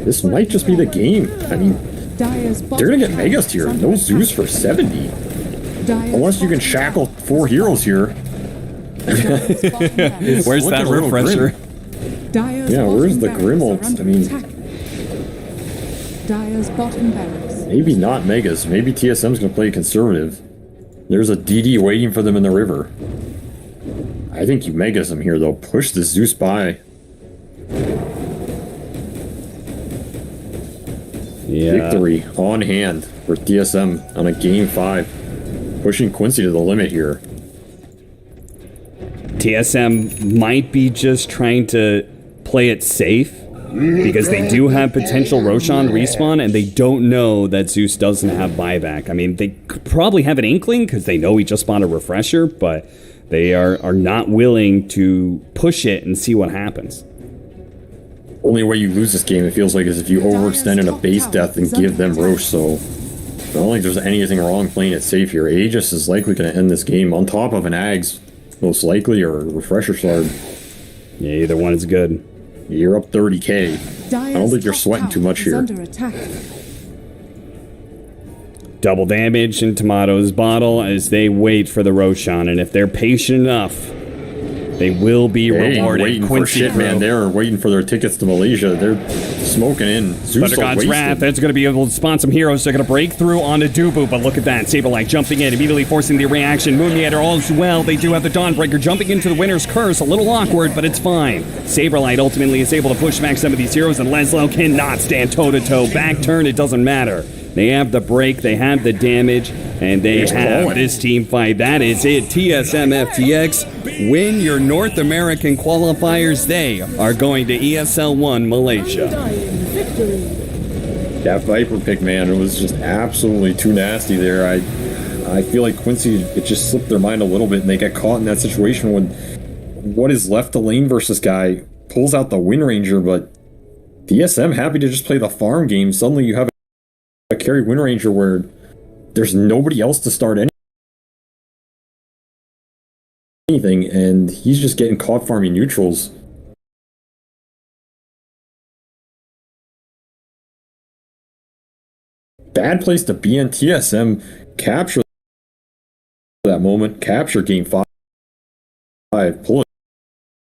This might just be the game. I mean, they're going to get Megas here. No Zeus for 70. Unless you can shackle 4 heroes here. Where's that refresher? Yeah, where's the Grim ult? I mean, maybe not Megas. Maybe TSM's going to play conservative. There's a DD waiting for them in the river. I think you Megas him here, though. Push the Zeus by. Yeah. Victory on hand for TSM on a game 5. Pushing Quincy to the limit here. TSM might be just trying to play it safe because they do have potential Roshan respawn and they don't know that Zeus doesn't have buyback. I mean, they could probably have an inkling because they know he just bought a refresher, but they are not willing to push it and see what happens. Only way you lose this game, it feels like, is if you overextend in a base death and give them Rosh, so I don't think there's anything wrong playing it safe here. Aegis is likely going to end this game on top of an Ags, most likely, or a Refresher Shard. Yeah, either one is good. You're up 30k. I don't think you're sweating too much here. Double damage in Tomato's bottle as they wait for the Roshan, and if they're patient enough, they will be rewarded. Waiting Quincy for shit, crew. man. They're waiting for their tickets to Malaysia. They're smoking in. Zeus Thundergod's Wrath, that's going to be able to spawn some heroes. They're going to break through onto Dubu, but look at that. Saberlight jumping in, immediately forcing the reaction. Moonmeander all as well. They do have the Dawnbreaker jumping into the Winner's Curse. A little awkward, but it's fine. Saberlight ultimately is able to push back some of these heroes, and Leslo cannot stand toe-to-toe. Back turn, it doesn't matter. They have the break, they have the damage, and they have this team fight. That is it. TSM FTX win your North American qualifiers. They are going to ESL 1 Malaysia. That Viper pick, man, it was just absolutely too nasty there. I feel like Quincy, it just slipped their mind a little bit, and they got caught in that situation when what is left the lane versus guy pulls out the Wind Ranger, but DSM happy to just play the farm game. Suddenly you have a carry Wind Ranger where there's nobody else to start anything, and he's just getting caught farming neutrals. Bad place to be in. TSM capture that moment, capture game 5, pull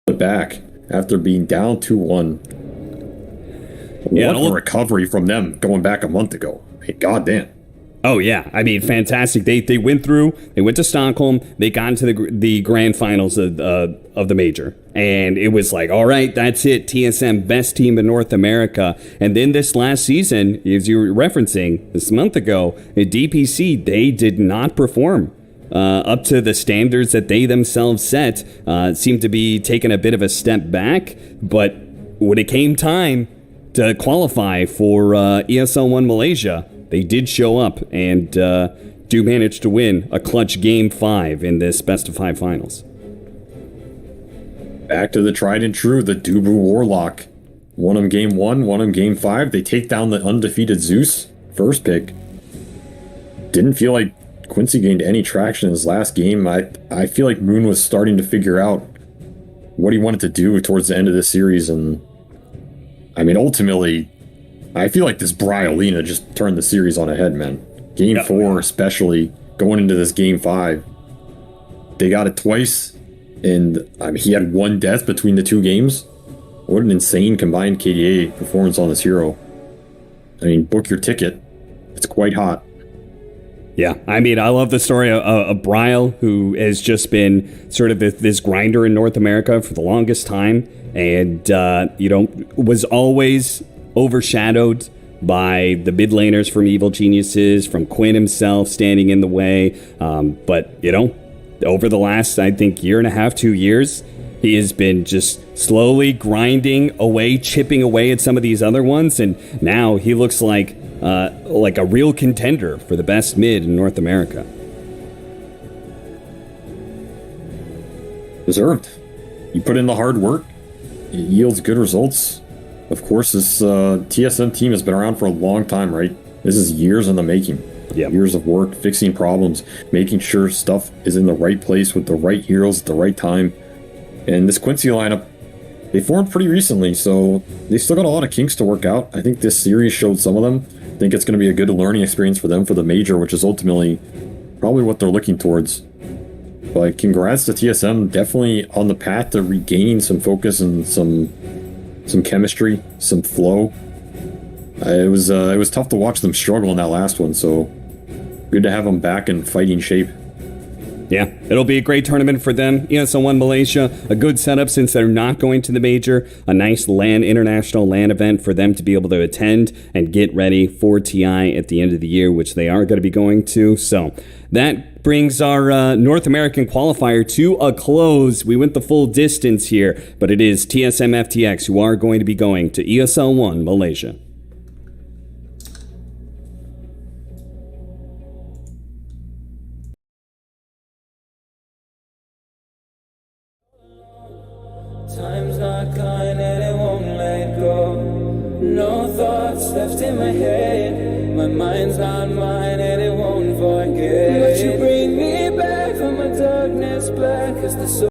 it back after being down 2-1. Yeah, what a recovery from them going back a month ago. Hey, goddamn. Oh, yeah. I mean, fantastic. They went through, they went to Stockholm, they got into the grand finals of the major. And it was like, all right, that's it. TSM, best team in North America. And then this last season, as you were referencing, this month ago, at DPC, they did not perform up to the standards that they themselves set. Seemed to be taking a bit of a step back. But when it came time to qualify for ESL 1 Malaysia, they did show up and do manage to win a clutch Game 5 in this best-of-5 finals. Back to the tried and true, the Dubu Warlock. Won them Game 1, won them Game 5. They take down the undefeated Zeus, first pick. Didn't feel like Quincy gained any traction in his last game. I feel like Moon was starting to figure out what he wanted to do towards the end of this series, and I mean, ultimately, I feel like this Bryolina just turned the series on its head, man. Game 4, especially, going into this Game 5. they got it twice, and I mean, he had 1 death between the 2 games. What an insane combined KDA performance on this hero. I mean, book your ticket. It's quite hot. Yeah, I mean, I love the story of Bryle, who has just been sort of this grinder in North America for the longest time, and, was always overshadowed by the mid laners from Evil Geniuses, from Quinn himself standing in the way. But, over the last, I think, 1.5 to 2 years, he has been just slowly grinding away, chipping away at some of these other ones, and now he looks like a real contender for the best mid in North America. Deserved. You put in the hard work, it yields good results. Of course, this TSM team has been around for a long time, right? This is years in the making. Yep. Years of work, fixing problems, making sure stuff is in the right place with the right heroes at the right time. And this Quincy lineup, they formed pretty recently, so they still got a lot of kinks to work out. I think this series showed some of them. I think it's going to be a good learning experience for them for the major, which is ultimately probably what they're looking towards. But congrats to TSM, definitely on the path to regaining some focus and some chemistry, some flow. It was tough to watch them struggle in that last one, so good to have them back in fighting shape. Yeah, it'll be a great tournament for them. ESL 1 Malaysia, a good setup since they're not going to the major. A nice international LAN event for them to be able to attend and get ready for TI at the end of the year, which they are going to be going to. So that brings our North American qualifier to a close. We went the full distance here, but it is TSM FTX who are going to be going to ESL 1 Malaysia. Time's not kind and it won't let go. No thoughts left in my head. My mind's not mine and it won't forget. But you bring me back from my darkness black as the